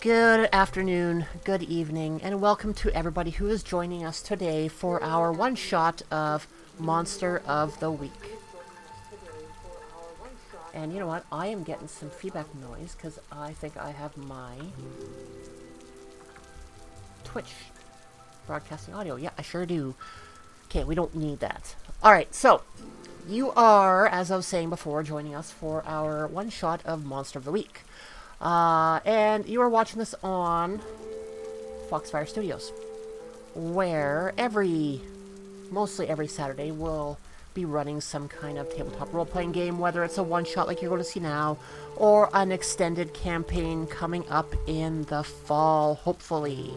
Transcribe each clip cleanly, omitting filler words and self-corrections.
Good afternoon, good evening, and welcome to everybody who is joining us today for our one-shot of Monster of the Week. And you know what? I am getting some feedback noise because I think I have my Twitch broadcasting audio. Yeah, I sure do. Okay, we don't need that. Alright, so you are, as I was saying before, joining us for our one-shot of Monster of the Week. And you are watching this on Foxfyre Studios, where mostly every Saturday, we'll be running some kind of tabletop role-playing game, whether it's a one-shot like you're going to see now, or an extended campaign coming up in the fall, hopefully.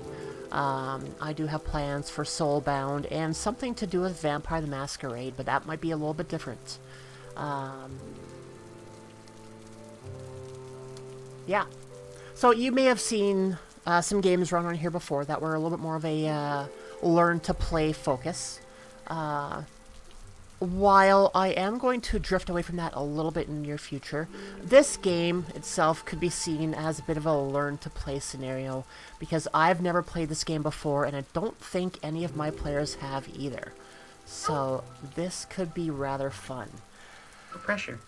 I do have plans for Soulbound and something to do with Vampire the Masquerade, but that might be a little bit different. Yeah. So you may have seen some games run on here before that were a little bit more of a learn-to-play focus. While I am going to drift away from that a little bit in the near future, this game itself could be seen as a bit of a learn-to-play scenario, because I've never played this game before, and I don't think any of my players have either. So this could be rather fun. No pressure.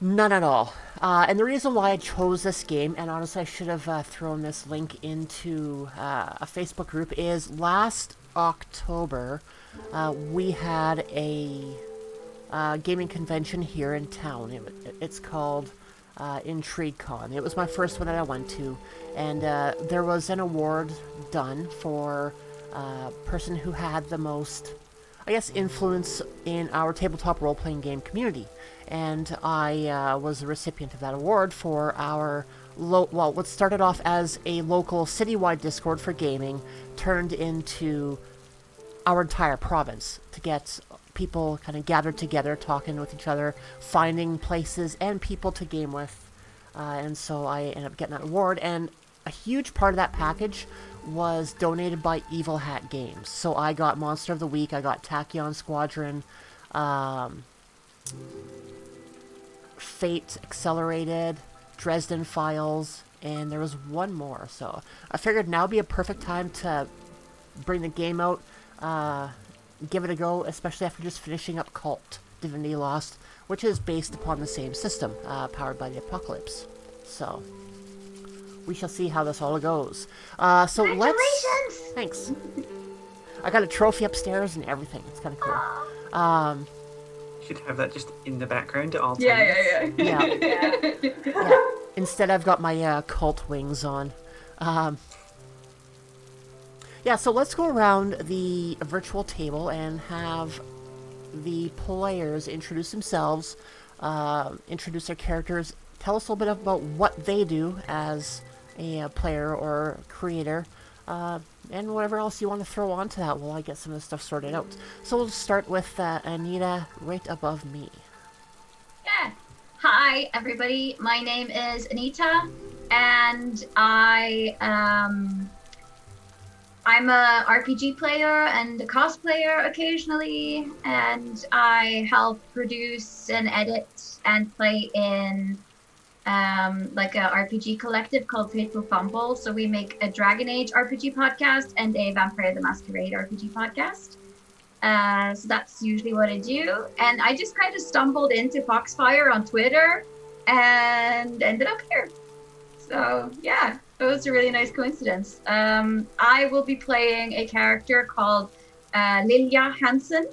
None at all. And the reason why I chose this game, and honestly I should have thrown this link into a Facebook group, is last October we had a gaming convention here in town. It's called IntrigueCon. It was my first one that I went to, and there was an award done for person who had the most, I guess, influence in our tabletop role-playing game community. And I was the recipient of that award for our, what started off as a local citywide Discord for gaming, turned into our entire province to get people kind of gathered together, talking with each other, finding places and people to game with. And so I ended up getting that award, and a huge part of that package was donated by Evil Hat Games. So I got Monster of the Week, I got Tachyon Squadron, Fate Accelerated, Dresden Files, and there was one more. So I figured now would be a perfect time to bring the game out, give it a go, especially after just finishing up Cult Divinity Lost, which is based upon the same system, powered by the Apocalypse. So we shall see how this all goes. So let's... Thanks. I got a trophy upstairs and everything. It's kind of cool. Should have that just in the background at all times. Yeah. Instead, I've got my cult wings on. Yeah, so let's go around the virtual table and have the players introduce themselves, introduce their characters, tell us a little bit about what they do as a player or creator, and whatever else you want to throw onto that while I get some of this stuff sorted out. So we'll start with Anita right above me. Yeah. Hi, everybody. My name is Anita, and I'm a RPG player and a cosplayer occasionally, and I help produce and edit and play in like a RPG collective called Fateful Fumble. So we make a Dragon Age RPG podcast and a Vampire the Masquerade RPG podcast. So that's usually what I do. And I just kind of stumbled into Foxfyre on Twitter and ended up here. So yeah, it was a really nice coincidence. I will be playing a character called Lilja Hansen.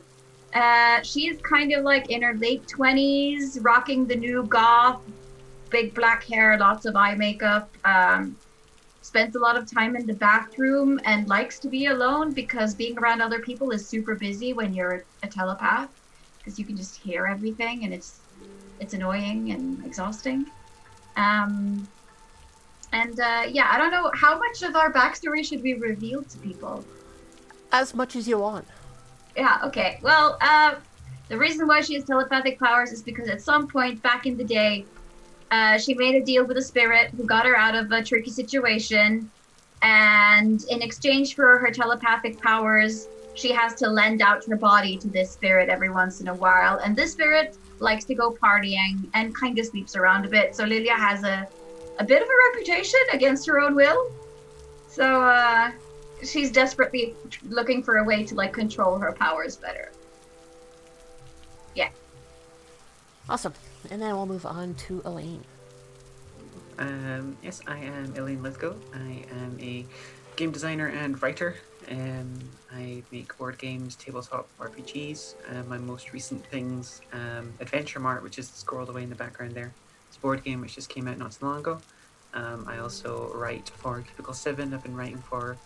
She is kind of like in her late 20s, rocking the new goth, big black hair, lots of eye makeup, spends a lot of time in the bathroom and likes to be alone because being around other people is super busy when you're a telepath, because you can just hear everything and it's annoying and exhausting. Yeah, I don't know, how much of our backstory should we reveal to people? As much as you want. Yeah, okay. Well, the reason why she has telepathic powers is because at some point back in the day, she made a deal with a spirit who got her out of a tricky situation, and in exchange for her telepathic powers, she has to lend out her body to this spirit every once in a while, and this spirit likes to go partying and kind of sleeps around a bit. So Lilia has a bit of a reputation against her own will. So, she's desperately looking for a way to, like, control her powers better. Yeah. Awesome. And then we'll move on to Elaine. Yes, I am Elaine Lithgow. I am a game designer and writer. I make board games, tabletop RPGs. My most recent things, Adventure Mart, which is scrolled away in the background there. It's a board game which just came out not so long ago. I also write for Cubicle 7. I've been writing for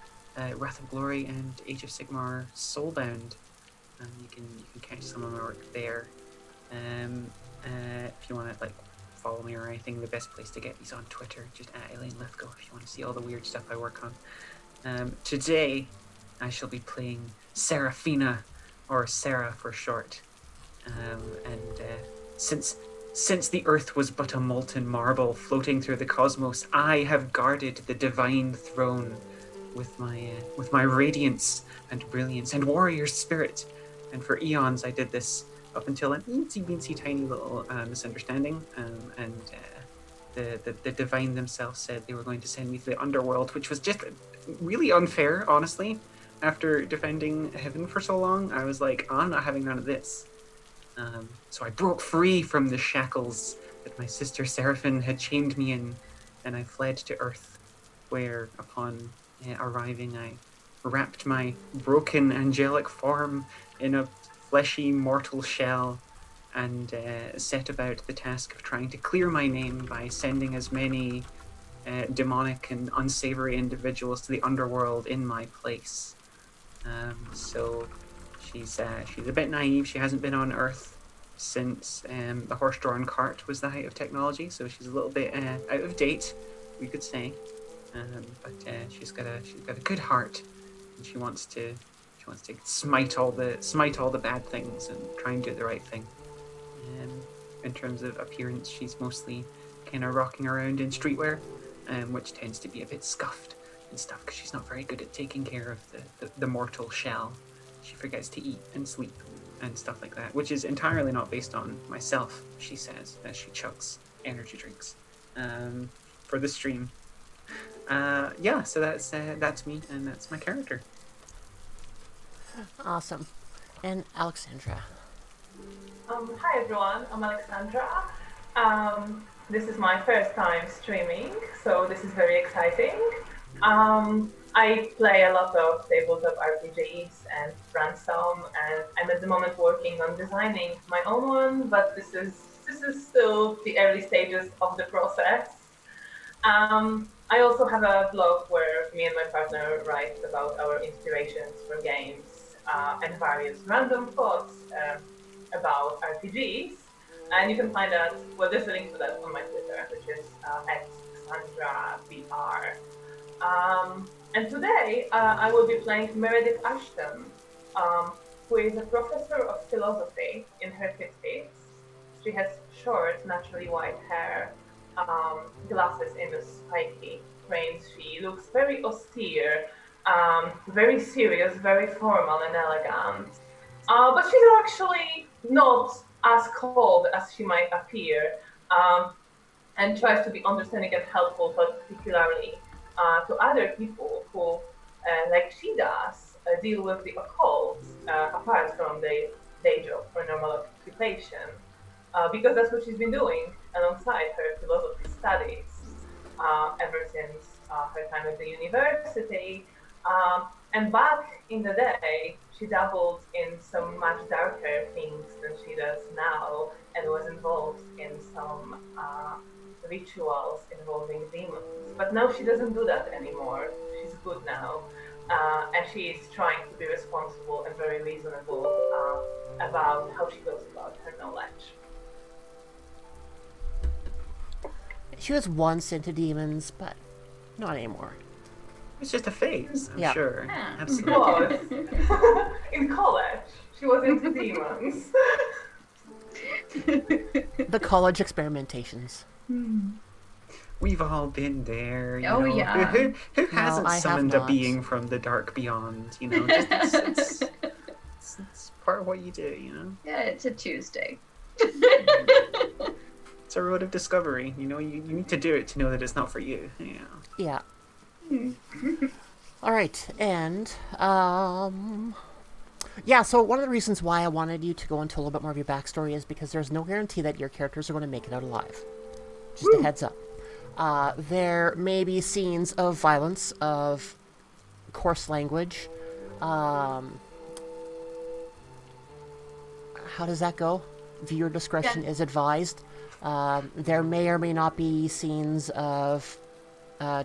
Wrath of Glory and Age of Sigmar Soulbound. You can catch some of my work there. If you want to follow me or anything, the best place to get me is on Twitter, just at Elaine Lithgow, if you want to see all the weird stuff I work on. Today, I shall be playing Seraphina, or Sarah for short. Since the earth was but a molten marble floating through the cosmos, I have guarded the divine throne with my radiance and brilliance and warrior spirit. And for eons, I did this up until an eensy tiny little misunderstanding, and the divine themselves said they were going to send me to the underworld, which was just really unfair, honestly. After defending heaven for so long, I was like, I'm not having none of this. So I broke free from the shackles that my sister Seraphine had chained me in, and I fled to Earth, where upon arriving I wrapped my broken angelic form in a fleshy mortal shell and set about the task of trying to clear my name by sending as many demonic and unsavory individuals to the underworld in my place. So she's a bit naive. She hasn't been on Earth since the horse-drawn cart was the height of technology, so she's a little bit out of date, we could say. But she's got a good heart, and she wants to smite all the bad things and try and do the right thing. In terms of appearance, she's mostly kind of rocking around in streetwear, which tends to be a bit scuffed and stuff because she's not very good at taking care of the mortal shell. She forgets to eat and sleep and stuff like that, which is entirely not based on myself, she says, as she chugs energy drinks for the stream. So that's me, and that's my character. Awesome. And Alexandra. Hi everyone, I'm Alexandra. This is my first time streaming, so this is very exciting. I play a lot of tabletop RPGs and run some, and I'm at the moment working on designing my own one, but this is still the early stages of the process. I also have a blog where me and my partner write about our inspirations for games and various random thoughts about RPGs. And you can find that, well, there's a link to that on my Twitter, which is @SandraBR. And today I will be playing Meredith Ashton, who is a professor of philosophy in her 50s. She has short, naturally white hair, glasses in a spiky frames. She looks very austere, very serious, very formal and elegant. But she's actually not as cold as she might appear, and tries to be understanding and helpful, but particularly to other people who, like she does, deal with the occult apart from the day job or normal occupation, because that's what she's been doing alongside her philosophy studies ever since her time at the university. And back in the day, she dabbled in some much darker things than she does now, and was involved in some rituals involving demons. But now she doesn't do that anymore. She's good now, and she is trying to be responsible and very reasonable about how she goes about her knowledge. She was once into demons, but not anymore. It's just a phase, I'm sure. Yeah. Absolutely. Was. In college, she was into demons. The college experimentations. We've all been there. You Oh, know? yeah. Who hasn't I have summoned a not. being from the dark beyond? You know, it's part of what you do. You know, Yeah, it's a Tuesday. it's a road of discovery. You know, you need to do it to know that it's not for you. Yeah. Yeah. All right, and yeah. So one of the reasons why I wanted you to go into a little bit more of your backstory is because there's no guarantee that your characters are going to make it out alive. Just a heads up. There may be scenes of violence, of coarse language. How does that go? Viewer discretion is advised. There may or may not be scenes of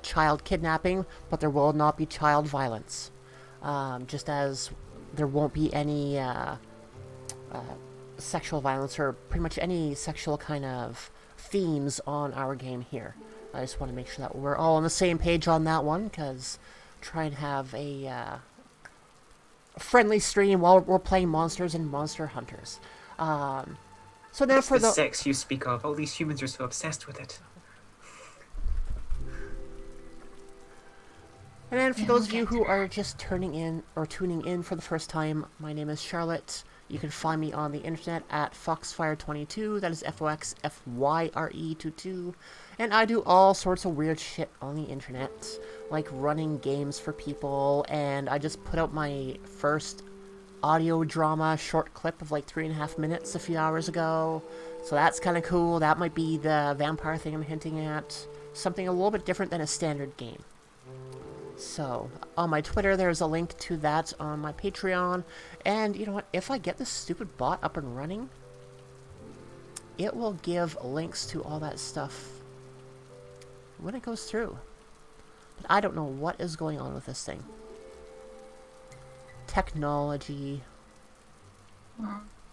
child kidnapping, but there will not be child violence. Just as there won't be any sexual violence or pretty much any sexual kind of themes on our game here. I just want to make sure that we're all on the same page on that one, because try and have a friendly stream while we're playing monsters and monster hunters. So now What's for the sex you speak of? All these humans are so obsessed with it. And then for those of you who are just tuning in for the first time, my name is Charlotte. You can find me on the internet at Foxfyre22, that is Foxfyre22, and I do all sorts of weird shit on the internet, like running games for people, and I just put out my first audio drama short clip of like 3.5 minutes a few hours ago, so that's kind of cool. That might be the vampire thing I'm hinting at, something a little bit different than a standard game. So, on my Twitter, there's a link to that on my Patreon. And, you know what? If I get this stupid bot up and running, it will give links to all that stuff when it goes through. But I don't know what is going on with this thing. Technology.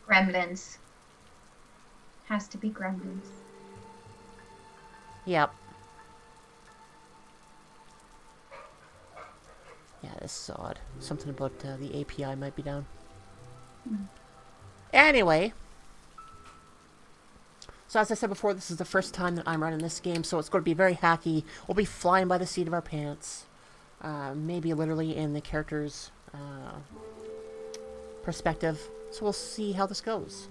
Gremlins. Has to be gremlins. Yep. Yeah, this is odd. Something about the API might be down. Anyway. So as I said before, this is the first time that I'm running this game, so it's going to be very hacky. We'll be flying by the seat of our pants. Maybe literally in the character's perspective. So we'll see how this goes.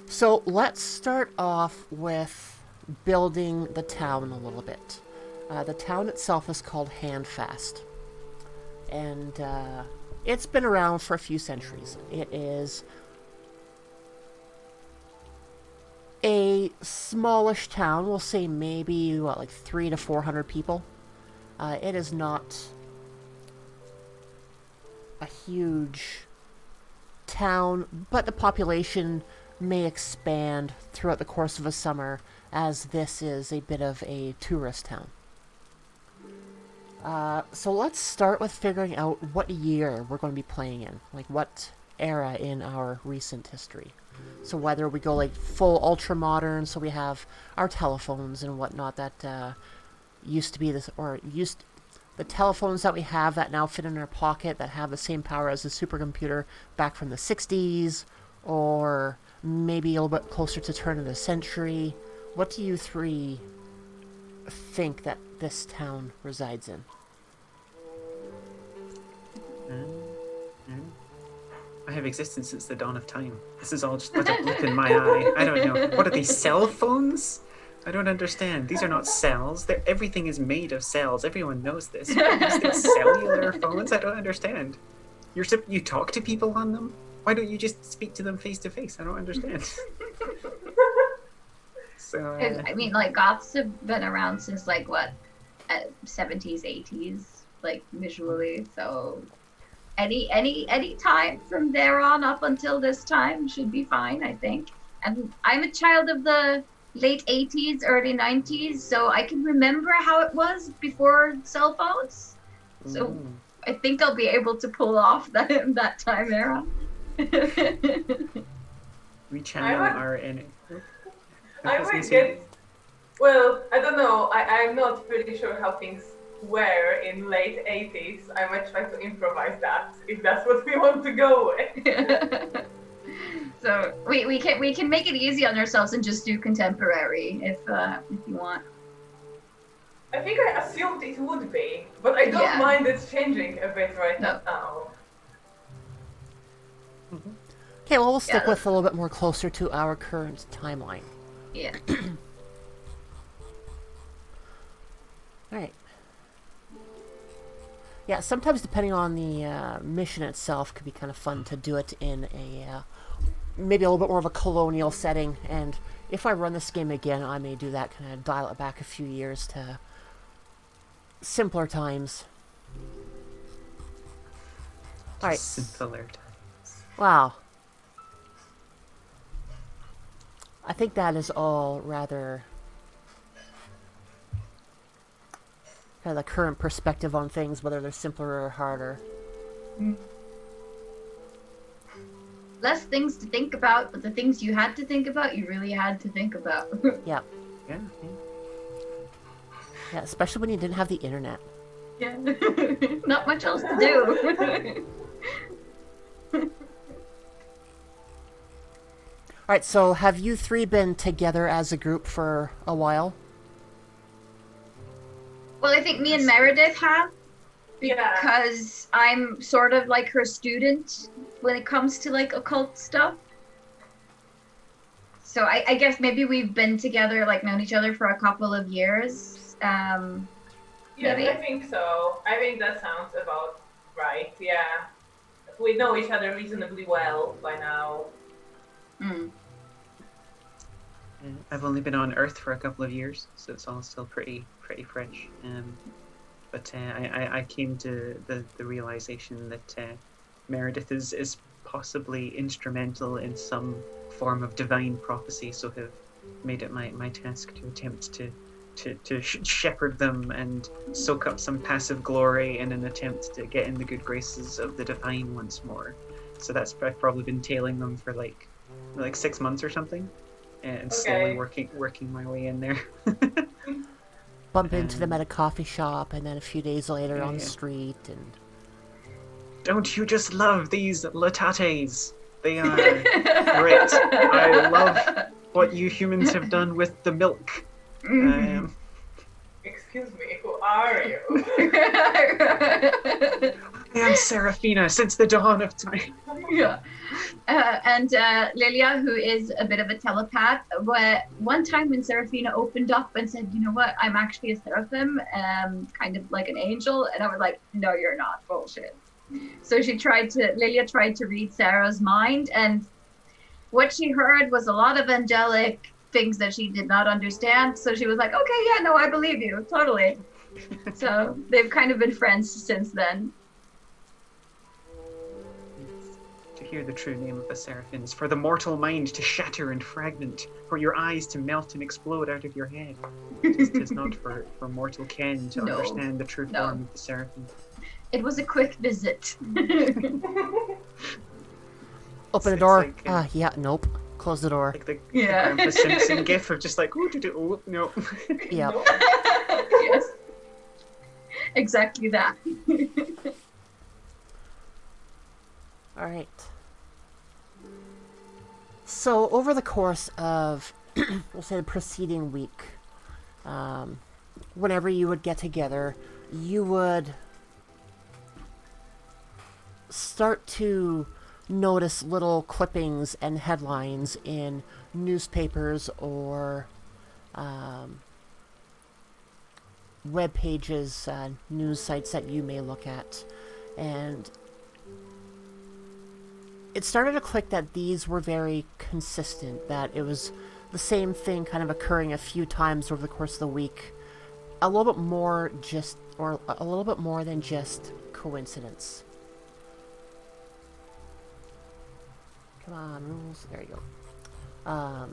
So let's start off with building the town a little bit. The town itself is called Handfast. And it's been around for a few centuries. It is a smallish town. We'll say maybe, like 300 to 400 people. It is not a huge town, but the population may expand throughout the course of a summer, as this is a bit of a tourist town. So let's start with figuring out what year we're going to be playing in. Like, what era in our recent history. So whether we go, like, full ultra-modern, so we have our telephones and whatnot that used to be this, or the telephones that we have that now fit in our pocket that have the same power as a supercomputer back from the 60s, or maybe a little bit closer to turn of the century. What do you three think that this town resides in? I have existed since the dawn of time. This is all just but a blip in my eye. I don't know. What are these, cell phones? I don't understand. These are not cells. Everything is made of cells. Everyone knows this. These cellular phones? I don't understand. You talk to people on them? Why don't you just speak to them face to face? I don't understand. So, I mean, like, goths have been around since, like, what, 70s, 80s, like, visually, so any time from there on up until this time should be fine, I think. And I'm a child of the late 80s, early 90s, so I can remember how it was before cell phones. So I think I'll be able to pull off that time era. We channel our enemy. I might get. Well, I don't know. I'm not pretty sure how things were in late 80s. I might try to improvise that if that's what we want to go with. So we can make it easy on ourselves and just do contemporary if you want. I think I assumed it would be, but I don't mind it changing a bit right now. Okay, well, we'll stick with a little bit more closer to our current timeline. Yeah. Alright. Yeah, sometimes depending on the mission itself, could be kind of fun to do it in a maybe a little bit more of a colonial setting. And if I run this game again, I may do that, kind of dial it back a few years to simpler times. All right. Simpler times. Wow. I think that is all rather kind of the current perspective on things, whether they're simpler or harder. Less things to think about, but the things you had to think about, you really had to think about. Yeah. Yeah. Yeah, especially when you didn't have the internet. Yeah. Not much else to do. Alright, so have you three been together as a group for a while? Well, I think me and Meredith have, Yeah. because I'm sort of like her student when it comes to like occult stuff. So I guess maybe we've been together, like known each other for a couple of years. Yeah, Maybe? I think so. I think that sounds about right. Yeah. We know each other reasonably well by now. Mm. I've only been on Earth for a couple of years, so it's all still pretty fresh. But I came to the realization that Meredith is possibly instrumental in some form of divine prophecy, so have made it my task to attempt to shepherd them and soak up some passive glory in an attempt to get in the good graces of the divine once more. So I've probably been tailing them for like 6 months or something, and slowly working my way in there. Bump into them at a coffee shop, and then a few days later on the Yeah. street, and... Don't you just love these latates? They are great. I love what you humans have done with the milk. Excuse me, who are you? I am Seraphina since the dawn of time. Yeah. And Lilia, who is a bit of a telepath, one time when Seraphina opened up and said, you know what, I'm actually a seraphim, kind of like an angel, and I was like, no, you're not, bullshit. So Lilia tried to read Sarah's mind, and what she heard was a lot of angelic things that she did not understand. So she was like, okay, yeah, no, I believe you, totally. So they've kind of been friends since then. To hear the true name of the Seraphim is for the mortal mind to shatter and fragment, for your eyes to melt and explode out of your head. It is not for mortal ken to No. understand the true No. form of the Seraphim. It was a quick visit. Open the It's door. like, Yeah, nope. Close the door. Like the Yeah. Grandpa Simpson gif of just like, oh, no. Yep. Yes. Exactly that. Alright. So, over the course of, we'll say, the preceding week, whenever you would get together, you would start to notice little clippings and headlines in newspapers or web pages, news sites that you may look at. And it started to click that these were very consistent, that it was the same thing kind of occurring a few times over the course of the week. A little bit more than just coincidence. Come on, rules. There you go.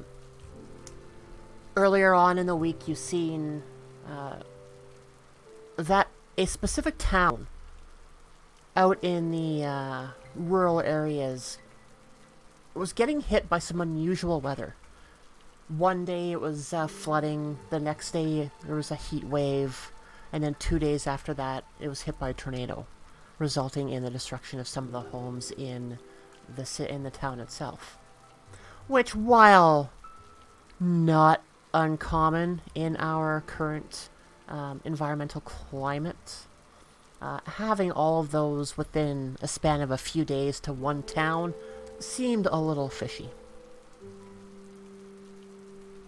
Earlier on in the week, you've seen that a specific town out in the rural areas was getting hit by some unusual weather. One day it was flooding, the next day there was a heat wave, and then 2 days after that it was hit by a tornado, resulting in the destruction of some of the homes in the town itself. Which, while not uncommon in our current environmental climate, having all of those within a span of a few days to one town seemed a little fishy.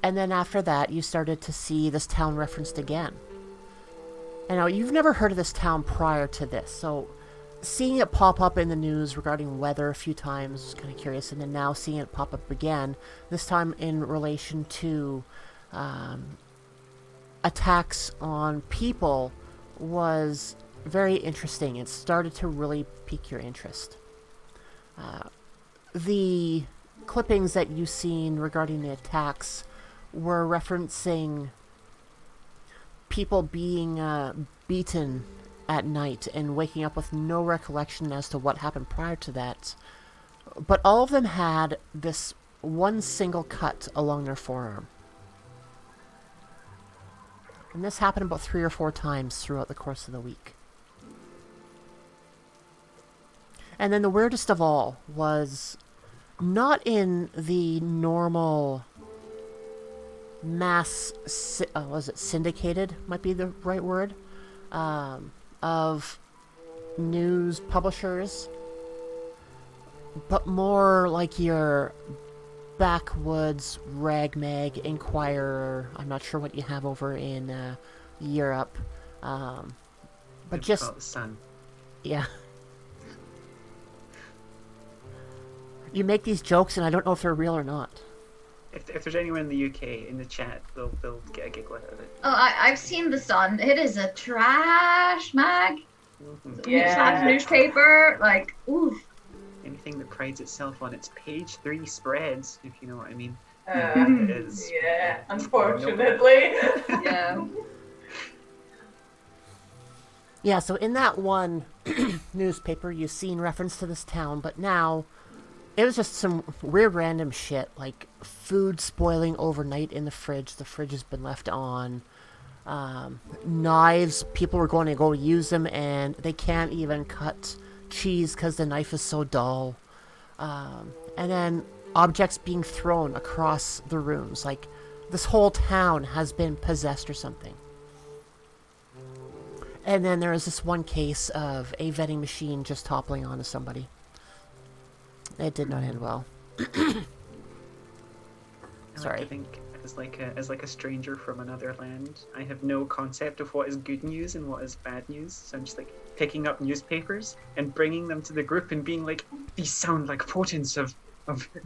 And then after that, you started to see this town referenced again. And now, you've never heard of this town prior to this, so seeing it pop up in the news regarding weather a few times was kind of curious, and then now seeing it pop up again, this time in relation to attacks on people, was very interesting. It started to really pique your interest. The clippings that you've seen regarding the attacks were referencing people being beaten at night and waking up with no recollection as to what happened prior to that. But all of them had this one single cut along their forearm. And this happened about 3 or 4 times throughout the course of the week. And then the weirdest of all was not in the normal mass, was it syndicated, might be the right word, of news publishers, but more like your backwoods ragmag Inquirer. I'm not sure what you have over in Europe, but just the Sun. Yeah. You make these jokes, and I don't know if they're real or not. If there's anyone in the UK in the chat, they'll get a giggle out of it. Oh, I've seen The Sun. It is a trash mag. Mm-hmm. Yeah. Newspaper. Like, oof. Anything that prides itself on its page 3 spreads, if you know what I mean. Is Yeah, unfortunately. Yeah. Yeah, so in that one newspaper, you've seen reference to this town, but now it was just some weird random shit, like food spoiling overnight in the fridge. The fridge has been left on. Knives, people were going to go use them, and they can't even cut cheese because the knife is so dull. And then objects being thrown across the rooms. Like, this whole town has been possessed or something. And then there was this one case of a vending machine just toppling onto somebody. It did not end well. Sorry. I like to think as like a stranger from another land, I have no concept of what is good news and what is bad news. So I'm just like picking up newspapers and bringing them to the group and being like, these sound like portents of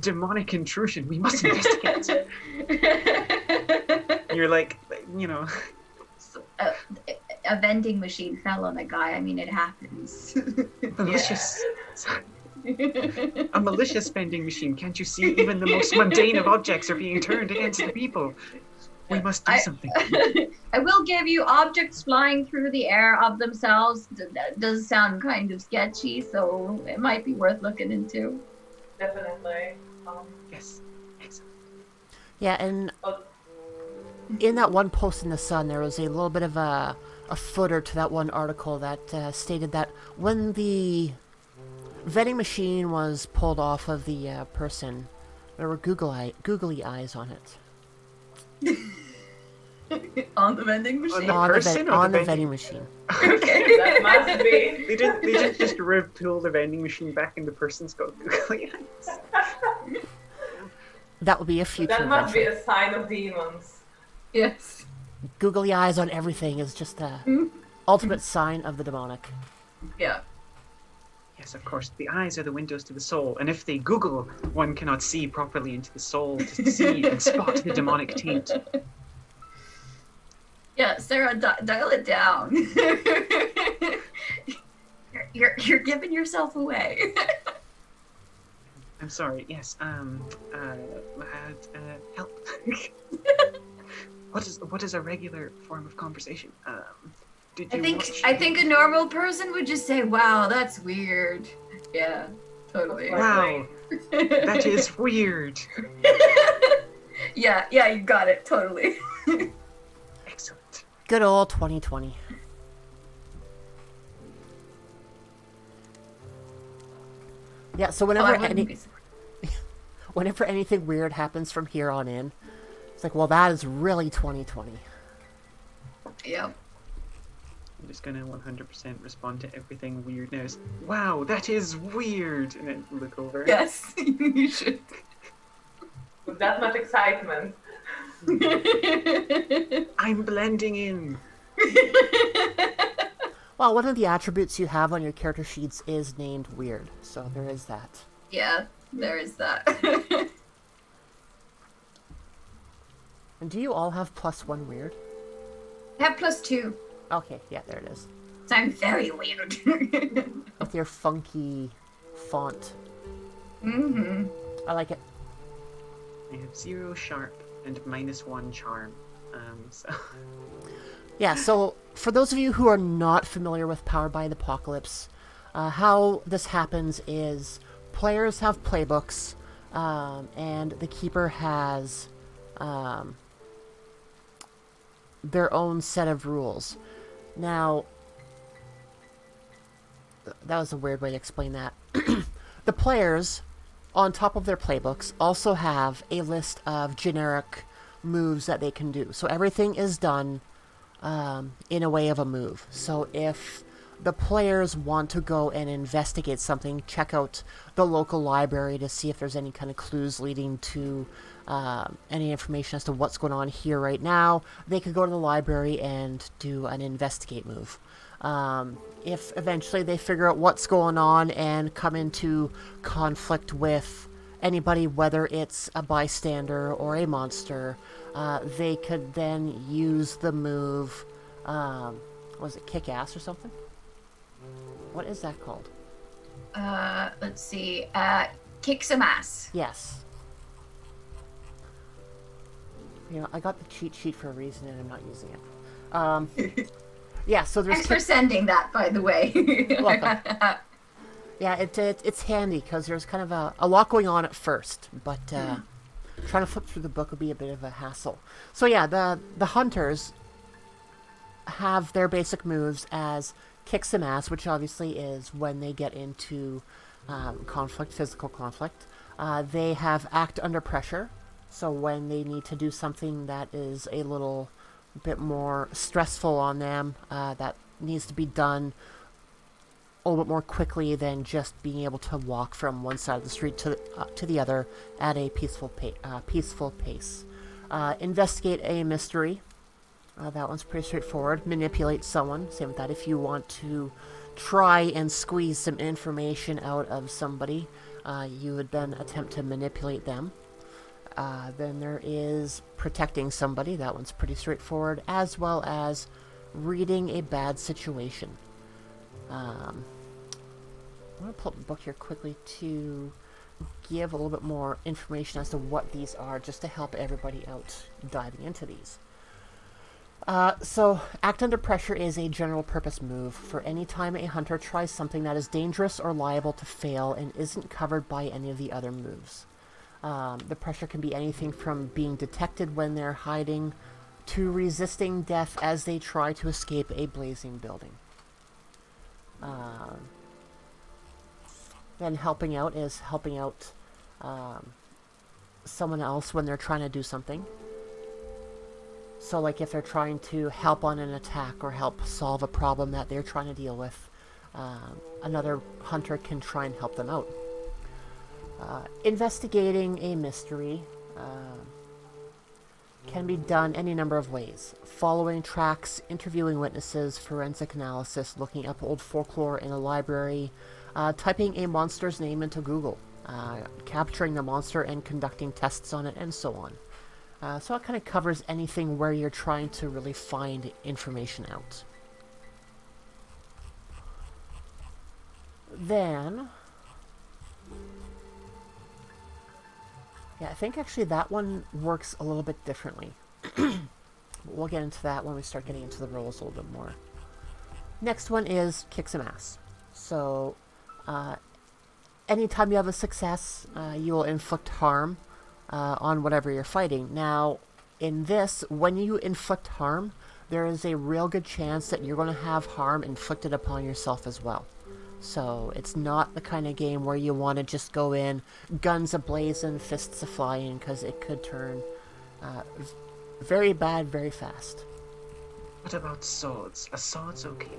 demonic intrusion. We must investigate. You're like, you know. A vending machine fell on a guy. I mean, it happens. Malicious. A malicious vending machine. Can't you see? Even the most mundane of objects are being turned against the people. We must do something. I will give you objects flying through the air of themselves. That does sound kind of sketchy, so it might be worth looking into. Definitely. Yes. Excellent. Yeah, and in that one post in the Sun, there was a little bit of a footer to that one article that stated that when the vending machine was pulled off of the person, there were googly eyes on it. On the vending machine? On the vending machine. Okay. That must be. They didn't just pull the vending machine back and the person's got googly eyes. That would be a future That must be adventure. a sign of demons. Yes. Googly eyes on everything is just the ultimate sign of the demonic. Yeah. Yes, of course. The eyes are the windows to the soul, and if they Google, one cannot see properly into the soul to see and spot the demonic taint. Yeah, Sarah, dial it down. You're giving yourself away. I'm sorry. Yes. Help. What is a regular form of conversation? Did you I think a normal person would just say, "Wow, that's weird." Yeah, totally. Wow, that is weird. Yeah, you got it, totally. Excellent. Good old 2020. Yeah, so whenever anything weird happens from here on in, it's like, well, that is really 2020. Yep. I'm just gonna 100% respond to everything weird now. Wow, that is weird, and then look over. Yes, you should. With that much excitement. I'm blending in. Well, one of the attributes you have on your character sheets is named weird, so there is that. Yeah, there is that. And do you all have +1 weird? I have +2. Okay, yeah, there it is. So I'm very weird. With your funky font. Mm-hmm. I like it. I have 0 sharp and -1 charm. So Yeah, so for those of you who are not familiar with Powered by the Apocalypse, how this happens is players have playbooks, and the keeper has their own set of rules. Now, that was a weird way to explain that. The players, on top of their playbooks, also have a list of generic moves that they can do. So everything is done in a way of a move. So if the players want to go and investigate something, check out the local library to see if there's any kind of clues leading to any information as to what's going on here right now, they could go to the library and do an investigate move. If eventually they figure out what's going on and come into conflict with anybody, whether it's a bystander or a monster, they could then use the move, was it kick ass or something? What is that called? Let's see. Kick some ass. Yes. You know, I got the cheat sheet for a reason and I'm not using it. Yeah, so there's... Thanks for sending that, by the way. Welcome. Yeah, it's handy because there's kind of a lot going on at first, but trying to flip through the book would be a bit of a hassle. So yeah, the hunters have their basic moves as kick some ass, which obviously is when they get into conflict, physical conflict. They have act under pressure, so when they need to do something that is a little bit more stressful on them, that needs to be done a little bit more quickly than just being able to walk from one side of the street to the other at a peaceful pace. Investigate a mystery. That one's pretty straightforward. Manipulate someone. Same with that. If you want to try and squeeze some information out of somebody, you would then attempt to manipulate them. Then there is protecting somebody. That one's pretty straightforward, as well as reading a bad situation. I'm going to pull up the book here quickly to give a little bit more information as to what these are, just to help everybody out diving into these. So, act under pressure is a general purpose move for any time a hunter tries something that is dangerous or liable to fail and isn't covered by any of the other moves. The pressure can be anything from being detected when they're hiding to resisting death as they try to escape a blazing building. Then helping out is helping out someone else when they're trying to do something. So like if they're trying to help on an attack or help solve a problem that they're trying to deal with, another hunter can try and help them out. Investigating a mystery can be done any number of ways. Following tracks, interviewing witnesses, forensic analysis, looking up old folklore in a library, typing a monster's name into Google, capturing the monster and conducting tests on it, and so on. So it kind of covers anything where you're trying to really find information out. Then... yeah, I think actually that one works a little bit differently. We'll get into that when we start getting into the roles a little bit more. Next one is kick some ass. So, anytime you have a success, you will inflict harm on whatever you're fighting. Now, in this, when you inflict harm, there is a real good chance that you're going to have harm inflicted upon yourself as well. So it's not the kind of game where you want to just go in, guns a-blazing, fists a-flying, because it could turn very bad very fast. What about swords? Are swords okay?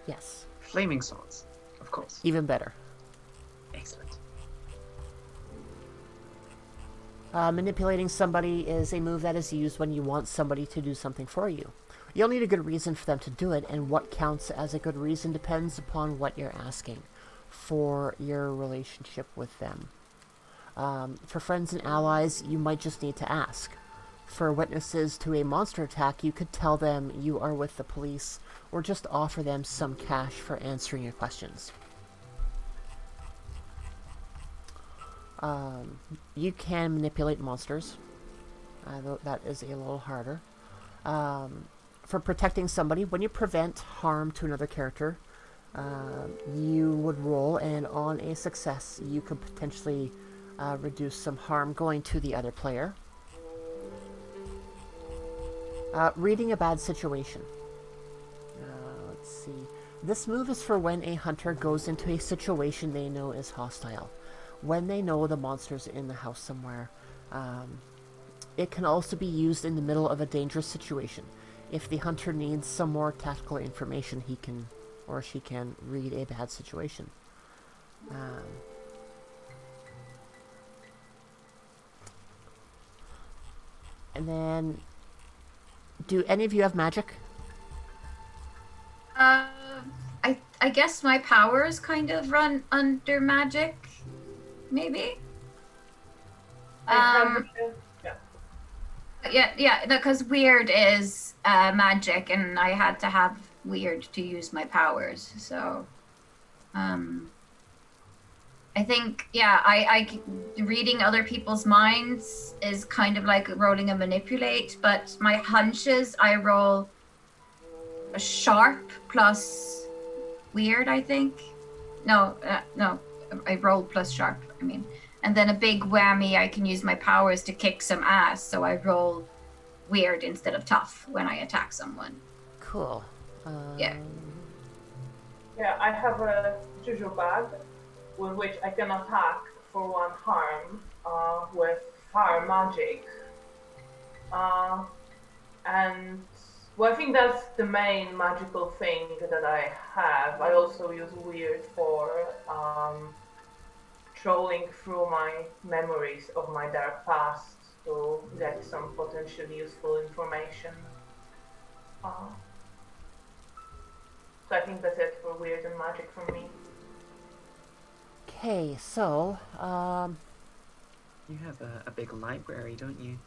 Yes. Flaming swords, of course. Even better. Excellent. Manipulating somebody is a move that is used when you want somebody to do something for you. You'll need a good reason for them to do it, and what counts as a good reason depends upon what you're asking for your relationship with them. For friends and allies, you might just need to ask. For witnesses to a monster attack, you could tell them you are with the police, or just offer them some cash for answering your questions. You can manipulate monsters, though that is a little harder. For protecting somebody, when you prevent harm to another character, you would roll, and on a success, you could potentially reduce some harm going to the other player. Reading a bad situation. Let's see. This move is for when a hunter goes into a situation they know is hostile. When they know the monster's in the house somewhere. It can also be used in the middle of a dangerous situation. If the hunter needs some more tactical information, he can or she can read a bad situation. And then, do any of you have magic? I guess my powers kind of run under magic, maybe. Yeah, because weird is magic, and I had to have weird to use my powers. So, I think, reading other people's minds is kind of like rolling a manipulate, but my hunches, I roll a sharp plus weird, I think. No, I roll plus sharp, I mean. And then a big whammy, I can use my powers to kick some ass, so I roll weird instead of tough when I attack someone. Cool. Yeah. Yeah, I have a juju bag with which I can attack for 1 harm with fire magic. And well, I think that's the main magical thing that I have. I also use weird for trolling through my memories of my dark past to get some potentially useful information. So I think that's it for weird and magic from me. Okay, so, You have a big library, don't you?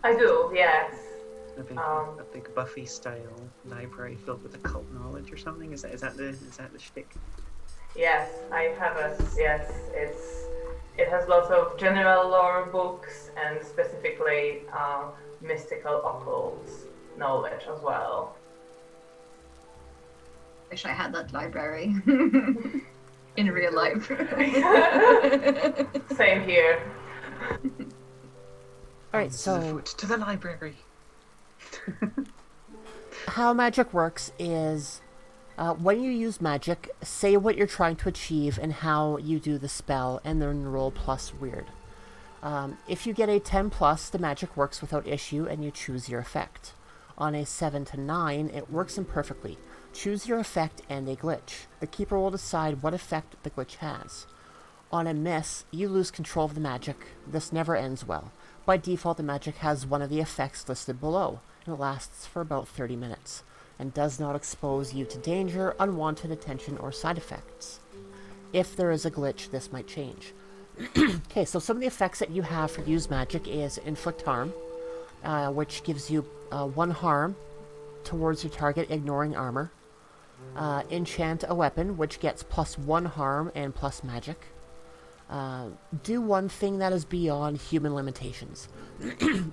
I do, yes. A big Buffy-style library filled with occult knowledge or something. Is that the shtick? Yes, I have it has lots of general lore books and specifically mystical occult knowledge as well. Wish I had that library in real life. Same here. alright, so To the library. how magic works is, when you use magic, say what you're trying to achieve and how you do the spell, and then roll plus weird. If you get a 10 plus, the magic works without issue, and you choose your effect. On a 7 to 9, it works imperfectly. Choose your effect and a glitch. The keeper will decide what effect the glitch has. On a miss, you lose control of the magic. This never ends well. By default, the magic has one of the effects listed below, and it lasts for about 30 minutes, and does not expose you to danger, unwanted attention, or side effects. If there is a glitch, this might change. Okay, so some of the effects that you have for use magic is inflict harm, which gives you 1 harm towards your target, ignoring armor. Enchant a weapon, which gets plus 1 harm and plus magic. Do one thing that is beyond human limitations.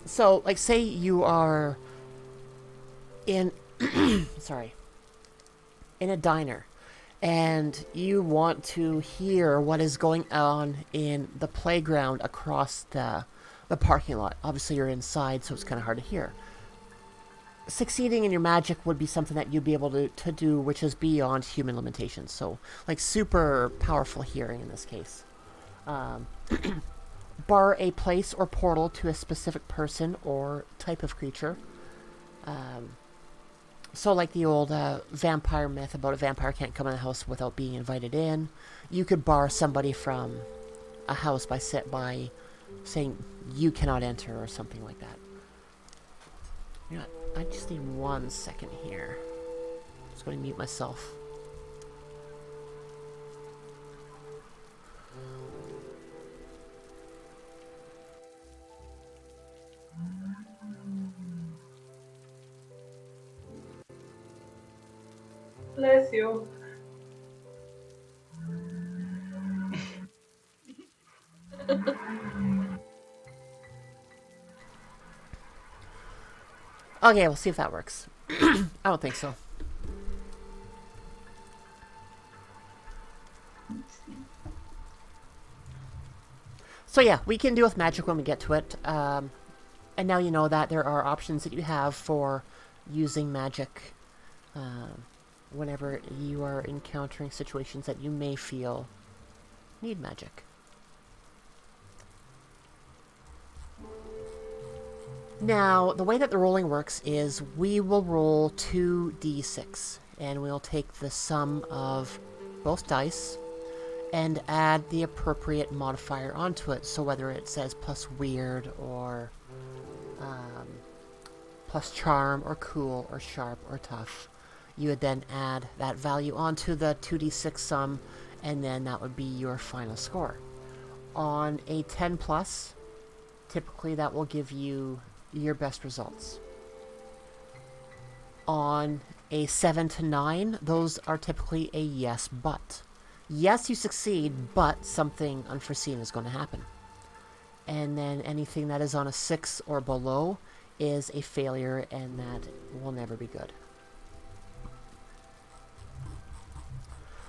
So, like, say you are in in a diner, and you want to hear what is going on in the playground across the parking lot. Obviously, you're inside, so it's kind of hard to hear. Succeeding in your magic would be something that you'd be able to do, which is beyond human limitations. So, like, super powerful hearing in this case. Bar a place or portal to a specific person or type of creature. So like the old vampire myth about a vampire can't come in a house without being invited in. You could bar somebody from a house by saying you cannot enter or something like that. You know what? I just need 1 second here. Just going to mute myself. Bless you. Okay, we'll see if that works. I don't think so. So yeah, we can deal with magic when we get to it. And now you know that there are options that you have for using magic whenever you are encountering situations that you may feel need magic. Now, the way that the rolling works is we will roll 2d6, and we'll take the sum of both dice and add the appropriate modifier onto it. So whether it says plus weird or plus charm or cool or sharp or tough, you would then add that value onto the 2d6 sum, and then that would be your final score. On a 10 plus, typically that will give you your best results. On a 7 to 9, those are typically a yes, but. Yes, you succeed, but something unforeseen is going to happen. And then anything that is on a 6 or below is a failure, and that will never be good.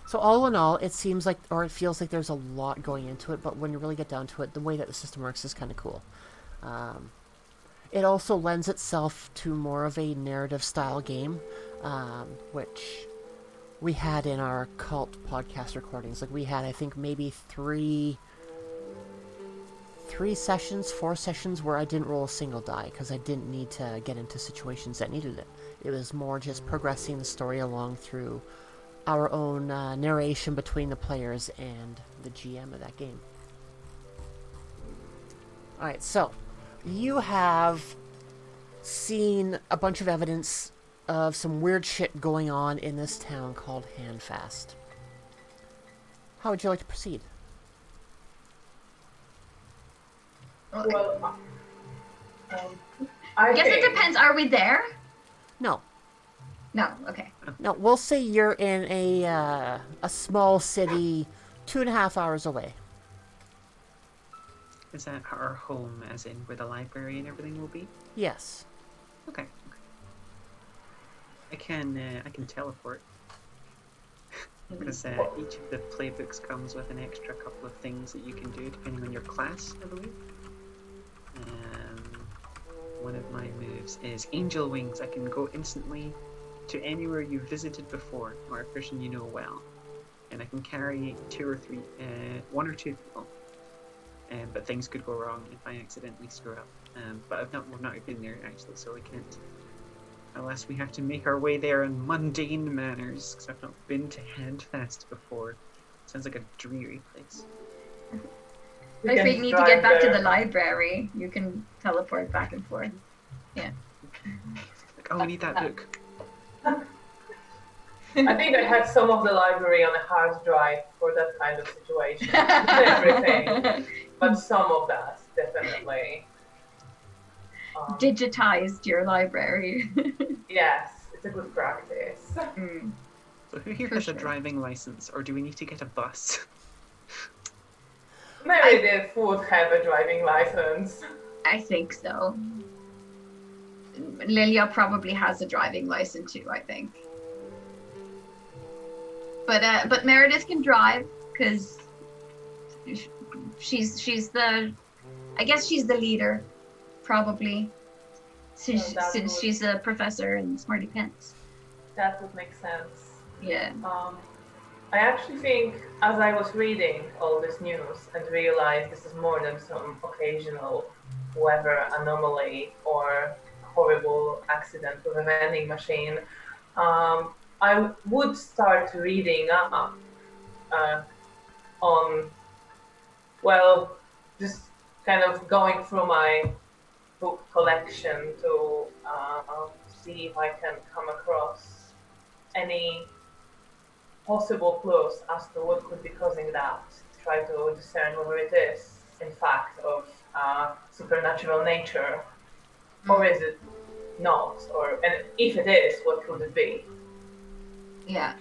So all in all, it seems like, or it feels like there's a lot going into it, but when you really get down to it, the way that the system works is kind of cool. It also lends itself to more of a narrative style game, which we had in our cult podcast recordings. Like we had, I think, maybe 4 sessions where I didn't roll a single die because I didn't need to get into situations that needed it. It was more just progressing the story along through our own narration between the players and the GM of that game. Alright, so you have seen a bunch of evidence of some weird shit going on in this town called Handfast. How would you like to proceed? Well, I guess it depends. Are we there? No. No. Okay. No, we'll say you're in a small city 2.5 hours away. Is that our home, as in where the library and everything will be? Yes. Okay. I can teleport. Because each of the playbooks comes with an extra couple of things that you can do depending on your class, I believe. One of my moves is Angel Wings. I can go instantly to anywhere you've visited before or a person you know well. And I can carry 1 or 2 people. But things could go wrong if I accidentally screw up. But we've not been there actually, so we can't. Unless we have to make our way there in mundane manners, because I've not been to Handfast before. Sounds like a dreary place. If we need to get back to the library, you can teleport back and forth. Yeah. Like, oh, we need that book. I think I had some of the library on a hard drive for that kind of situation. Not everything, but some of that, definitely. Digitized your library. Yes, it's a good practice. Mm. So who here has a driving license, or do we need to get a bus? Meredith would have a driving license. I think so. Lilia probably has a driving license too, I think. But Meredith can drive because she's the, I guess she's the leader, probably, since she's a professor in Smarty Pants. That would make sense. Yeah. I actually think, as I was reading all this news and realized this is more than some occasional weather anomaly or horrible accident with a vending machine, I would start reading up on, well, just kind of going through my book collection to see if I can come across any possible clues as to what could be causing that. Try to discern whether it is, in fact, of supernatural nature, or is it not? And if it is, what could it be? Yeah.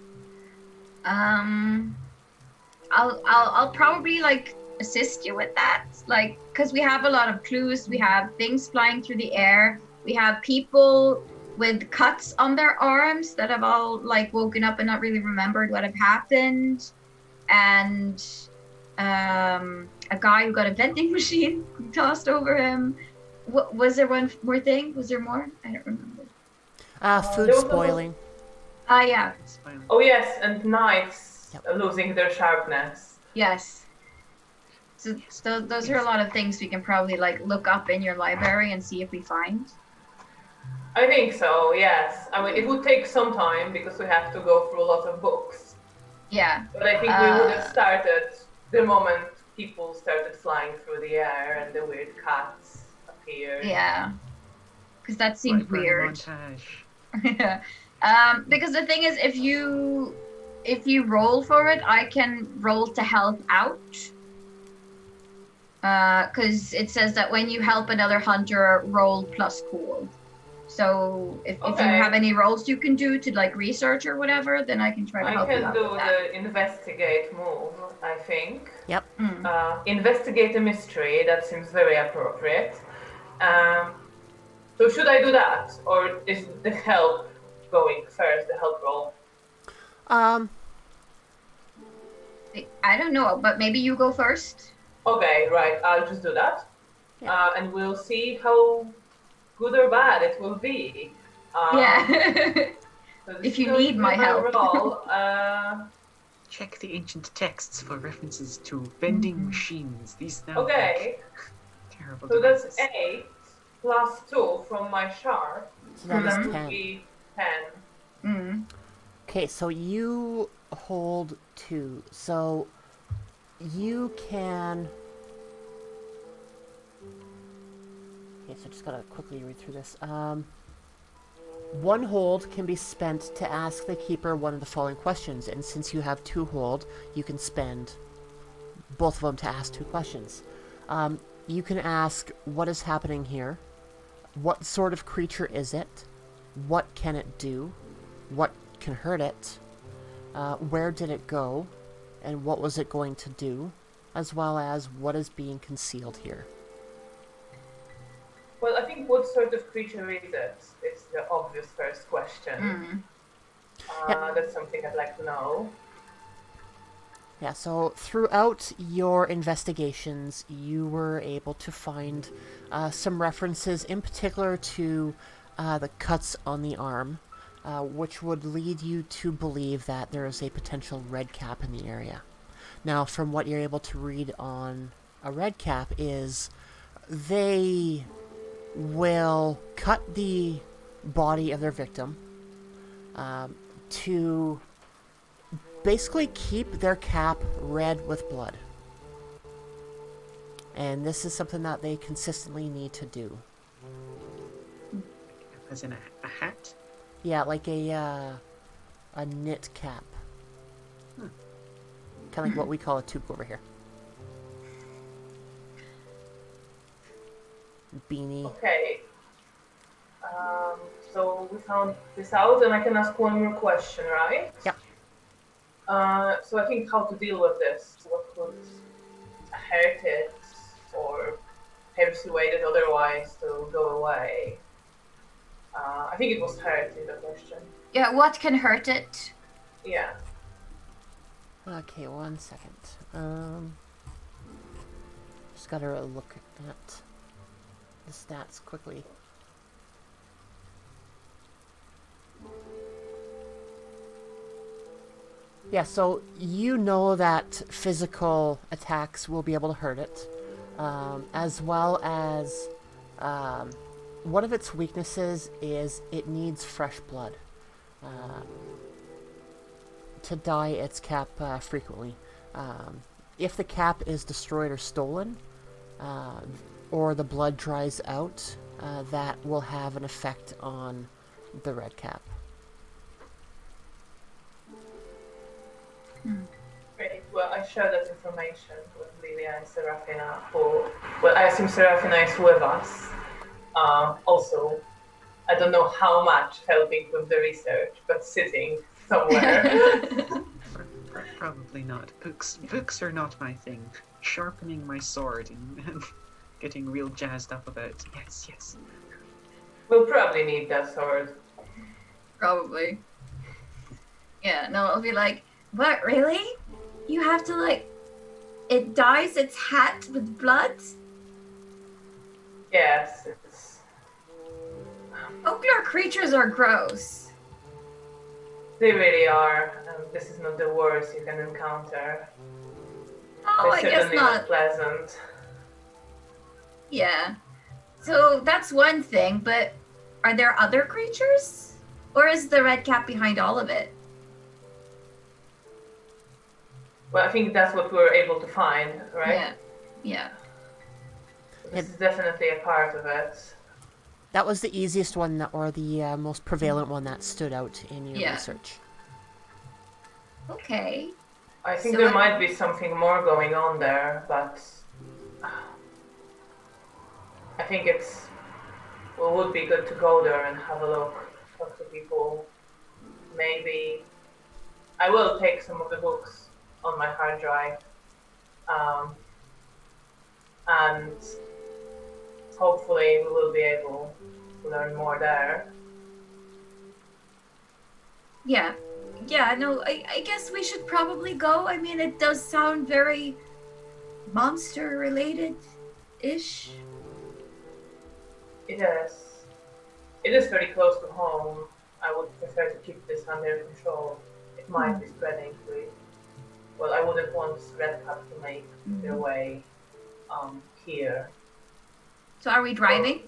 I'll probably like assist you with that, like, because we have a lot of clues. We have things flying through the air. We have people with cuts on their arms that have all like woken up and not really remembered what had happened, and a guy who got a vending machine tossed over him. What was there? One more thing? Was there more? I don't remember. Food spoiling. Yeah. Oh yes, and knives Yep. losing their sharpness. Yes. So those are a lot of things we can probably like look up in your library and see if we find. I think so, yes. I mean, it would take some time because we have to go through a lot of books. Yeah. But I think we would have started the moment people started flying through the air and the weird cats appeared. Yeah. Because that seemed weird. Montage. Yeah. Because the thing is, if you roll for it, I can roll to help out. Because it says that when you help another hunter, roll plus cool. So if you have any rolls you can do to like research or whatever, then I can try to help you out. I can do with that. the investigate move, I think. Yep. Investigate a mystery, that seems very appropriate. So should I do that? Or is the help going first, the help roll? I don't know, but maybe you go first. Okay, right, I'll just do that. Yeah. And we'll see how good or bad it will be. Yeah. So If you need my help. Roll, Check the ancient texts for references to vending machines. These now okay, terrible so that's devices. 8 plus 2 from my sharp. So that is would 10. be 10. Mm. Okay, so you hold 2. So you can... Okay, so just gotta quickly read through this. One hold can be spent to ask the keeper one of the following questions, and since you have 2 hold, you can spend both of them to ask 2 questions. You can ask, what is happening here? What sort of creature is it? What can it do? What can hurt it? Where did it go? And what was it going to do? As well as what is being concealed here. Well, I think what sort of creature is it? It's the obvious first question. That's something I'd like to know. Yeah, so throughout your investigations, you were able to find some references, in particular to the cuts on the arm, which would lead you to believe that there is a potential red cap in the area. Now, from what you're able to read on a red cap is they will cut the body of their victim to basically keep their cap red with blood. And this is something that they consistently need to do. As in a hat? Yeah, like a knit cap. Kind of like what we call a toque over here. Beanie. Okay. So we found this out, and I can ask one more question, right? Yep. So I think how to deal with this. What could hurt it or persuade it otherwise to go away? I think it was hurt in the question. Yeah, what can hurt it? Yeah. Okay, 1 second. Just gotta look at the stats quickly. Yeah, so you know that physical attacks will be able to hurt it, as well as one of its weaknesses is it needs fresh blood to dye its cap frequently. If the cap is destroyed or stolen, or the blood dries out, that will have an effect on the red cap. Great. Well, I share that information with Lilia and Serafina, who, well, I assume Serafina is with us. Also, I don't know how much helping with the research, but sitting somewhere. Probably not. Books are not my thing. Sharpening my sword and getting real jazzed up about. Yes. We'll probably need that sword. Probably. Yeah, no, it'll be like, what, really? You have to, like, it dyes its hat with blood? Yes, it's... Folklore creatures are gross. They really are. This is not the worst you can encounter. Oh, I They're guess certainly not. pleasant. Yeah. So that's one thing, but are there other creatures? Or is the red cap behind all of it? Well, I think that's what we were able to find, right? Yeah. This is definitely a part of it. That was the easiest one, or the most prevalent one that stood out in your research. Okay. I think So there might be something more going on there, but I think it would be good to go there and have a look, talk to people. Maybe I will take some of the books on my hard drive, and hopefully we will be able to learn more there. Yeah. Yeah, no, I guess we should probably go. I mean, it does sound very monster-related-ish. It is. It is very close to home. I would prefer to keep this under control. It might be spreading to it. Well, I wouldn't want Red Cap to make their way here. So are we driving?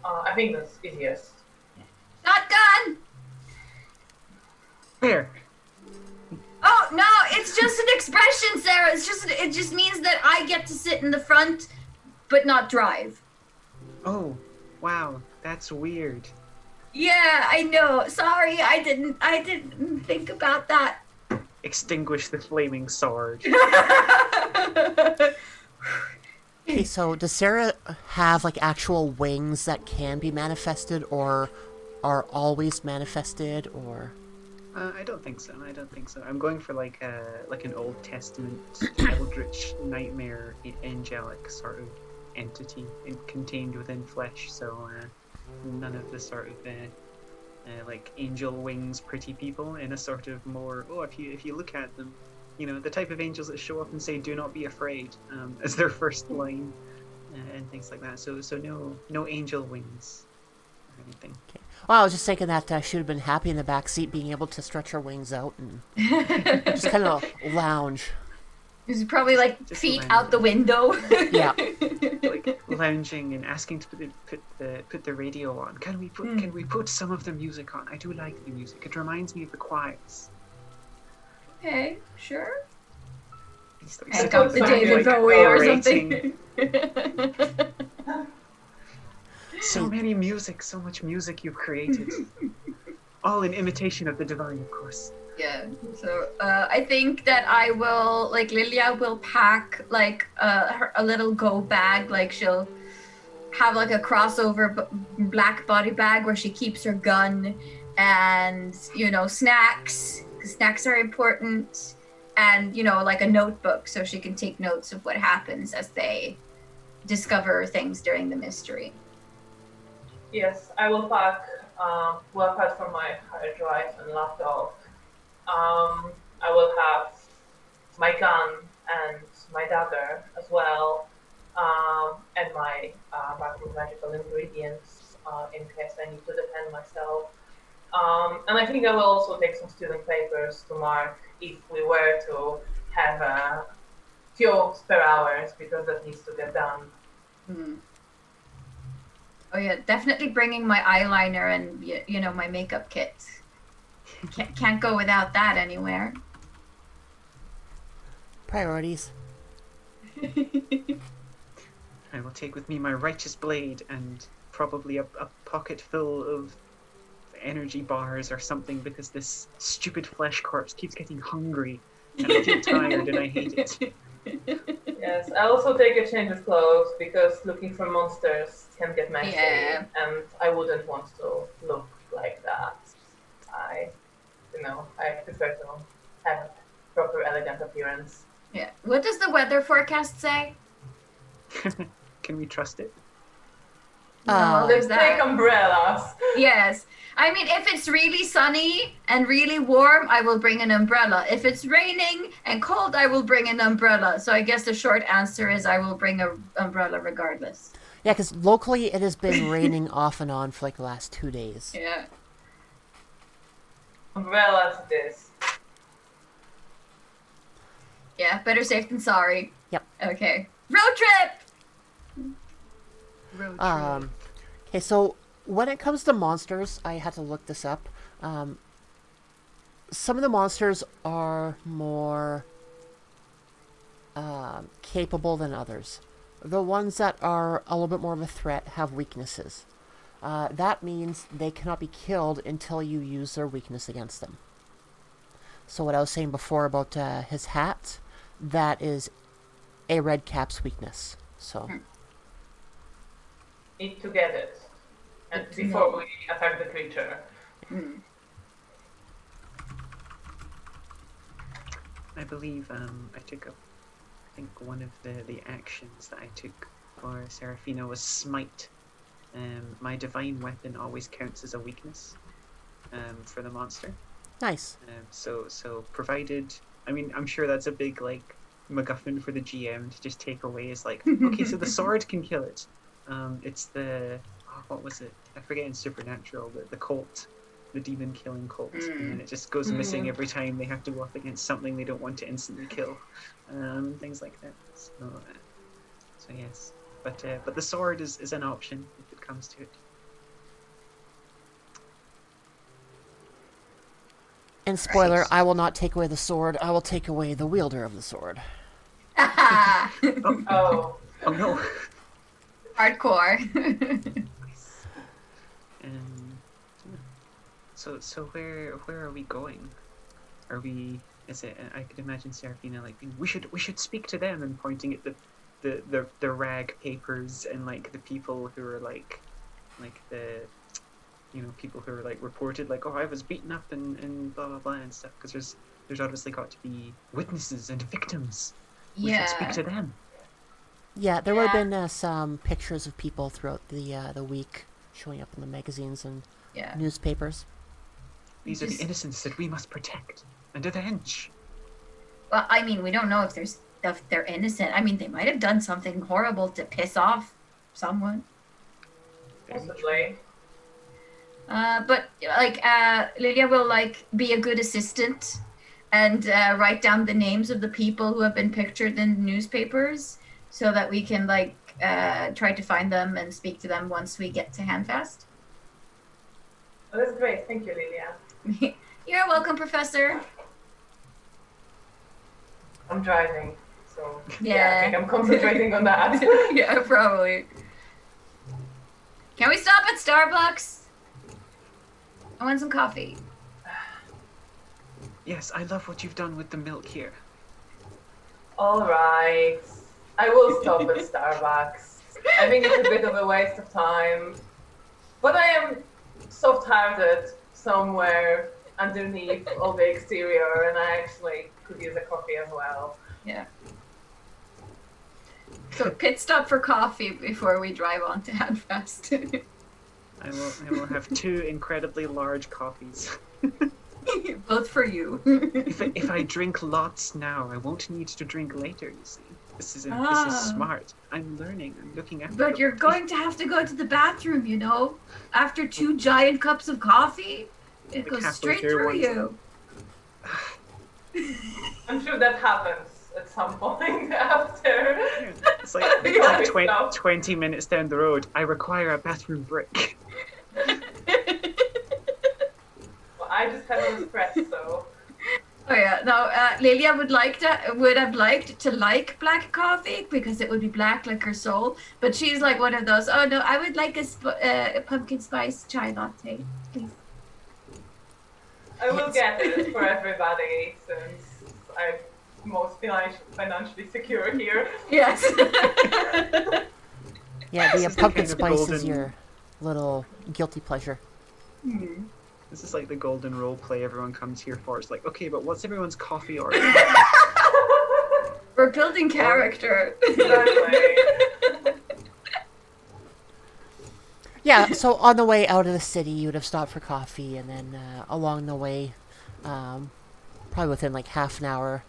I think that's easiest. Shotgun! Where? Oh, no, it's just an expression, Sarah. It just means that I get to sit in the front, but not drive. Oh, wow, that's weird. Yeah, I know. Sorry, I didn't think about that. Extinguish the flaming sword. Okay, so does Sarah have, like, actual wings that can be manifested, or are always manifested, or... I don't think so. I'm going for like an Old Testament eldritch nightmare angelic sort of entity contained within flesh. So none of the sort of like angel wings, pretty people in a sort of more if you look at them, you know, the type of angels that show up and say "Do not be afraid" as their first line and things like that. So no angel wings or anything. Okay. Well, I was just thinking that she would have been happy in the back seat, being able to stretch her wings out and just kind of lounge. It's probably like Just feet lounge. out the window. Yeah. Like lounging and asking to put the radio on. Can we put some of the music on? I do like the music. It reminds me of the choirs. Okay, sure. It's like Pick sitting up the back, David like, Bowie or orating. something. So much music you've created. All in imitation of the divine, of course. Yeah, so I think that I will, like, Lilia will pack, like, a little go bag, like, she'll have, like, a crossover black body bag where she keeps her gun and, you know, snacks, 'cause snacks are important, and, you know, like a notebook so she can take notes of what happens as they discover things during the mystery. Yes, I will pack. Well, apart from my hard drive and laptop, I will have my gun and my dagger as well, and my bag with magical ingredients in case I need to defend myself. And I think I will also take some student papers to mark if we were to have a few spare hours, because that needs to get done. Hmm. Oh yeah, definitely bringing my eyeliner and, you know, my makeup kit. Can't go without that anywhere. Priorities. I will take with me my righteous blade and probably a pocket full of energy bars or something, because this stupid flesh corpse keeps getting hungry and I feel tired and I hate it. Yes, I also take a change of clothes because looking for monsters can get messy, and I wouldn't want to look like that. I prefer to have a proper, elegant appearance. Yeah. What does the weather forecast say? Can we trust it? No, there's that. Take umbrellas. Yes. I mean, if it's really sunny and really warm, I will bring an umbrella. If it's raining and cold, I will bring an umbrella. So I guess the short answer is I will bring an umbrella regardless. Yeah, because locally it has been raining off and on for like the last 2 days. Yeah. Umbrellas it is. Yeah, better safe than sorry. Yep. Okay. Road trip! Okay, so when it comes to monsters, I had to look this up. Some of the monsters are more capable than others. The ones that are a little bit more of a threat have weaknesses. That means they cannot be killed until you use their weakness against them. So what I was saying before about his hat, that is a red cap's weakness. So Need to get it, and before we attack the creature. I believe I took up. I think one of the actions that I took for Seraphina was smite. My divine weapon always counts as a weakness for the monster. nice. So provided, I mean, I'm sure that's a big like MacGuffin for the GM to just take away. Is like, okay, so the sword can kill it. It's the what was it? I forget in Supernatural, the cult, the demon killing cult, and it just goes missing every time they have to go up against something they don't want to instantly kill, things like that. So yes, but the sword is an option if it comes to it. And spoiler, I will not take away the sword. I will take away the wielder of the sword. Oh. Oh no. Hardcore. So where are we going? Are we? Is it? I could imagine Seraphina like we should speak to them and pointing at the rag papers and like the people who are like the people who are like reported like, oh, I was beaten up and blah blah blah and stuff, because there's obviously got to be witnesses and victims. We should speak to them. Yeah, there would have been some pictures of people throughout the week showing up in the magazines and newspapers. These are the innocents that we must protect and avenge. Well, I mean, we don't know if they're innocent. I mean, they might have done something horrible to piss off someone. Possibly. But like Lilia will like be a good assistant and write down the names of the people who have been pictured in newspapers, so that we can like try to find them and speak to them once we get to Handfast. Oh, that's great. Thank you, Lilia. You're welcome, Professor. I'm driving, so I Yeah. think I'm concentrating on that. Yeah, probably. Can we stop at Starbucks? I want some coffee. Yes, I love what you've done with the milk here. All right. I will stop at Starbucks. I think it's a bit of a waste of time. But I am soft-hearted somewhere underneath all the exterior, and I actually could use a coffee as well. Yeah. So pit stop for coffee before we drive on to Handfast. I will have 2 incredibly large coffees. Both for you. If I drink lots now, I won't need to drink later, you see. This is smart. I'm learning. I'm looking after. But you're going to have to go to the bathroom, you know? After 2 giant cups of coffee, it goes straight through you. I'm sure that happens at some point after. Yeah, it's like 20 minutes down the road, I require a bathroom break. Well, I just had an espresso. Oh yeah, no, Lilia would have liked to like black coffee because it would be black like her soul. But she's like one of those. Oh no, I would like a pumpkin spice chai latte, please. I will It's- get it for everybody since I'm most financially secure here. Yes. Yeah, This the is the pumpkin kind of spice is golden- your little guilty pleasure. This is like the golden role play everyone comes here for. It's like, okay, but what's everyone's coffee order? We're building character. Exactly. Yeah, so on the way out of the city, you would have stopped for coffee, and then along the way, probably within like half an hour,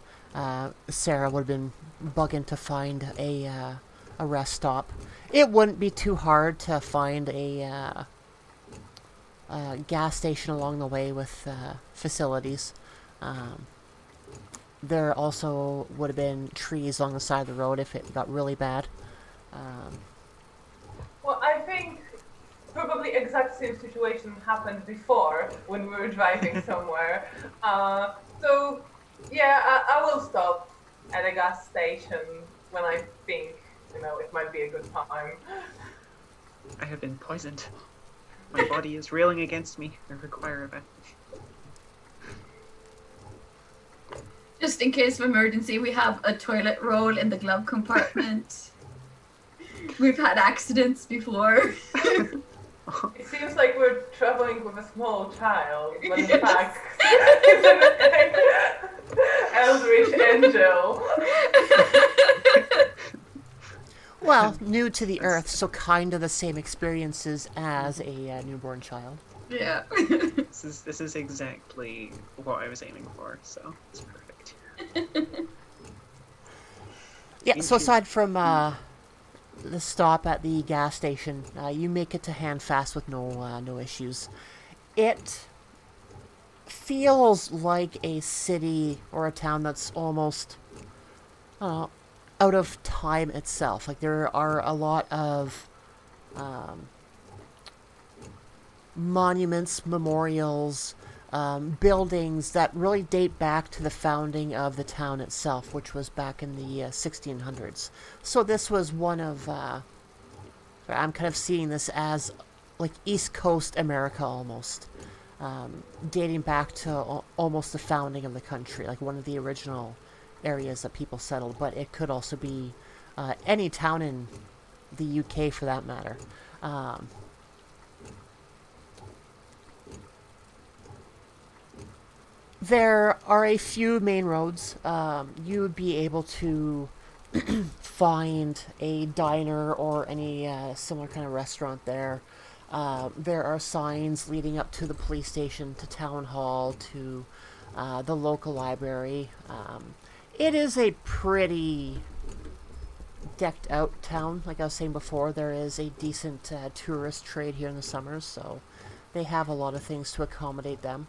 Sarah would have been bugging to find a rest stop. It wouldn't be too hard to find a gas station along the way with facilities. There also would have been trees along the side of the road if it got really bad. Well, I think probably exact same situation happened before when we were driving somewhere. So yeah, I will stop at a gas station when I think it might be a good time. I have been poisoned. My body is railing against me. I require a bath. Just in case of emergency, we have a toilet roll in the glove compartment. We've had accidents before. It seems like we're traveling with a small child, but in Yes. fact, it's an eldritch angel. Well, new to the earth, so kind of the same experiences as a newborn child. Yeah. This is exactly what I was aiming for, so it's perfect. Yeah, so aside from the stop at the gas station, you make it to Handfast with no issues. It feels like a city or a town that's almost out of time itself. Like there are a lot of monuments, memorials, buildings that really date back to the founding of the town itself, which was back in the 1600s. So this was one of, I'm kind of seeing this as like East Coast America almost, dating back to almost the founding of the country, like one of the original areas that people settled. But it could also be any town in the UK for that matter. There are a few main roads. You would be able to find a diner or any similar kind of restaurant there. There are signs leading up to the police station, to town hall, to the local library. It is a pretty decked out town. Like I was saying before, there is a decent tourist trade here in the summers, so they have a lot of things to accommodate them.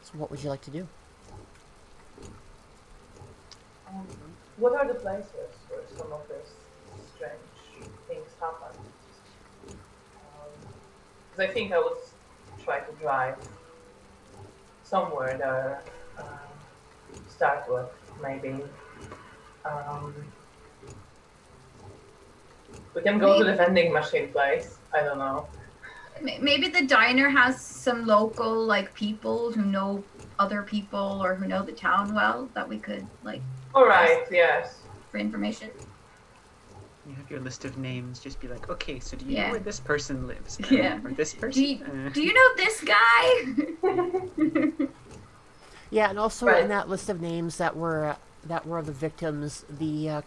So what would you like to do? What are the places where some of these strange things happen? Because I think I would try to drive somewhere there. Start with maybe. We can go to the vending machine place. I don't know. Maybe the diner has some local people who know other people or who know the town well that we could All right. Yes. for information. You have your list of names. Just be like, okay, so do you Yeah. know where this person lives? Yeah. Or this person? Do you know this guy? Yeah, and also Right. in that list of names that were the victims, the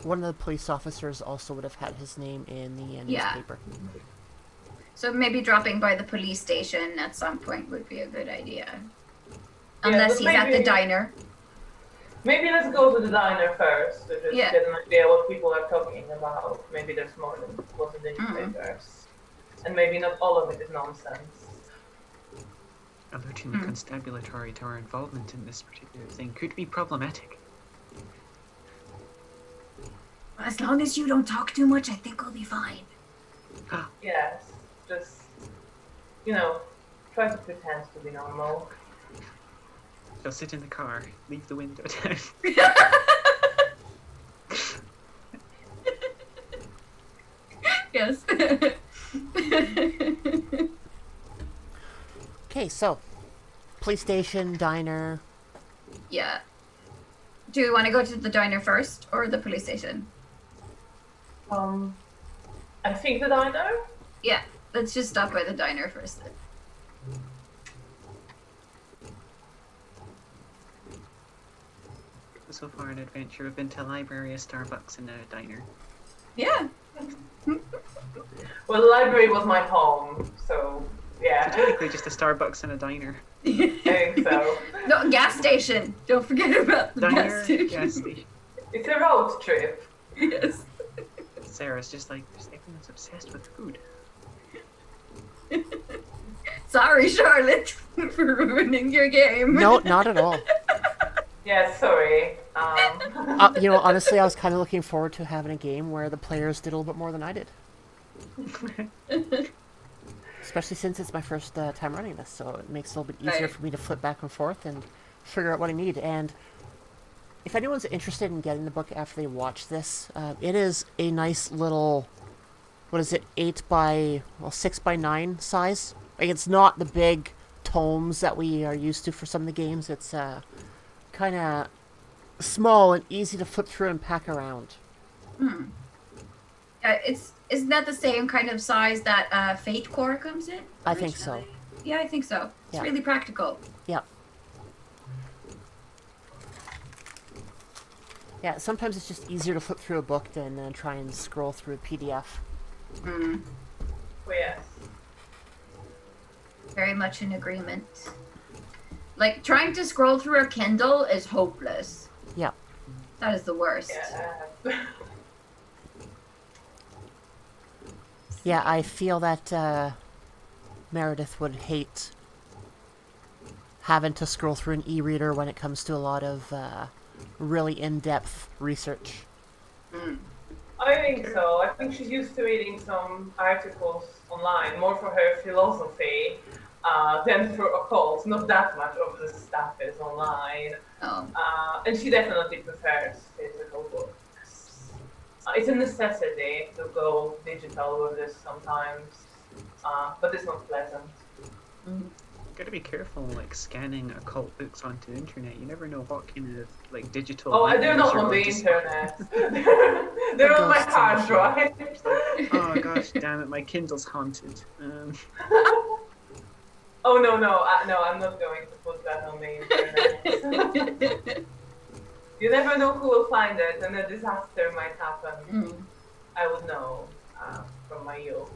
one of the police officers also would have had his name in the Yeah. newspaper. So maybe dropping by the police station at some point would be a good idea. Unless but he's at the maybe- diner. Maybe let's go to the diner first to just Yeah. get an idea what people are talking about. Maybe there's more than what's in the newspapers. And maybe not all of it is nonsense. Alerting the constabulary to our involvement in this particular thing could be problematic. As long as you don't talk too much, I think we'll be fine. Yes. Just, try to pretend to be normal. She'll sit in the car, leave the window down. Yes. Okay, so police station, diner. Yeah. Do you want to go to the diner first or the police station? I think the diner. Yeah, let's just stop by the diner first. So far an adventure, we've been to a library, a Starbucks, and a diner. Yeah. Well, the library was my home, so yeah. So technically just a Starbucks and a diner. I think so. No, gas station. Don't forget about the Diner, gas station. gas station. It's a road trip. Yes. Sarah's just everyone's obsessed with food. Sorry, Charlotte, for ruining your game. No, not at all. Yeah, sorry. Honestly, I was kind of looking forward to having a game where the players did a little bit more than I did. Especially since it's my first time running this, so it makes it a little bit easier Right. for me to flip back and forth and figure out what I need. And if anyone's interested in getting the book after they watch this, it is a nice little, 6 by 9 size. Like, it's not the big tomes that we are used to for some of the games. It's kind of small and easy to flip through and pack around. Isn't that the same kind of size that Fate Core comes in? I think so. originally? Yeah, I think so. It's Yeah. really practical. Yeah. Yeah, sometimes it's just easier to flip through a book than try and scroll through a PDF. Mm. Well, yes. Very much in agreement. Like, trying to scroll through a Kindle is hopeless. Yeah. That is the worst. Yeah. Yeah, I feel that Meredith would hate having to scroll through an e-reader when it comes to a lot of really in-depth research. I think so. I think she's used to reading some articles online, more for her philosophy than for occult. Not that much of the stuff is online. Oh. And she definitely prefers physical books. It's a necessity to go digital with this sometimes, but it's not pleasant. Gotta be careful, scanning occult books onto the internet. You never know what kind of digital. Oh, they're not nightmares on the you're just- internet. They're on my Ghosts and hard shit. drive. Oh gosh, damn it! My Kindle's haunted. Oh no, I'm not going to put that on the internet. You never know who will find it, and a disaster might happen. I would know from my youth.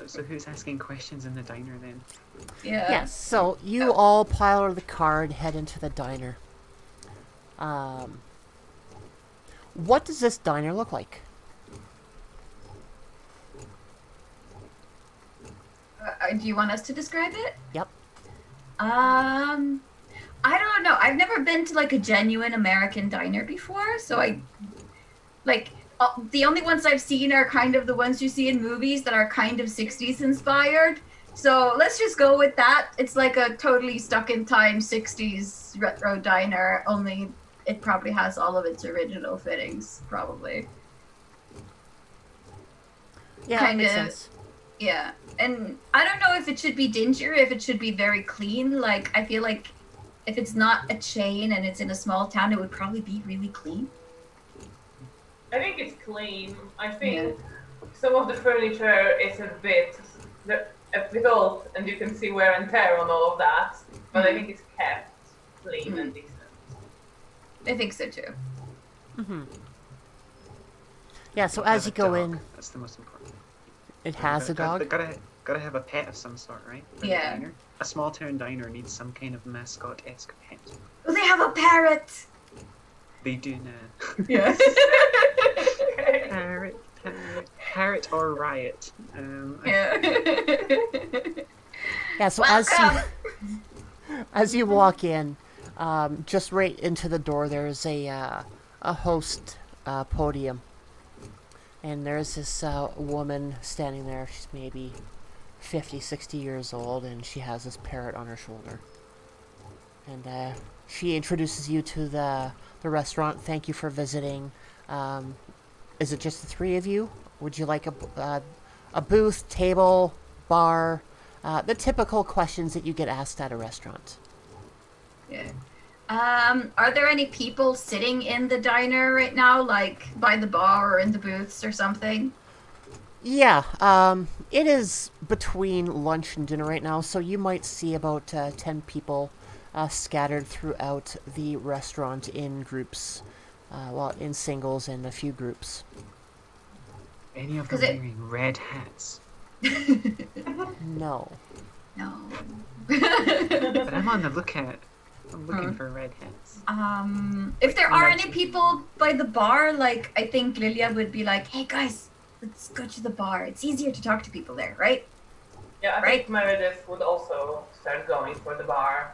So who's asking questions in the diner then? Yeah. Yes, so you all pile out of the car and head into the diner. What does this diner look like? Do you want us to describe it? Yep. I don't know. I've never been to a genuine American diner before, so the only ones I've seen are kind of the ones you see in movies that are kind of 60s inspired. So let's just go with that. It's like a totally stuck in time 60s retro diner, only it probably has all of its original fittings, probably. Yeah, that makes Kinda- sense. Yeah. And I don't know if it should be dingy or if it should be very clean. I feel like if it's not a chain and it's in a small town, it would probably be really clean. I think it's clean. I think some of the furniture is a bit old, and you can see wear and tear on all of that. But I think it's kept clean and decent. I think so too. Yeah, so Have as a you go dog. in, That's the most important. it has a dog. Gotta have a pet of some sort, right? For the Yeah. diner. A small town diner needs some kind of mascot-esque pet. Oh, they have a parrot! They do now. Yeah. Parrot or riot. Yeah. Yeah, so as you walk in, just right into the door, there's a host podium, And there's this woman standing there. She's maybe 50, 60 years old, and she has this parrot on her shoulder. And she introduces you to the restaurant. Thank you for visiting. Is it just the three of you? Would you like a booth, table, bar? The typical questions that you get asked at a restaurant. Yeah. Are there any people sitting in the diner right now, like by the bar or in the booths or something? Yeah, it is between lunch and dinner right now, so you might see about 10 people scattered throughout the restaurant in groups. In singles and a few groups. Any of them wearing red hats? No. No. But I'm on the lookout. I'm looking for red hats. If there are any people by the bar, like, I think Lilia would be like, hey guys, let's go to the bar. It's easier to talk to people there, right? Yeah, I think Meredith would also start going for the bar.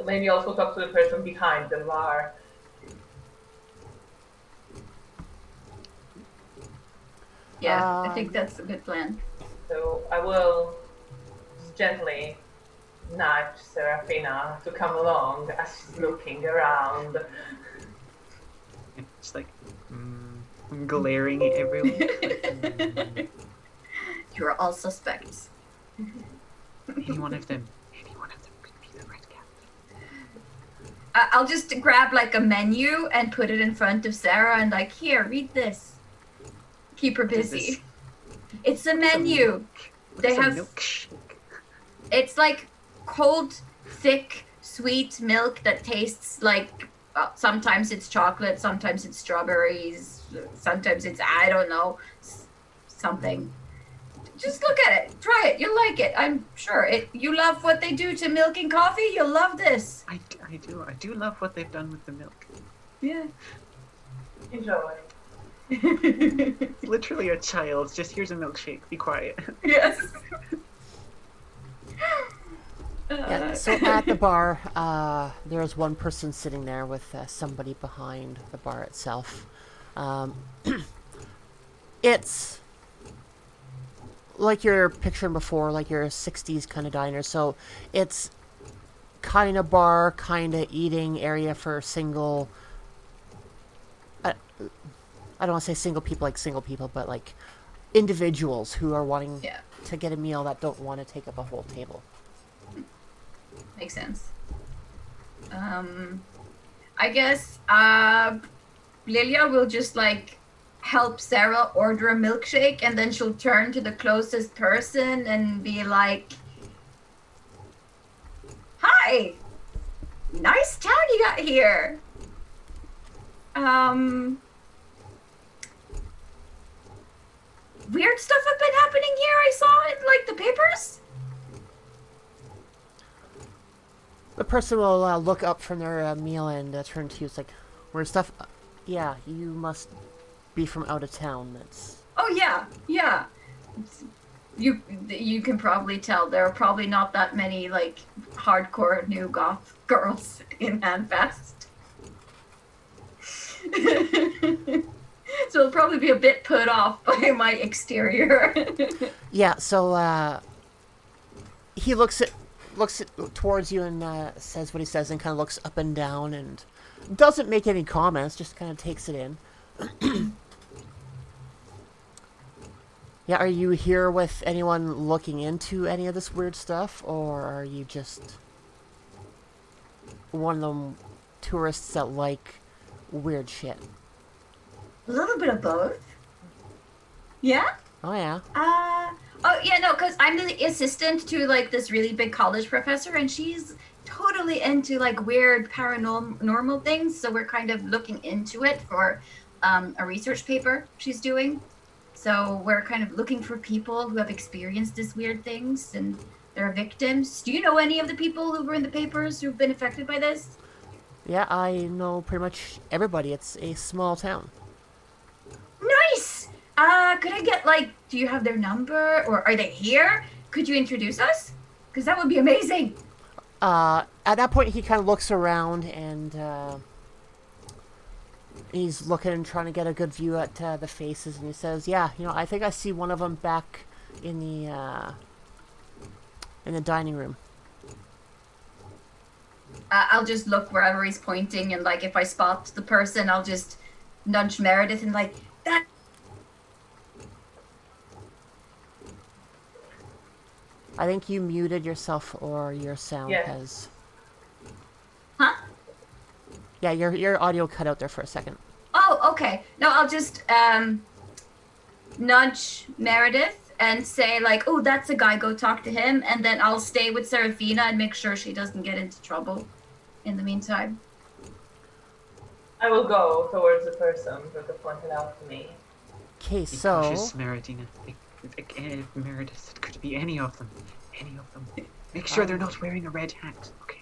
Maybe also talk to the person behind the bar. Yeah, I think that's a good plan. So I will gently nudge Serafina to come along as she's looking around. It's like glaring at everyone. You are all suspects. Any one of them could be the red cat. I'll just grab like a menu and put it in front of Sarah and like, here, read this. Keep her busy. It's a menu. They have milkshake. It's like cold, thick, sweet milk that tastes like sometimes it's chocolate, sometimes it's strawberries, sometimes it's I don't know something. Just look at it, try it, you'll like it. I'm sure it. You love what they do to milk and coffee. You'll love this. I do love what they've done with the milk. Yeah. Enjoy. It's literally a child. Just here's a milkshake. Be quiet. Yes. Yeah, so at the bar, there's one person sitting there with somebody behind the bar itself. It's like you're picturing before, like your 60s kind of diner. So it's kind of bar, kind of eating area for single... I don't want to say single people like single people, but like individuals who are wanting to get a meal that don't want to take up a whole table. Makes sense. I guess Lilia will just like help Sarah order a milkshake, and then she'll turn to the closest person and be like, "Hi, nice town you got here. Weird stuff have been happening here. I saw it in like the papers." The person will look up from their meal and turn to you. It's like, weird stuff? Yeah, you must be from out of town. That's... Oh, yeah. You can probably tell there are probably not that many, like, hardcore new goth girls in Handfast. So it'll probably be a bit put off by my exterior. Yeah, so he looks towards you and says what he says and kind of looks up and down and doesn't make any comments, just kind of takes it in. Yeah, are you here with anyone looking into any of this weird stuff, or are you just one of them tourists that like weird shit? A little bit of both. Yeah? Oh, yeah. Because I'm the assistant to, like, this really big college professor, and she's totally into, like, weird paranormal things, so we're kind of looking into it for a research paper she's doing. So we're kind of looking for people who have experienced these weird things, and they're victims. Do you know any of the people who were in the papers who've been affected by this? Yeah, I know pretty much everybody. It's a small town. Nice! Could I get, like, do you have their number, or are they here? Could you introduce us? Because that would be amazing. At that point, he kind of looks around and He's looking and trying to get a good view at the faces, and he says, "Yeah, I think I see one of them back in the dining room." I'll just look wherever he's pointing, and like if I spot the person, I'll just nudge Meredith and like that. I think you muted yourself, or your sound has. Huh? Yeah, your audio cut out there for a second. Oh, okay. No, I'll just nudge Meredith and say like, "Oh, that's a guy. Go talk to him." And then I'll stay with Serafina and make sure she doesn't get into trouble. In the meantime, I will go towards the person that pointed out to me. Okay, Be so cautious, Meredith. Meredith, it could be any of them. Any of them. Make sure they're not wearing a red hat. Okay.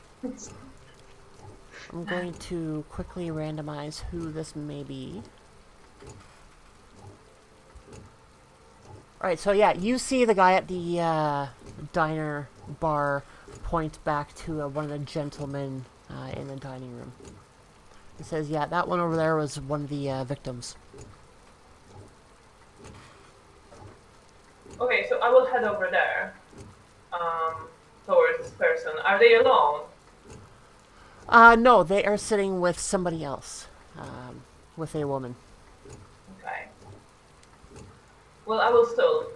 I'm going to quickly randomize who this may be. Alright, so yeah, you see the guy at the diner bar point back to one of the gentlemen in the dining room. He says, "Yeah, that one over there was one of the victims." Okay, so I will head over there, towards this person. Are they alone? No, they are sitting with somebody else. With a woman. Okay. Well, I will still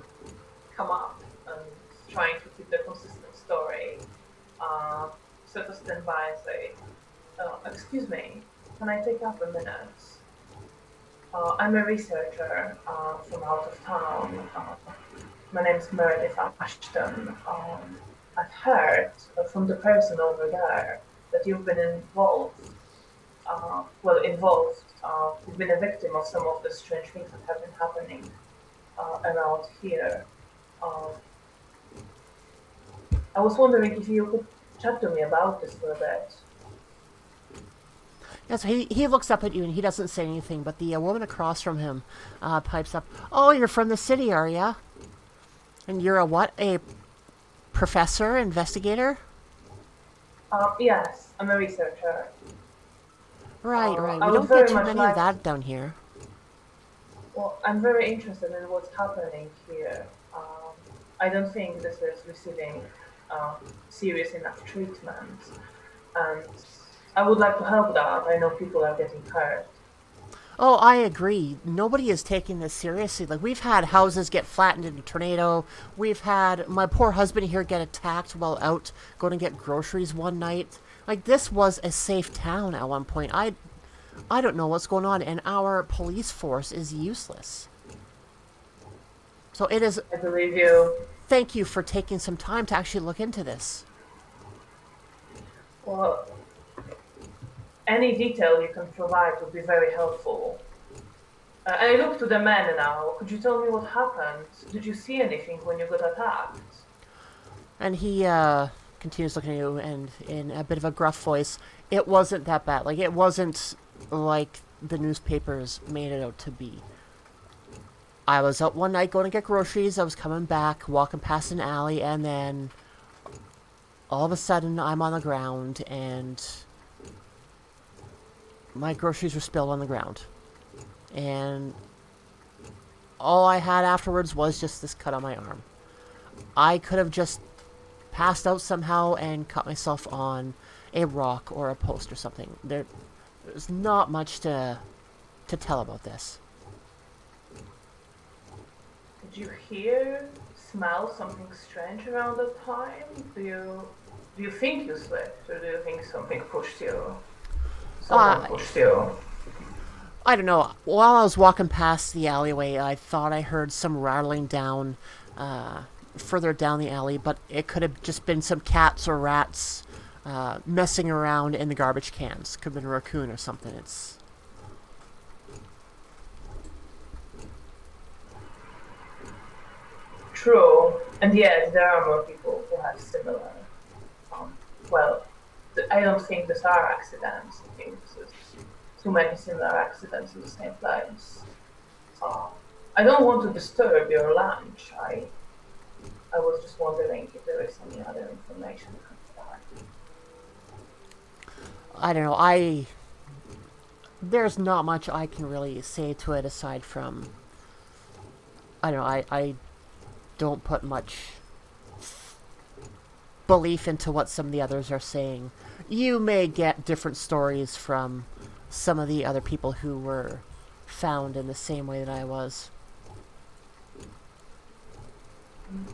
come up and trying to keep the consistent story. So to stand by and say, "Excuse me, can I take up a minute? I'm a researcher from out of town. My name is Meredith Ashton. I've heard from the person over there that you've been involved. You've been a victim of some of the strange things that have been happening around here. I was wondering if you could chat to me about this for a bit." Yeah, so he looks up at you and he doesn't say anything, but the woman across from him pipes up, "Oh, you're from the city, are ya? And you're a what? A professor, investigator?" Yes, I'm a researcher. Right. I We would don't very get too much many like of that down here. Well, I'm very interested in what's happening here. I don't think this is receiving serious enough treatment, and I would like to help that. I know people are getting hurt. Oh, I agree. Nobody is taking this seriously. Like, we've had houses get flattened in a tornado. We've had my poor husband here get attacked while out going to get groceries one night. Like, this was a safe town at one point. I don't know what's going on, and our police force is useless. So it is... I believe you. Thank you for taking some time to actually look into this. Well, any detail you can provide would be very helpful. I look to the men now. Could you tell me what happened? Did you see anything when you got attacked? And he continues looking at you, and in a bit of a gruff voice, "It wasn't that bad. Like, it wasn't like the newspapers made it out to be. I was out one night going to get groceries. I was coming back, walking past an alley, and then all of a sudden I'm on the ground, and my groceries were spilled on the ground. And all I had afterwards was just this cut on my arm. I could have just passed out somehow and cut myself on a rock or a post or something. There's not much to tell about this." Did you smell something strange around that time? Do you think you slipped, or do you think something pushed you? Someone pushed you. I don't know. While I was walking past the alleyway, I thought I heard some rattling down further down the alley, but it could have just been some cats or rats messing around in the garbage cans. Could have been a raccoon or something. It's... True, and yet there are more people who have similar. I don't think these are accidents. I think this is too many similar accidents in the same place. I don't want to disturb your lunch. I was just wondering if there is any other information you can provide. I don't know. there's not much I can really say to it aside from, I don't know, I don't put much belief into what some of the others are saying. You may get different stories from some of the other people who were found in the same way that I was.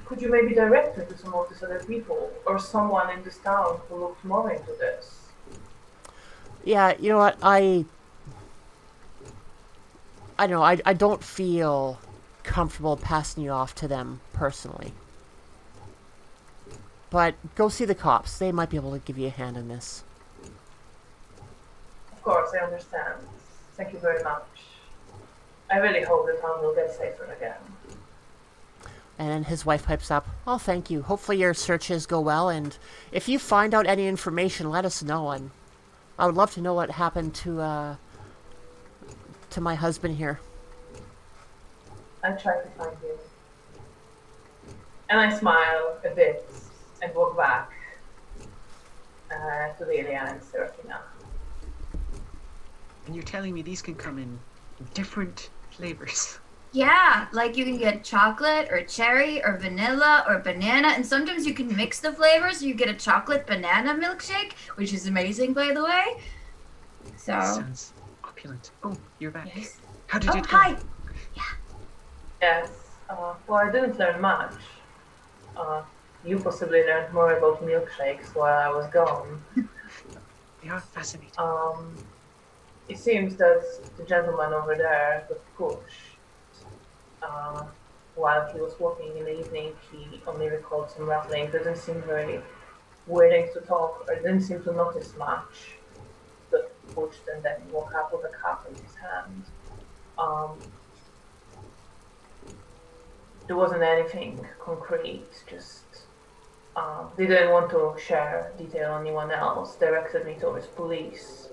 Could you maybe direct me to some of these other people or someone in this town who looked more into this? Yeah, you know what, I don't know, I don't feel comfortable passing you off to them personally. But go see the cops. They might be able to give you a hand in this. Of course, I understand. Thank you very much. I really hope the town will get safer again. And then his wife pipes up, "Oh, thank you. Hopefully your searches go well, and if you find out any information, let us know. And I would love to know what happened to my husband here." I'll try to find you. And I smile a bit and walk back to Lilia and Serafina. And you're telling me these can come in different flavors? Yeah, like you can get chocolate or cherry or vanilla or banana, and sometimes you can mix the flavors. You get a chocolate banana milkshake, which is amazing, by the way. So. Sounds opulent. Oh, you're back. Yes. How did Oh, it go? hi. Yes. Well, I didn't learn much. You possibly learned more about milkshakes while I was gone. They are fascinating. It seems that the gentleman over there got pushed. While he was walking in the evening, he only recalled some rattling. Didn't seem very willing to talk, or didn't seem to notice much. Got pushed and then woke up with a cup in his hand. There wasn't anything concrete, just they didn't want to share detail on anyone else, directed me towards police.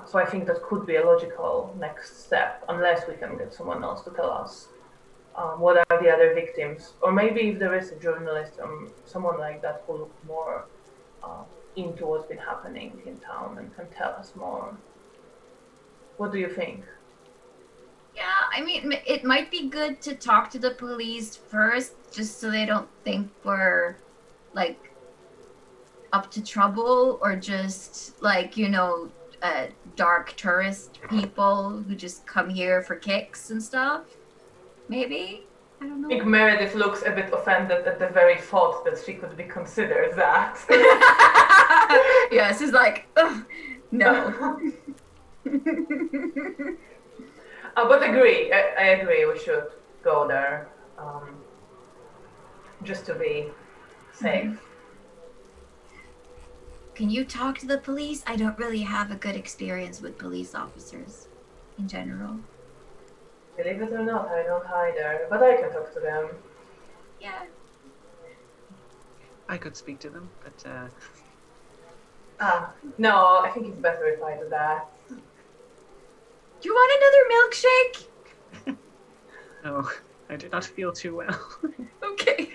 So I think that could be a logical next step, unless we can get someone else to tell us what are the other victims, or maybe if there is a journalist or someone like that who looked more into what's been happening in town and can tell us more. What do you think? Yeah, I mean, it might be good to talk to the police first, just so they don't think we're, like, up to trouble, or just, like, dark tourist people who just come here for kicks and stuff. Maybe? I don't I think know. Meredith looks a bit offended at the very thought that she could be considered that. Yeah, she's like, ugh, no. But I agree, we should go there, just to be safe. Can you talk to the police? I don't really have a good experience with police officers in general. Believe it or not, I don't either, but I can talk to them. Yeah. I could speak to them, but No, I think it's better if I do that. Do you want another milkshake? no, I do not feel too well. Okay.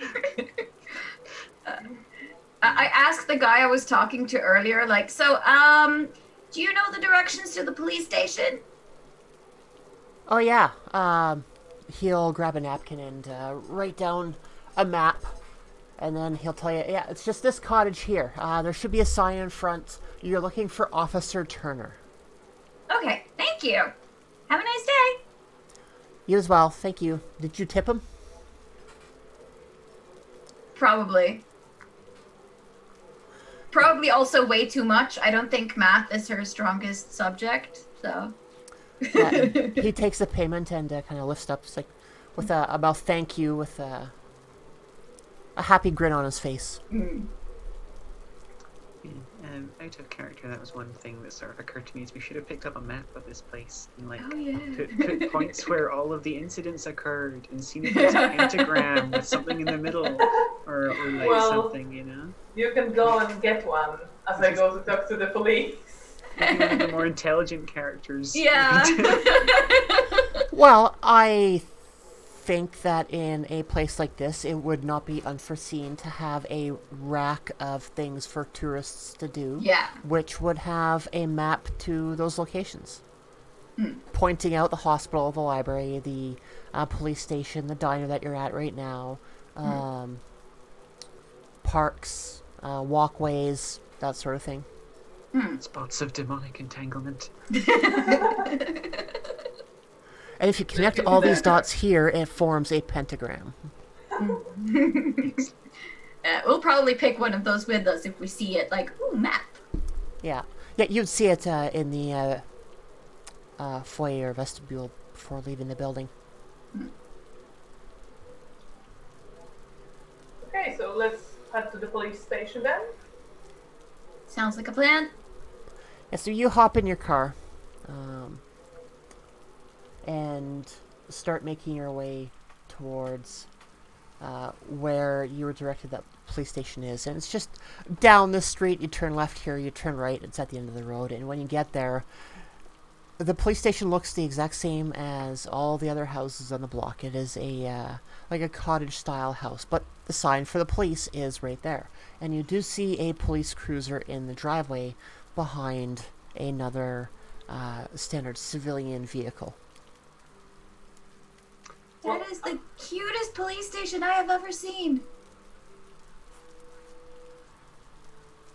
I asked the guy I was talking to earlier, like, so, do you know the directions to the police station? Oh yeah, he'll grab a napkin and write down a map, and then he'll tell you, yeah, it's just this cottage here. There should be a sign in front. You're looking for Officer Turner. Okay, thank you. Have a nice day. You as well, thank you. Did you tip him? Probably. Probably also way too much. I don't think math is her strongest subject, so. Yeah, he takes the payment and kind of lifts up, it's like, with a mouth thank you, with a happy grin on his face. Out of character, that was one thing that sort of occurred to me, is we should have picked up a map of this place and like Oh, yeah. put points where all of the incidents occurred and seen if there's a pentagram with something in the middle or like something, You can go and get one as I go to talk to the police. Maybe one of the more intelligent characters. Yeah. Well, I think that in a place like this, it would not be unforeseen to have a rack of things for tourists to do. Yeah. Which would have a map to those locations. Pointing out the hospital, the library, the police station, the diner that you're at right now, parks, walkways, that sort of thing. Spots of demonic entanglement. And if you connect all these dots here, it forms a pentagram. We'll probably pick one of those with us if we see it. Like, ooh, map. Yeah. Yeah, you'd see it in the foyer or vestibule before leaving the building. Okay, so let's head to the police station then. Sounds like a plan. Yeah, so you hop in your car and start making your way towards where you were directed that police station is. And it's just down the street. You turn left here, you turn right. It's at the end of the road. And when you get there, the police station looks the exact same as all the other houses on the block. It is like a cottage-style house, but the sign for the police is right there. And you do see a police cruiser in the driveway behind another standard civilian vehicle. That is the cutest police station I have ever seen.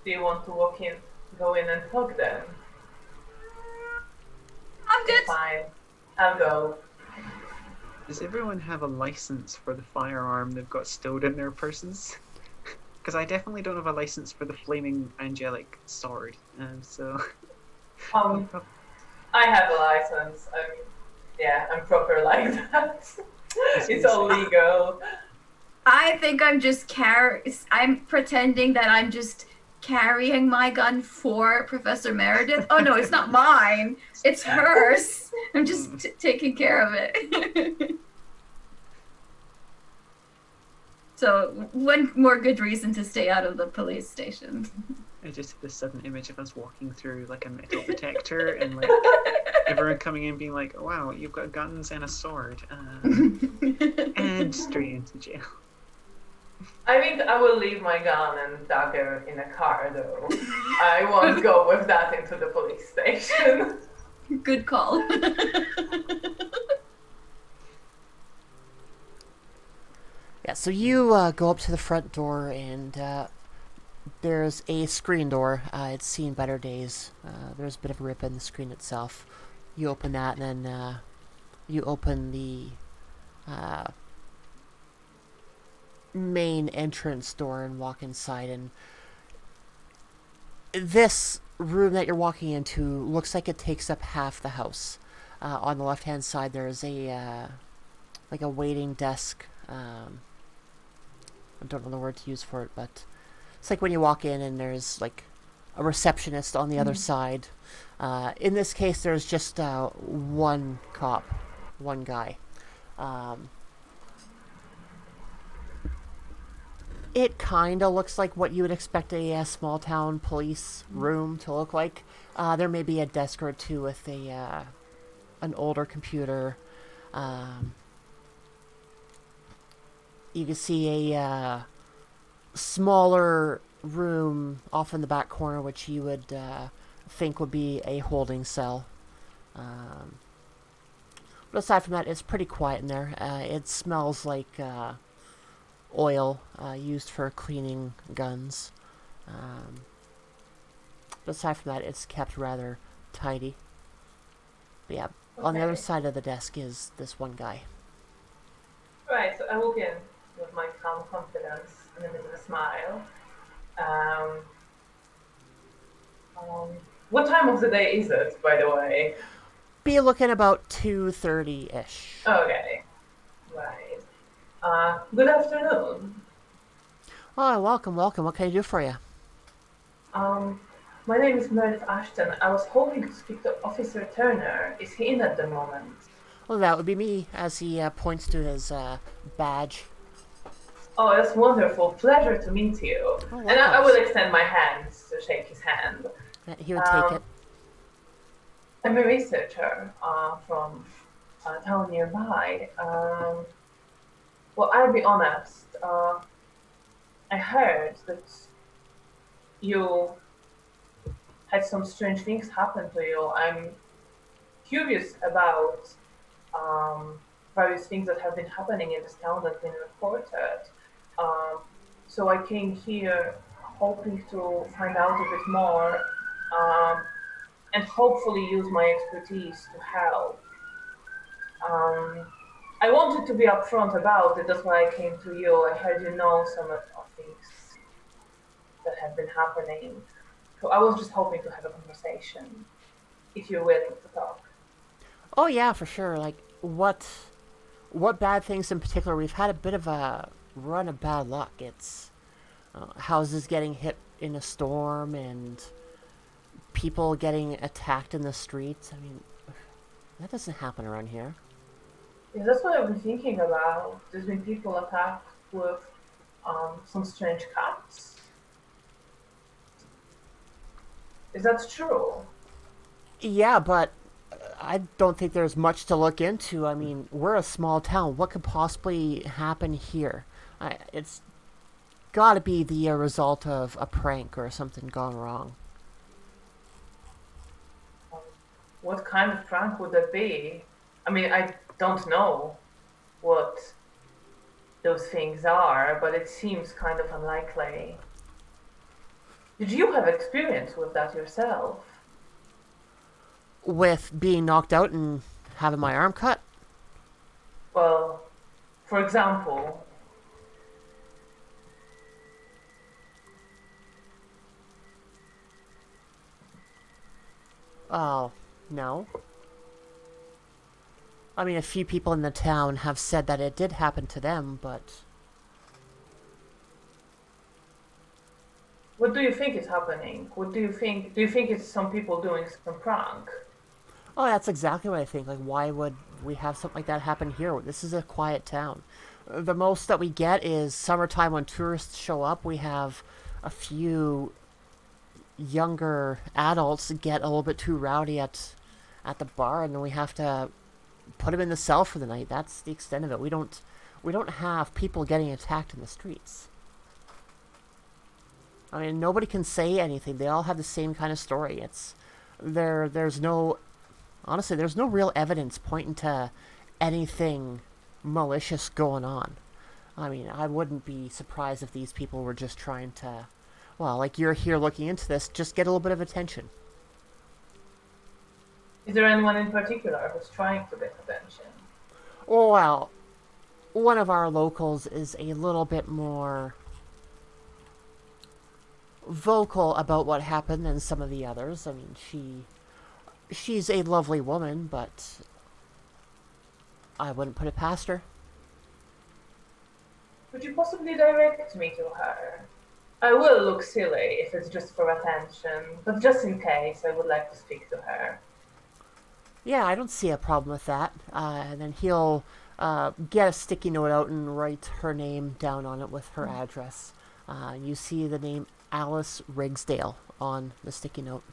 Do you want to go in and talk them? I'm good. Fine, I'll go. Does everyone have a license for the firearm they've got stowed in their persons? Because I definitely don't have a license for the flaming angelic sword. So. I have a license. I'm proper like that. It's all legal. I think I'm just I'm pretending that I'm just carrying my gun for Professor Meredith. Oh no, it's not mine. It's hers. I'm just taking care of it. So one more good reason to stay out of the police station. I just had this sudden image of us walking through like a metal detector and like everyone coming in being like, oh, wow, you've got guns and a sword. And straight into jail. I think I will leave my gun and dagger in a car though. I won't go with that into the police station. Good call. Yeah, so you go up to the front door and there's a screen door. It's seen better days. There's a bit of a rip in the screen itself. You open that, and then you open the main entrance door and walk inside. And this room that you're walking into looks like it takes up half the house. On the left-hand side, there's a like a waiting desk. I don't know the word to use for it, but it's like when you walk in and there's like a receptionist on the other side. In this case, there's just one cop, one guy. It kind of looks like what you would expect a small town police room to look like. There may be a desk or two with an older computer. You can see a smaller room off in the back corner, which you would think would be a holding cell. But aside from that, it's pretty quiet in there. It smells like oil used for cleaning guns. But aside from that, it's kept rather tidy. But yeah, on the other side of the desk is this one guy. Right, so I walk in with my calm confidence and a bit of a smile. What time of the day is it, by the way? Be looking about 2:30-ish. Okay, right. Good afternoon. Oh, welcome. What can I do for you? My name is Meredith Ashton. I was hoping to speak to Officer Turner. Is he in at the moment? Well, that would be me, as he points to his badge. Oh, that's wonderful. Pleasure to meet you. Oh, and I will extend my hand to shake his hand. He would take it. I'm a researcher from a town nearby. Well, I'll be honest. I heard that you had some strange things happen to you. I'm curious about um, various things that have been happening in this town that have been reported. Um, so I came here hoping to find out a bit more um, and hopefully use my expertise to help. Um, I wanted to be upfront about it. That's why I came to you. I heard you know some of things that have been happening. So I was just hoping to have a conversation, if you're willing to talk. Oh yeah, for sure. Like what bad things in particular? We've had a bit of a run of bad luck. It's houses getting hit in a storm and people getting attacked in the streets. I mean, that doesn't happen around here. Yeah, that's what I've been thinking about. There's been people attacked with some strange cats. Is that true? Yeah, but I don't think there's much to look into. I mean, we're a small town. What could possibly happen here? It's got to be the result of a prank or something gone wrong. Um, what kind of prank would that be? I mean, I don't know what those things are, but it seems kind of unlikely. Did you have experience with that yourself? With being knocked out and having my arm cut? Well, for example, Oh, no. I mean, a few people in the town have said that it did happen to them, but what do you think is happening? What do you think? Do you think it's some people doing some prank? oh, that's exactly what I think. Like, why would we have something like that happen here? This is a quiet town. The most that we get is summertime when tourists show up. We have a few younger adults get a little bit too rowdy at the bar, and then we have to put them in the cell for the night. That's the extent of it. We don't have people getting attacked in the streets. I mean, nobody can say anything. They all have the same kind of story. There's no honestly, there's no real evidence pointing to anything malicious going on. I mean, I wouldn't be surprised if these people were just trying to, well, like you're here looking into this, just get a little bit of attention. Is there anyone in particular who's trying to get attention? Oh, well, one of our locals is a little bit more vocal about what happened than some of the others. I mean, she's a lovely woman, but I wouldn't put it past her. Could you possibly direct me to her? I will look silly if it's just for attention, but just in case, I would like to speak to her. Yeah, I don't see a problem with that. And then he'll get a sticky note out and write her name down on it with her address. You see the name Alice Rigsdale on the sticky note.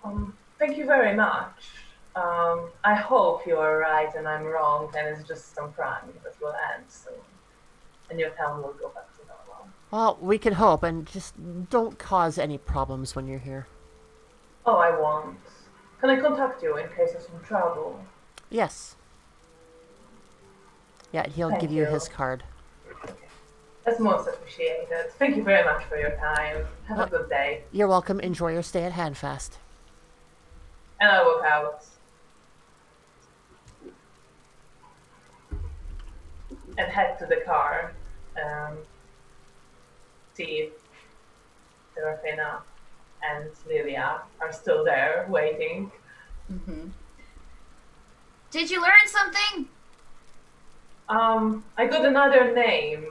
Well, thank you very much. I hope you are right and I'm wrong, and it's just some prank that will end soon, and your town will go back to normal. Well, we can hope, and just don't cause any problems when you're here. Oh, I won't. Can I contact you in case of some trouble? Yes. Yeah, he'll Thank give you you. his card. That's most appreciated. Thank you very much for your time. Have a Uh, good day. You're welcome. Enjoy your stay at Handfast. And I walk out and head to the car. Um, See if Serafina and Lilia are still there waiting. Did you learn something? I got another name.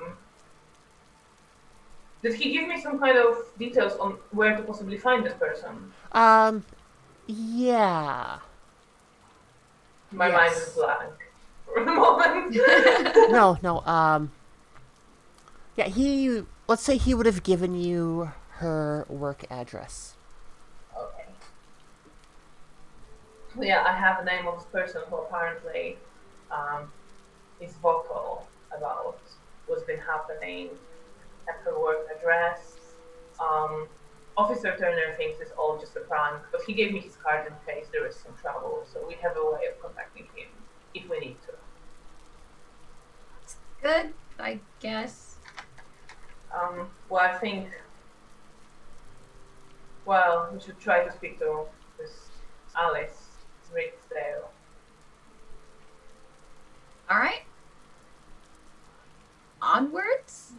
Did he give me some kind of details on where to possibly find this person? Yeah. My mind Yes. is blank for a moment. No. Yeah, let's say he would have given you her work address. Okay. Yeah, I have a name of this person who apparently um, is vocal about what's been happening at her work address. Um, Officer Turner thinks it's all just a prank, but he gave me his card in case there is some trouble, so we have a way of contacting him if we need to. Good, I guess. Well, I think, well, we should try to speak to this Alice Rigsdale. All right. Onwards,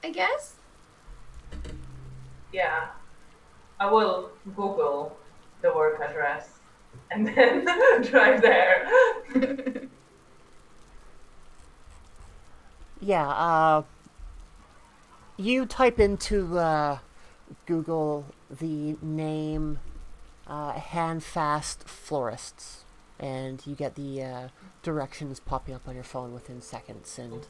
I guess. Yeah, I will Google the work address and then drive there. Yeah, you type into Google the name Handfast Florists, and you get the directions popping up on your phone within seconds, and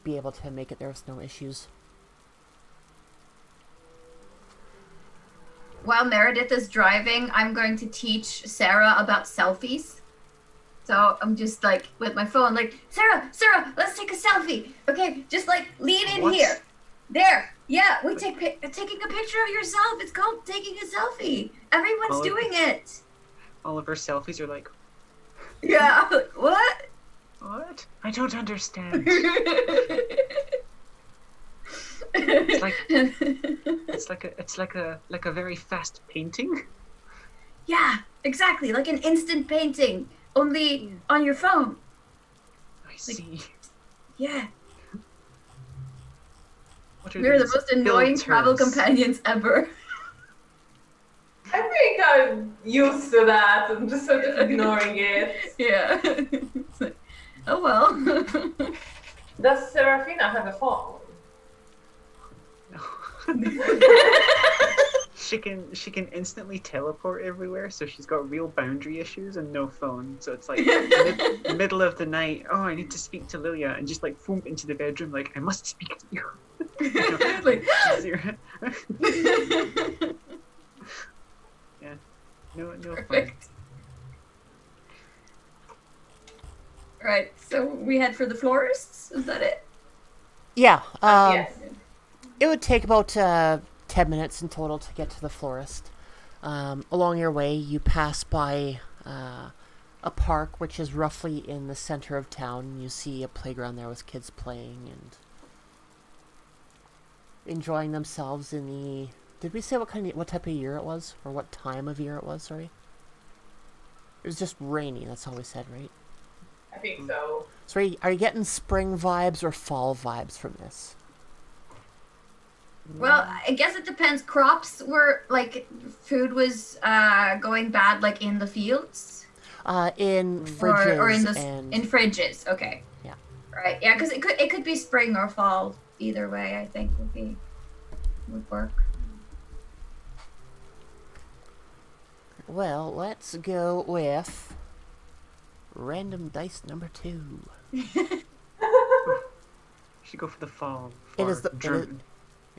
be able to make it there with no issues. While Meredith is driving, I'm going to teach Sarah about selfies. So I'm just like with my phone, like, Sarah, let's take a selfie. Okay, just like lean in What? here. There. Yeah, we taking a picture of yourself. It's called taking a selfie. Everyone's Oh, doing it. All of our selfies are like, Yeah. What? what? I don't understand. It's like a very fast painting. Yeah, exactly. Like an instant painting, only on your phone. I see. Yeah. What are We're the these most annoying travel filters? companions ever. I think I'm used to that. I'm just sort of ignoring it. Yeah. It's like, oh well. Does Serafina have a phone? She can instantly teleport everywhere, so she's got real boundary issues and no phone. So it's like middle of the night. Oh, I need to speak to Lilia, and just like boom into the bedroom. Like I must speak to you. Like, yeah, no phone. perfect. Right, so we head for the florists? Is that it? Yeah, Yes. it would take about 10 minutes in total to get to the florist. Along your way, you pass by a park, which is roughly in the center of town. You see a playground there with kids playing and enjoying themselves in the... Did we say what type of year it was? Or what time of year it was, sorry? It was just rainy, that's all we said, right? I think so. So are you getting spring vibes or fall vibes from this? Well, I guess it depends. Crops were, like, food was going bad, like, in the fields? In fridges Or in and... fridges, okay. Yeah. Right, yeah, because it could be spring or fall. Either way, I think would work. Well, let's go with random dice number 2. Should go for the fall. It is the...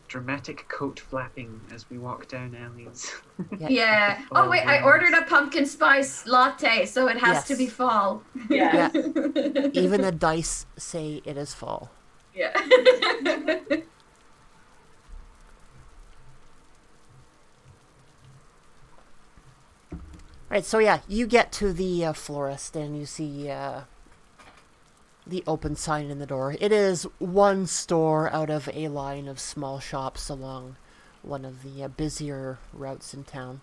Dramatic coat flapping as we walk down alleys. Yeah. Oh, Oh wait, I wow. ordered a pumpkin spice latte, so it has to be Yes. fall. Yeah. Even the dice say it is fall. Yeah. Right, so yeah, you get to the florist and you see the open sign in the door. It is one store out of a line of small shops along one of the busier routes in town.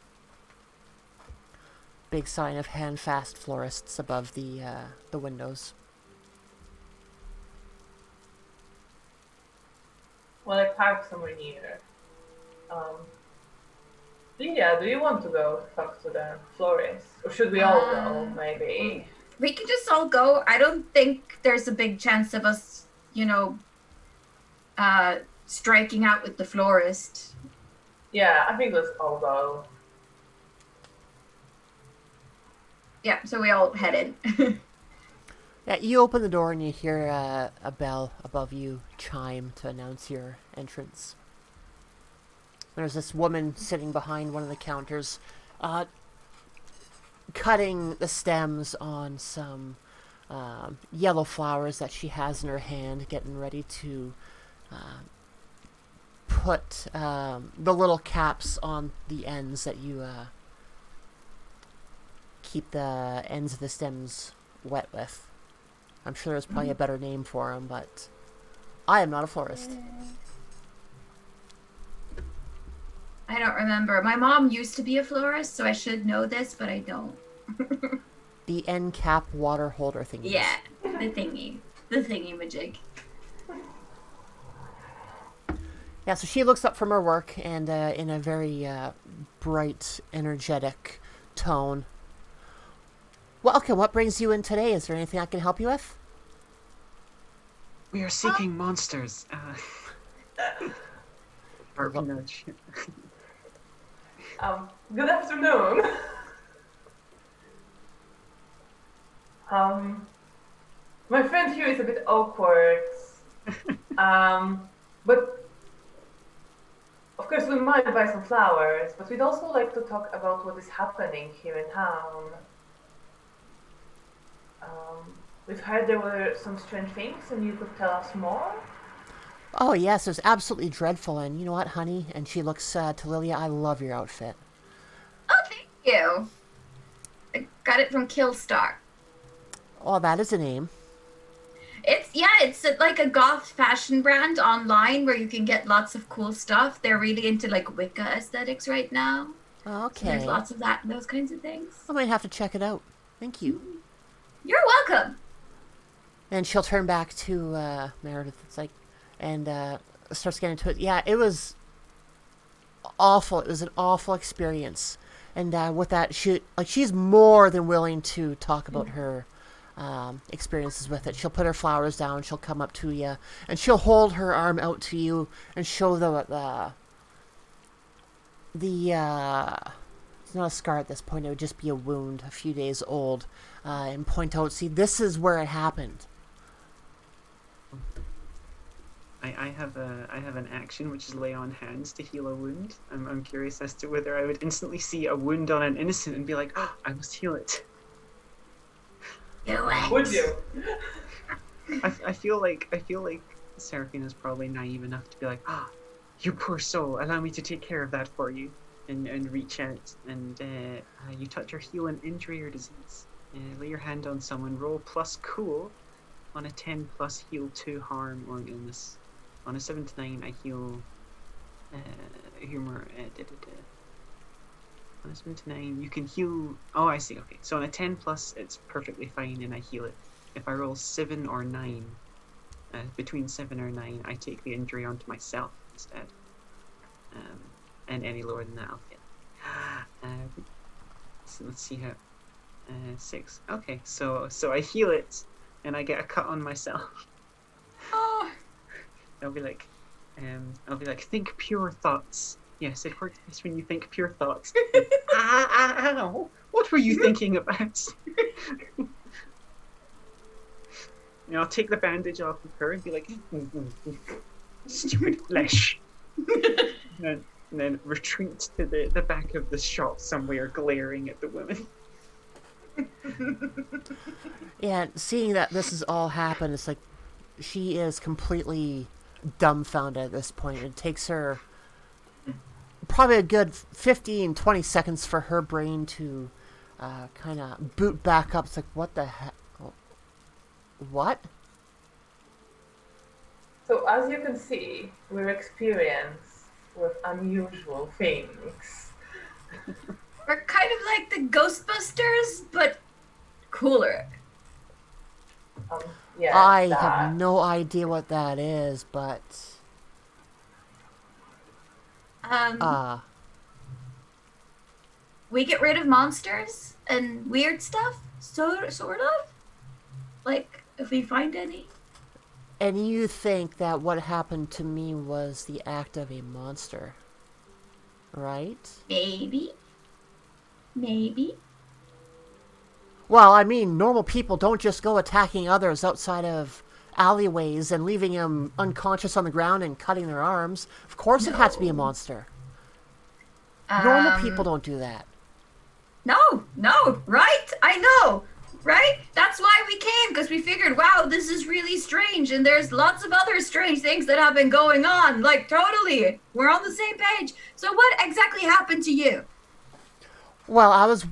Big sign of Handfast Florists above the windows. Well, I parked somewhere near. Lydia, do you want to go talk to the florist? Or should we all go, maybe? We can just all go. I don't think there's a big chance of us, striking out with the florist. Yeah, I think let's all go. Yeah, so we all head in. Yeah, you open the door and you hear a bell above you chime to announce your entrance. There's this woman sitting behind one of the counters. cutting the stems on some yellow flowers that she has in her hand, getting ready to put the little caps on the ends that you keep the ends of the stems wet with. I'm sure there's probably a better name for them, but I am not a florist. I don't remember. My mom used to be a florist, so I should know this, but I don't. The end cap water holder thingy. Yeah, the thingy. The thingy-majig. Yeah, so she looks up from her work and in a very bright, energetic tone. Welcome, what brings you in today? Is there anything I can help you with? We are seeking monsters. Harvey nudge. Good afternoon. My friend here is a bit awkward. But of course we might buy some flowers, but we'd also like to talk about what is happening here in town. We've heard there were some strange things, and you could tell us more? Oh, yes, it was absolutely dreadful. And you know what, honey? And she looks to Lilia, I love your outfit. Oh, thank you. I got it from Killstar. Oh, that is a name. It's like a goth fashion brand online where you can get lots of cool stuff. They're really into like Wicca aesthetics right now. Okay. So there's lots of those kinds of things. I might have to check it out. Thank you. You're welcome. And she'll turn back to Meredith. It's like, and starts getting into it. Yeah, it was awful. It was an awful experience. And with that, she's more than willing to talk about her experiences with it. She'll put her flowers down. She'll come up to you, and she'll hold her arm out to you and show the it's not a scar at this point. It would just be a wound, a few days old, and point out. See, this is where it happened. I have an action which is lay on hands to heal a wound. I'm curious as to whether I would instantly see a wound on an innocent and be like, oh, I must heal it. Do it. Would you? I feel like Seraphina's probably naive enough to be like, ah, you poor soul, allow me to take care of that for you, and reach out and you touch or heal an injury or disease. Lay your hand on someone. Roll plus cool. On a 10 plus heal 2 harm or illness. On a 7 to 9 I heal humor. On a 7 to 9 you can heal. Oh, I see. Okay, so on a 10 plus it's perfectly fine and I heal it. If I roll 7 or 9, between 7 or 9, I take the injury onto myself instead. And any lower than that I'll fail. So let's see how. 6. Okay, so I heal it. And I get a cut on myself. Oh. I'll be like, think pure thoughts. Yes, it works best when you think pure thoughts. Ow! What were you thinking about? I'll take the bandage off of her and be like, stupid flesh. and then retreat to the back of the shop somewhere, glaring at the women. Yeah, seeing that this has all happened, it's like she is completely dumbfounded at this point. It takes her probably a good 15, 20 seconds for her brain to kind of boot back up. It's like, what the heck? What? So as you can see, we're experienced with unusual things. We're kind of like the Ghostbusters, but cooler. Yeah, I that. have no idea what that is, but we get rid of monsters and weird stuff, sort of. Like if we find any. and you think that what happened to me was the act of a monster, right? Maybe. Well, I mean, normal people don't just go attacking others outside of alleyways and leaving them unconscious on the ground and cutting their arms. Of course it had to be a monster. Normal people don't do that. No, right? I know, right? That's why we came, because we figured, wow, this is really strange, and there's lots of other strange things that have been going on. Like, totally. We're on the same page. So what exactly happened to you? Well, I was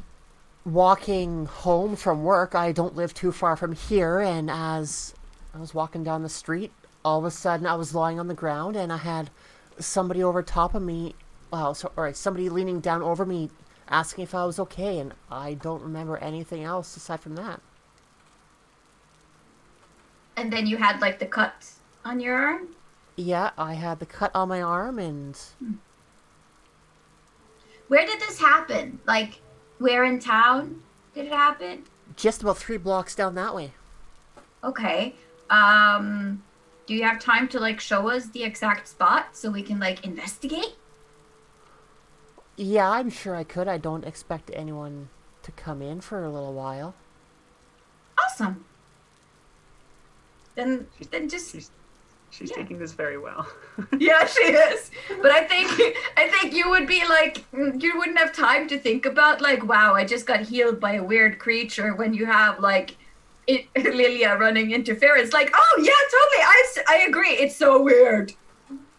walking home from work. I don't live too far from here, and as I was walking down the street, all of a sudden I was lying on the ground, and I had somebody over top of me. Well, somebody leaning down over me, asking if I was okay, and I don't remember anything else aside from that. And then you had, like, the cut on your arm? Yeah, I had the cut on my arm, and Where did this happen? Like, where in town did it happen? just about 3 blocks down that way. Okay. Do you have time to, like, show us the exact spot so we can, like, investigate? Yeah, I'm sure I could. I don't expect anyone to come in for a little while. Awesome. Then just She's Yeah. taking this very well. yeah, she is. But I think you would be like, you wouldn't have time to think about, like, wow, I just got healed by a weird creature, when you have, like, Lilia running interference. Like, oh yeah, totally. I agree. It's so weird.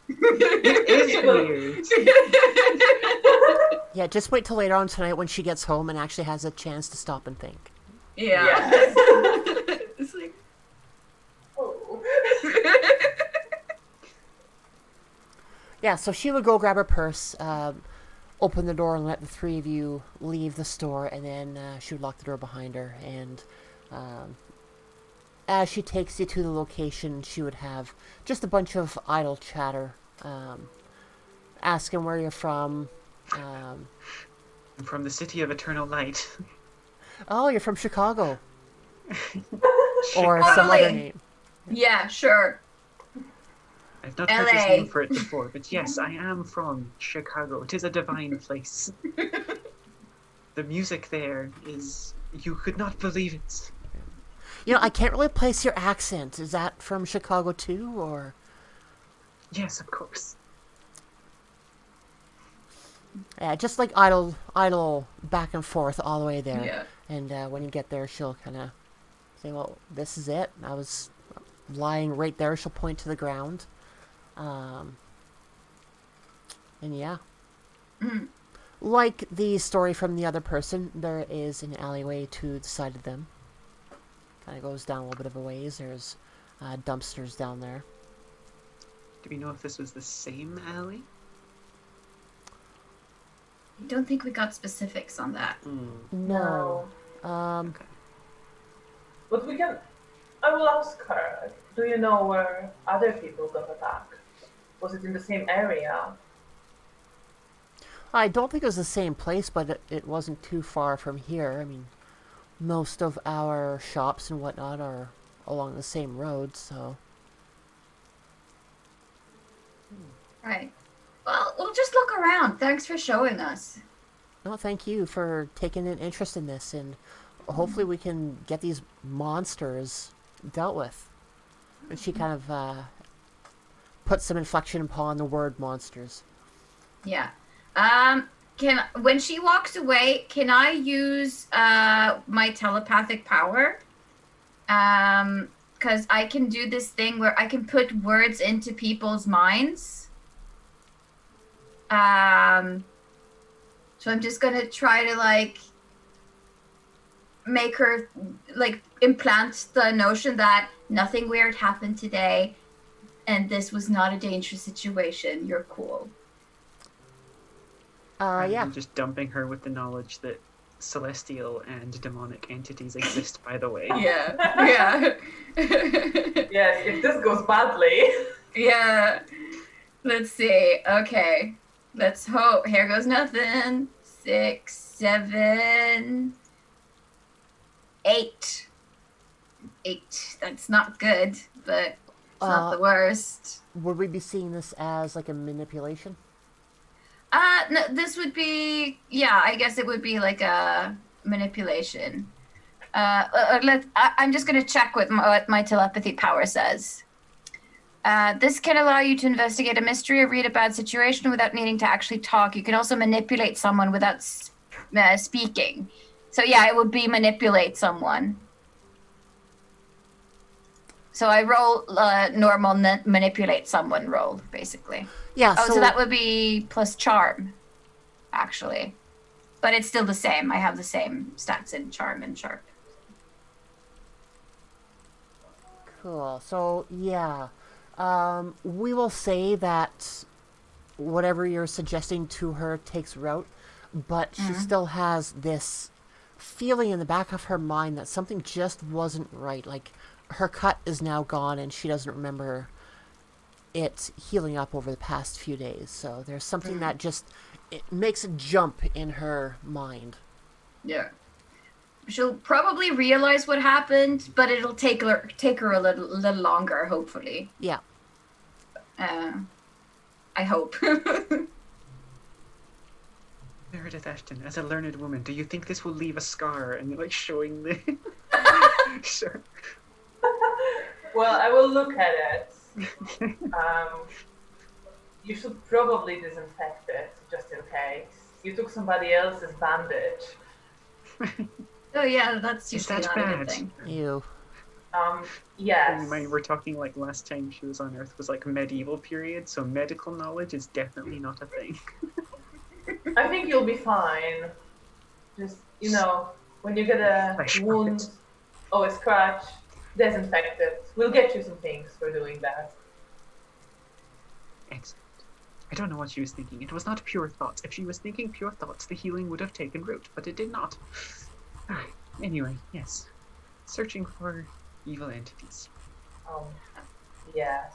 It is weird. Yeah, just wait till later on tonight when she gets home and actually has a chance to stop and think. Yeah. Yes. It's like, Oh. Yeah, so she would go grab her purse, open the door and let the three of you leave the store, and then she would lock the door behind her. And as she takes you to the location, she would have just a bunch of idle chatter, asking where you're from. I'm from the city of eternal light. Oh, you're from Chicago. Or some Totally. other name. yeah, sure. I've not heard this LA. name for it before, but yes, I am from Chicago. It is a divine place. The music there is... You could not believe it. You know, I can't really place your accent. Is that from Chicago too, or? Yes, of course. Yeah, just like idle back and forth all the way there. Yeah. And when you get there, she'll kind of say, well, this is it. I was lying right there. She'll point to the ground. And yeah. Mm. Like the story from the other person, there is an alleyway to the side of them. Kind of goes down a little bit of a ways. There's dumpsters down there. Do we know if this was the same alley? I don't think we got specifics on that. No. But we can. I will ask her. Do you know where other people got attacked? Was it in the same area? I don't think it was the same place, but it wasn't too far from here. I mean, most of our shops and whatnot are along the same road, so... Right. Well, we'll just look around. Thanks for showing us. No, thank you for taking an interest in this, and hopefully we can get these monsters dealt with. And she kind of put some inflection upon the word monsters. Yeah. When she walks away, can I use my telepathic power? Because I can do this thing where I can put words into people's minds. So I'm just gonna try to, like, make her, like, implant the notion that nothing weird happened today and this was not a dangerous situation. You're cool. Yeah. I'm just dumping her with the knowledge that celestial and demonic entities exist, by the way. Yeah. Yeah. Yes, if this goes badly. Yeah. Let's see. Okay. Let's hope. Here goes nothing. 6, 7, 8. 8. That's not good, but it's not the worst. Would we be seeing this as, like, a manipulation? No, this would be, yeah, I guess it would be like a manipulation. I'm just going to check what my telepathy power says. This can allow you to investigate a mystery or read a bad situation without needing to actually talk. You can also manipulate someone without speaking. So yeah, it would be manipulate someone. So I roll normal manipulate someone roll, basically. Yeah, Oh, so that would be plus charm, actually. But it's still the same. I have the same stats in charm and sharp. Cool. So, yeah. We will say that whatever you're suggesting to her takes root, but she still has this feeling in the back of her mind that something just wasn't right. Like, her cut is now gone and she doesn't remember it healing up over the past few days. So there's something that just it makes a jump in her mind. Yeah. She'll probably realize what happened, but it'll take her a little longer, hopefully. Yeah. I hope. Meredith Ashton, as a learned woman, do you think this will leave a scar? And you're like showing the. Sure. Well, I will look at it. You should probably disinfect it, just in case. You took somebody else's bandage. Oh yeah, that's Is usually that not a bad? good thing. Ew. Yes. We're talking like last time she was on Earth was like medieval period, so medical knowledge is definitely not a thing. I think you'll be fine. Just, when you get a Flesh wound markets. or a scratch, disinfect it. We'll get you some things for doing that. Excellent. I don't know what she was thinking. It was not pure thoughts. If she was thinking pure thoughts, the healing would have taken root, but it did not. Anyway, yes. Searching for evil entities. Yes.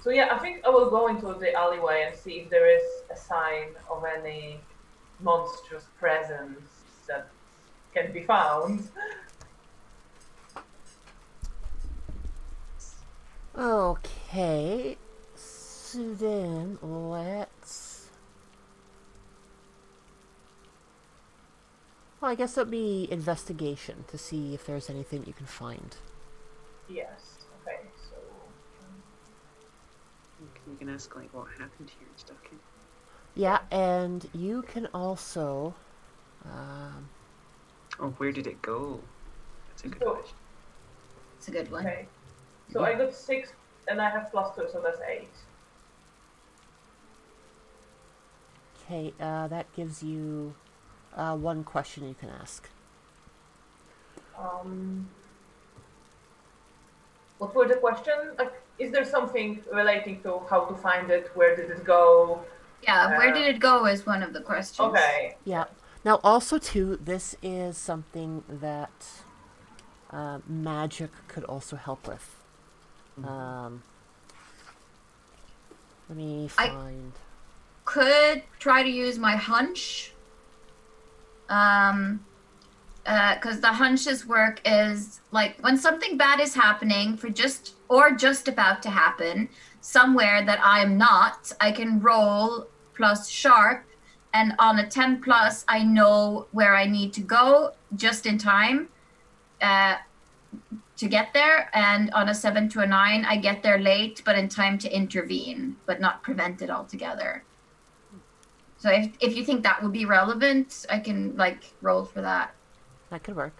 So yeah, I think I will go into the alleyway and see if there is a sign of any monstrous presence that can be found. Okay. So then let's. Well, I guess that'd be investigation to see if there's anything you can find. Yes. Okay. So. You can ask like what happened here and stuff. Yeah, and you can also. Oh, where did it go? That's a good So- question. It's a good one. Okay. So I got 6, and I have +2, so that's 8. Okay, that gives you one question you can ask. What were the question? Like, is there something relating to how to find it? Where did it go? Yeah, where did it go is one of the questions. Okay. Yeah. Now, also, too, this is something that magic could also help with. Let me find. Could try to use my hunch. Because the hunch's work is like when something bad is happening just about to happen somewhere that I'm not, I can roll plus sharp, and on a 10 plus, I know where I need to go just in time to get there, and on a 7 to a 9, I get there late, but in time to intervene, but not prevent it altogether. So if you think that would be relevant, I can roll for that. That could work.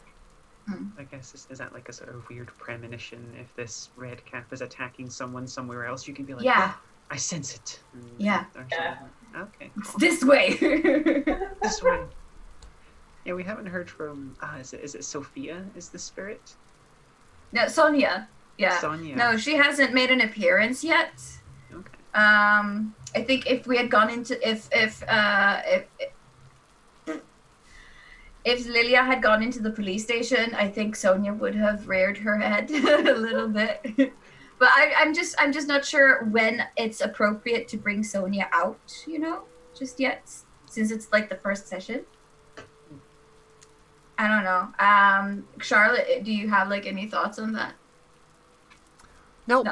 I guess is that like a sort of weird premonition? If this red cap is attacking someone somewhere else, you can be like, Yeah. "Oh, I sense it." Yeah. Okay. It's Cool. this way. This way. Yeah, we haven't heard from. Is it Sophia? Is the spirit? No, Sonia. Yeah. Sonia. No, she hasn't made an appearance yet. Okay. I think if we had gone into if Lilia had gone into the police station, I think Sonia would have reared her head a little bit. But I'm just not sure when it's appropriate to bring Sonia out, just yet, since it's like the first session. I don't know. Charlotte, do you have any thoughts on that? Nope.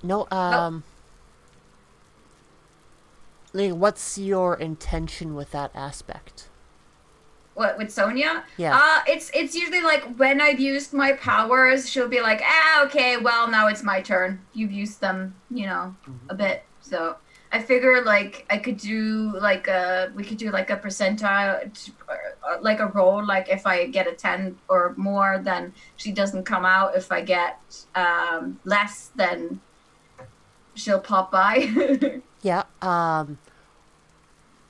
No. No, what's your intention with that aspect? What, with Sonia? Yeah. It's usually when I've used my powers, she'll be like, okay, well, now it's my turn. You've used them, a bit. So I figure like I could do like we could do like a percentile, like a roll. Like if I get a 10 or more, then she doesn't come out. If I get less, then she'll pop by. Yeah.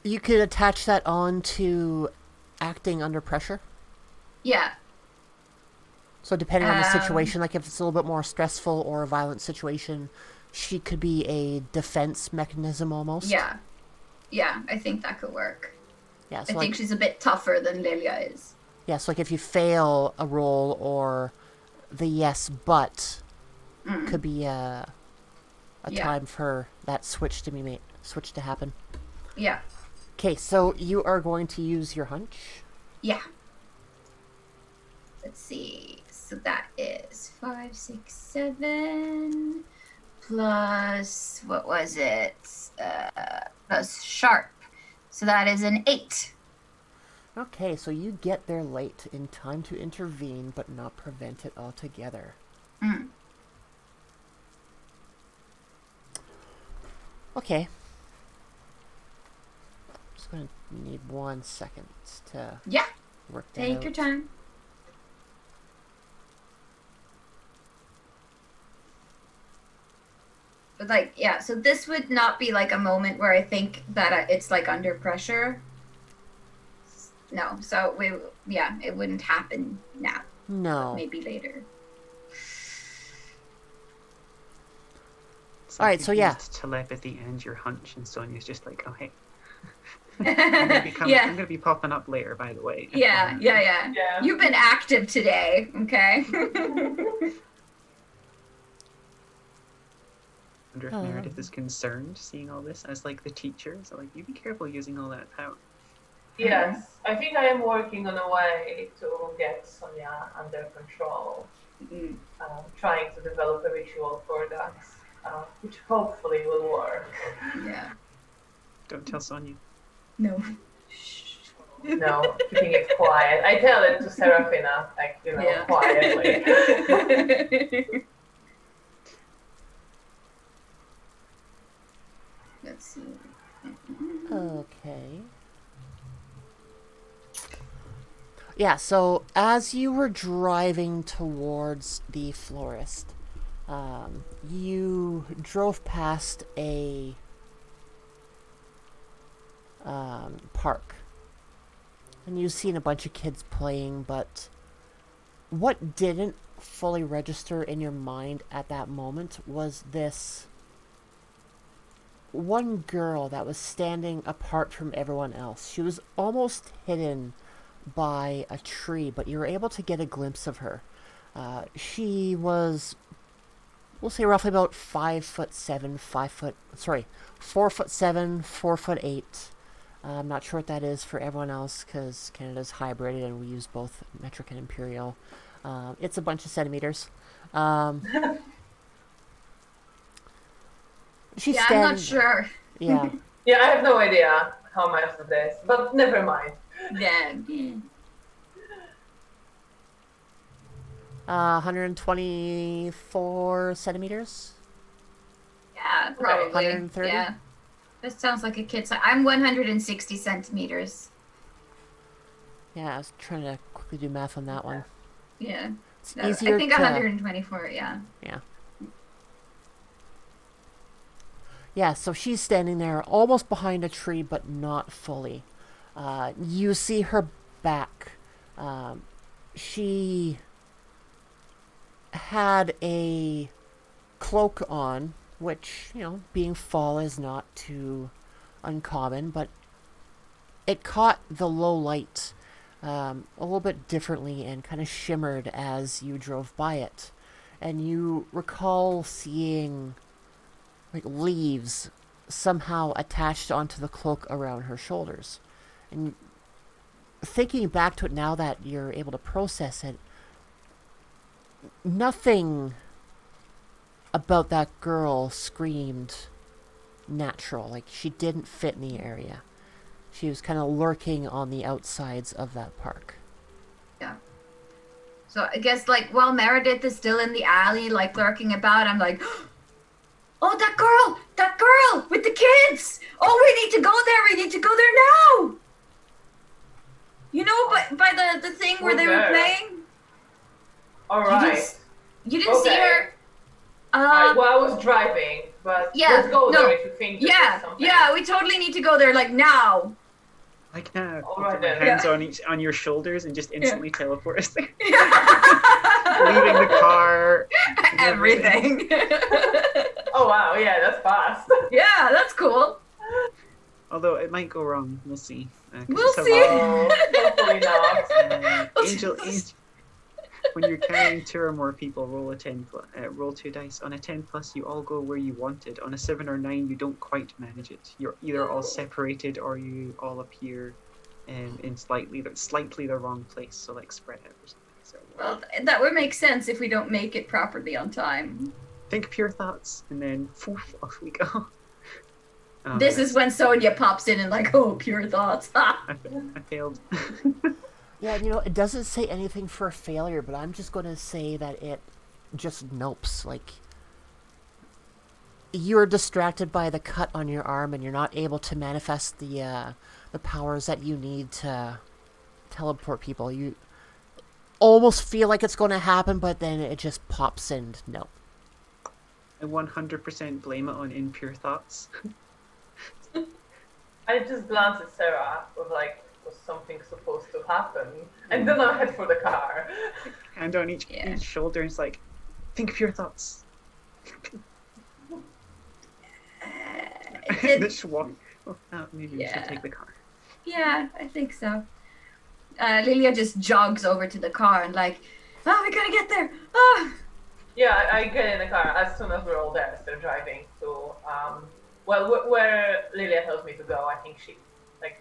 You could attach that on to acting under pressure. Yeah. So depending on the situation, like if it's a little bit more stressful or a violent situation, she could be a defense mechanism almost. Yeah. Yeah, I think that could work. Yeah. So I think she's a bit tougher than Lilia is. Yeah, so like if you fail a roll or the yes but could be a time for that switch to happen. Yeah. Okay, so you are going to use your hunch. Yeah. Let's see. So that is 5, 6, 7 plus what was it? Plus sharp. So that is an 8. Okay, so you get there late in time to intervene but not prevent it altogether. Okay. Just gonna need 1 second to work that Take out. your time. But like, yeah, so this would not be like a moment where I think that it's like under pressure. No, so it wouldn't happen now. No. Maybe later. It's All right, like so you yeah. used telepathy and your hunch, and Sonia's just like, oh hey, I'm Yeah. gonna be popping up later, by the way. Yeah. You've been active today, okay? I wonder if Meredith is concerned seeing all this as like the teacher. So like, you be careful using all that power. Yes, I think I am working on a way to get Sonia under control. Trying to develop a ritual for that, which hopefully will work. Yeah. Don't tell Sonia. No. No, keeping it quiet. I tell it to Serafina, like, quietly. Let's see. Okay. Yeah, so as you were driving towards the florist, you drove past a park. And you've seen a bunch of kids playing, but what didn't fully register in your mind at that moment was this one girl that was standing apart from everyone else. She was almost hidden by a tree, but you were able to get a glimpse of her. She was, we'll say, roughly about 5'7", 4'7", 4'8". I'm not sure what that is for everyone else because Canada's hybrid and we use both metric and imperial. It's a bunch of centimeters. She's I'm standing. not sure. Yeah. Yeah, I have no idea how much of this, but never mind. Yeah. 124 centimeters. Yeah, probably. 130? Yeah. That sounds like a kid's size. I'm 160 centimeters. Yeah, I was trying to quickly do math on that one. Yeah. It's No, easier I think to... 124, yeah. Yeah, so she's standing there almost behind a tree, but not fully. You see her back. She had a cloak on, which, being fall is not too uncommon, but it caught the low light a little bit differently and kind of shimmered as you drove by it. And you recall seeing like leaves somehow attached onto the cloak around her shoulders. And thinking back to it now that you're able to process it, nothing about that girl screamed natural. Like, she didn't fit in the area. She was kind of lurking on the outsides of that park. Yeah. So I guess, like, while Meredith is still in the alley, like, lurking about, I'm like, Oh, that girl with the kids. Oh, we need to go there. We need to go there now. You know, by the thing where they were playing. All right. You didn't see her. Well, I was driving, but let's go there if you think. Yeah. We totally need to go there like now. Like now. All right, put my hands on your shoulders and just instantly teleport us there. Yeah. Leaving the car. Everything. Oh wow, yeah, that's fast. Yeah, that's cool. Although it might go wrong, we'll see. We'll see. Hopefully not. Angel, when you're carrying 2 or more people, roll roll 2 dice. On a 10 plus, you all go where you wanted. On a 7 or 9, you don't quite manage it. You're either all separated or you all appear in slightly the wrong place. So like spread out or something. So, well, that would make sense if we don't make it properly on time. think pure thoughts, and then poof, off we go. This is when Sonia pops in and like, oh, pure thoughts. I failed. Yeah, you know, it doesn't say anything for a failure, but I'm just going to say that it just nopes. Like, you're distracted by the cut on your arm, and you're not able to manifest the powers that you need to teleport people. You almost feel like it's going to happen, but then it just pops in. No. I 100% blame it on impure thoughts. I just glanced at Sarah with like, was something supposed to happen? And then I head for the car. Hand on each shoulder, and it's like, think pure thoughts. This one. Maybe we should take the car. Yeah, I think so. Lilia just jogs over to the car and like, oh, we gotta get there. Oh. Yeah, I get in the car as soon as we're all there. So driving to, where Lilia tells me to go. I think she, like,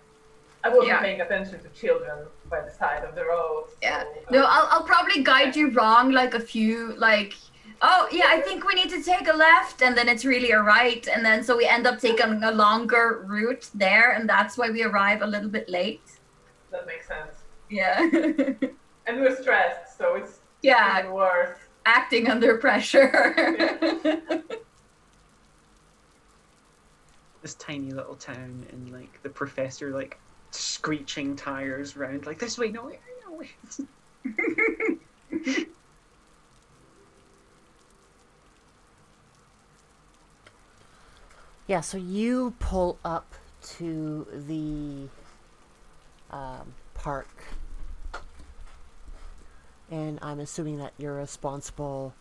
I wasn't paying attention to children by the side of the road. So, yeah. No, I'll probably guide you wrong, like a few, like, oh, yeah, I think we need to take a left, and then it's really a right, and then so we end up taking a longer route there, and that's why we arrive a little bit late. That makes sense. Yeah. And we're stressed, so it's even worse. Acting under pressure. Yeah. This tiny little town, and like the professor like screeching tires round like this way, no way, no way. Yeah, so you pull up to the park, and I'm assuming that you're a responsible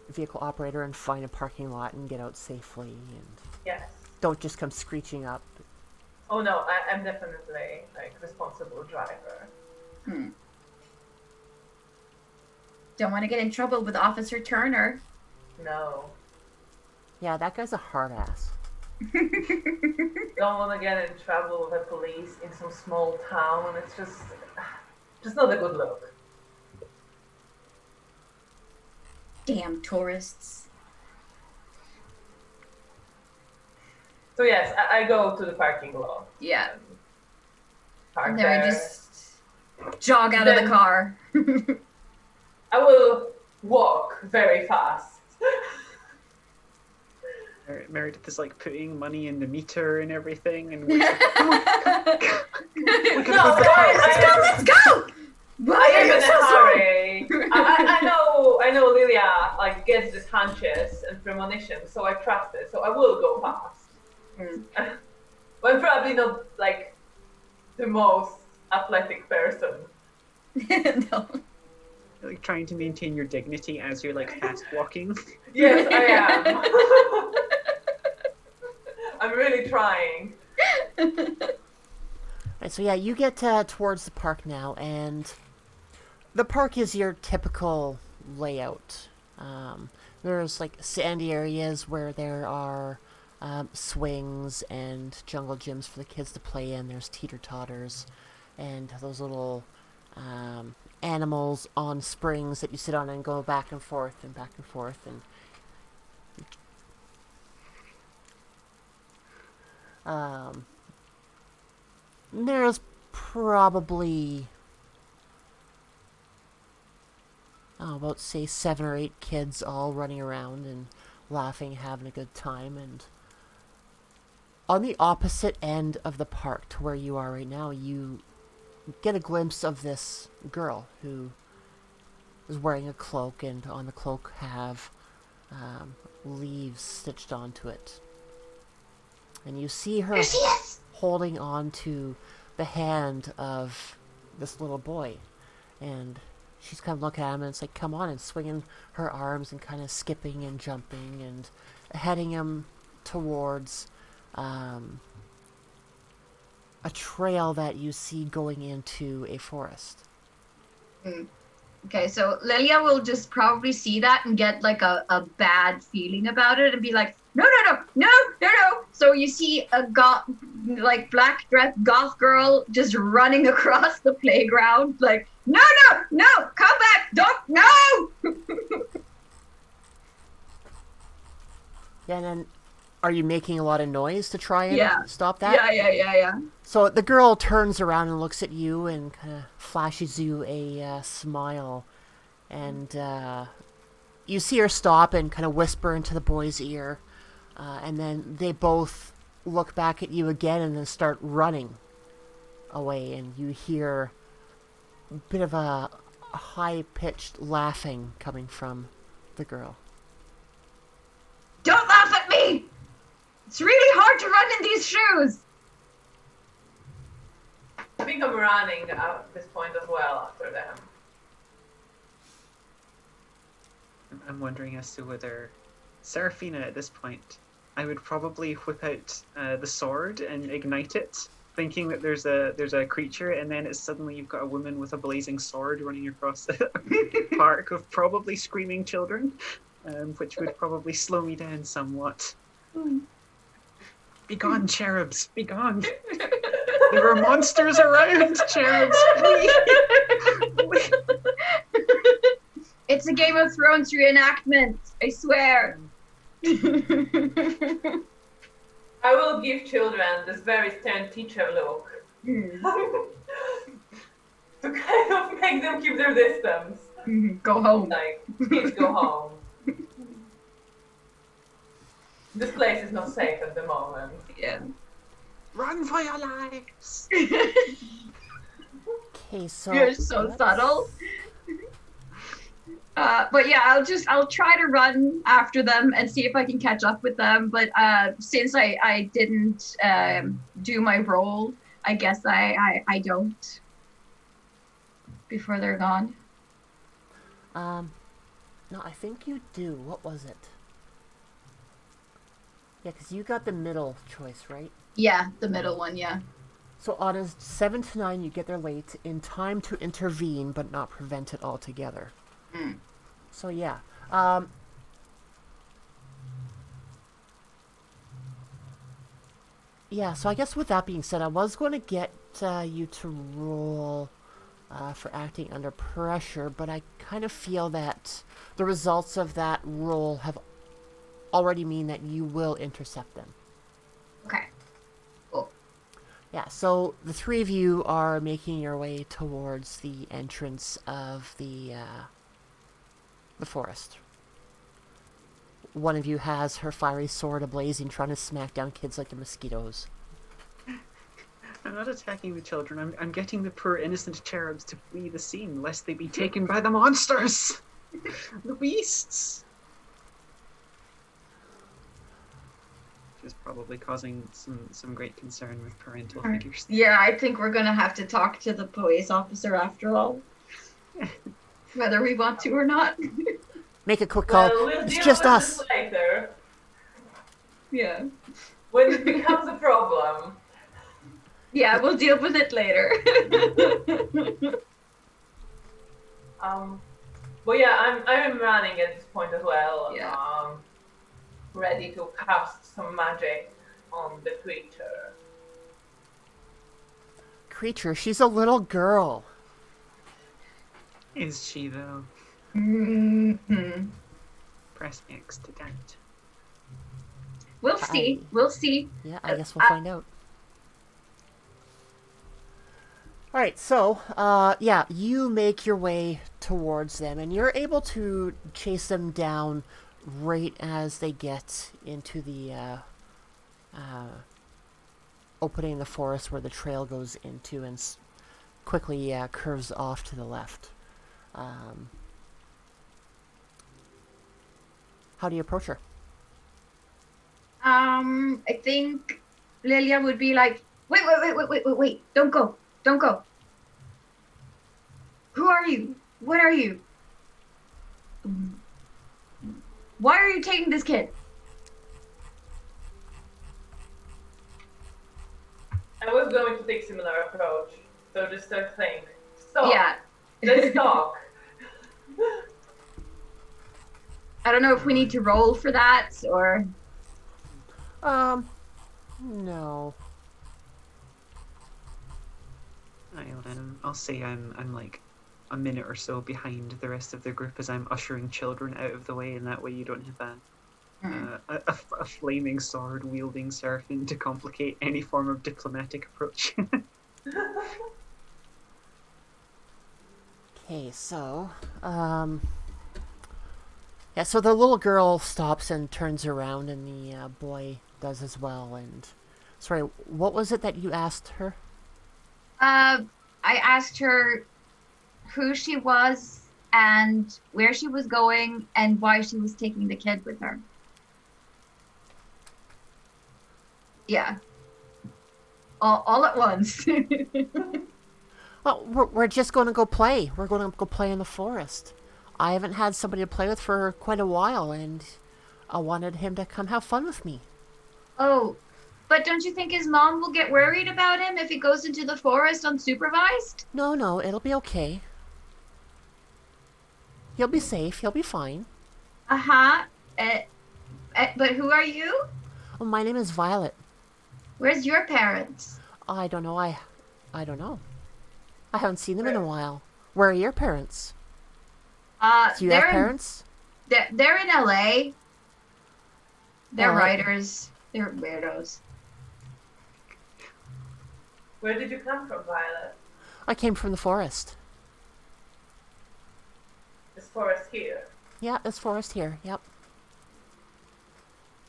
vehicle operator and find a parking lot and get out safely, and Yes. don't just come screeching up. Oh no, I'm definitely like responsible driver. Don't want to get in trouble with Officer Turner. No. Yeah, that guy's a hard ass. Don't want to get in trouble with the police in some small town. It's just not a good look. Damn tourists. So yes, I go to the parking lot. Yeah. Park And then there. we just jog out of the car. I will walk very fast. Meredith is like putting money in the meter and everything, and we're No, let's go! Why I are am you in so a sorry? hurry. I know Lilia like gets these hunches and premonition, so I trust it. So I will go fast. But I'm probably not like the most athletic person. No. like trying to maintain your dignity as you're like fast walking. Yes, I am. I'm really trying. Right, so yeah, you get towards the park now, and the park is your typical layout. There's like sandy areas where there are swings and jungle gyms for the kids to play in. There's teeter-totters and those little animals on springs that you sit on and go back and forth and back and forth. And there's probably, about say 7 or 8 kids all running around, and laughing, having a good time. And on the opposite end of the park to where you are right now, you get a glimpse of this girl who is wearing a cloak, and on the cloak have leaves stitched onto it. And you see her holding on to the hand of this little boy. And she's kind of looking at him, and it's like, come on, and swinging her arms and kind of skipping and jumping and heading him towards a trail that you see going into a forest. Okay, so Lilia will just probably see that and get like a bad feeling about it and be like, no. So you see a black dress goth girl just running across the playground, like, no, come back, don't, no! Yeah, and then are you making a lot of noise to try and stop that? Yeah. So the girl turns around and looks at you and kind of flashes you a smile. And you see her stop and kind of whisper into the boy's ear. And then they both look back at you again and then start running away. And you hear a bit of a high-pitched laughing coming from the girl. Don't laugh at me! It's really hard to run in these shoes! I think I'm running at this point as well after them. I'm wondering as to whether Seraphina at this point, I would probably whip out the sword and ignite it, thinking that there's a creature, and then it's suddenly you've got a woman with a blazing sword running across the park of probably screaming children, which would probably slow me down somewhat. Begone, cherubs! Begone! There are monsters around, cherubs! Flee! It's a Game of Thrones reenactment, I swear. I will give children this very stern teacher look. To kind of make them keep their distance. Go home. Like, please go home. This place is not safe at the moment. Yeah. Run for your lives! Okay, so... You're so subtle. But yeah, I'll try to run after them and see if I can catch up with them. But since I didn't do my roll, I guess I don't before they're gone. No, I think you do. What was it? Yeah, because you got the middle choice, right? Yeah, the middle one, yeah. So on a 7 to 9, you get there late, in time to intervene, but not prevent it altogether. So yeah. Yeah, so I guess with that being said, I was going to get you to roll for acting under pressure, but I kind of feel that the results of that roll have already mean that you will intercept them. Okay. Cool. Yeah, so the three of you are making your way towards the entrance of the forest. One of you has her fiery sword ablazing, trying to smack down kids like the mosquitoes. I'm not attacking the children. I'm getting the poor innocent cherubs to flee the scene, lest they be taken by the monsters! The beasts! Which is probably causing some great concern with parental figures. Yeah, I think we're gonna have to talk to the police officer after all. Whether we want to or not. Make a quick call. We'll It's deal just with us. this later. Yeah. When it becomes a problem. Yeah, we'll deal with it later. But yeah, I'm running at this point as well. Yeah. Ready to cast some magic on the creature. Creature, she's a little girl. Is she, though? Mm-hmm. Press X to doubt. We'll see. We'll see. Yeah, I guess we'll find out. Alright, so, yeah, you make your way towards them, and you're able to chase them down right as they get into the opening in the forest where the trail goes into and quickly curves off to the left. How do you approach her? I think Lilia would be like, wait, don't go. Who are you? What are you? Why are you taking this kid? I was going to take similar approach. So just think. Stop. Yeah. Let's talk. I don't know if we need to roll for that or. No. I'll say I'm like a minute or so behind the rest of the group as I'm ushering children out of the way, and that way you don't have a flaming sword wielding serpent to complicate any form of diplomatic approach. Okay, so, yeah, so the little girl stops and turns around, and the boy does as well. And sorry, what was it that you asked her? I asked her who she was and where she was going and why she was taking the kid with her. Yeah. All at once. Well, we're just going to go play. We're going to go play in the forest. I haven't had somebody to play with for quite a while, and I wanted him to come have fun with me. Oh, but don't you think his mom will get worried about him if he goes into the forest unsupervised? No, it'll be okay. He'll be safe. He'll be fine. Uh-huh. But who are you? Oh, my name is Violet. Where's your parents? I don't know. I don't know. I haven't seen them in a while. Where are your parents? Do you have parents? They're in LA. They're LA? writers. They're weirdos. Where did you come from, Violet? I came from the forest. This forest here. Yeah, this forest here. Yep.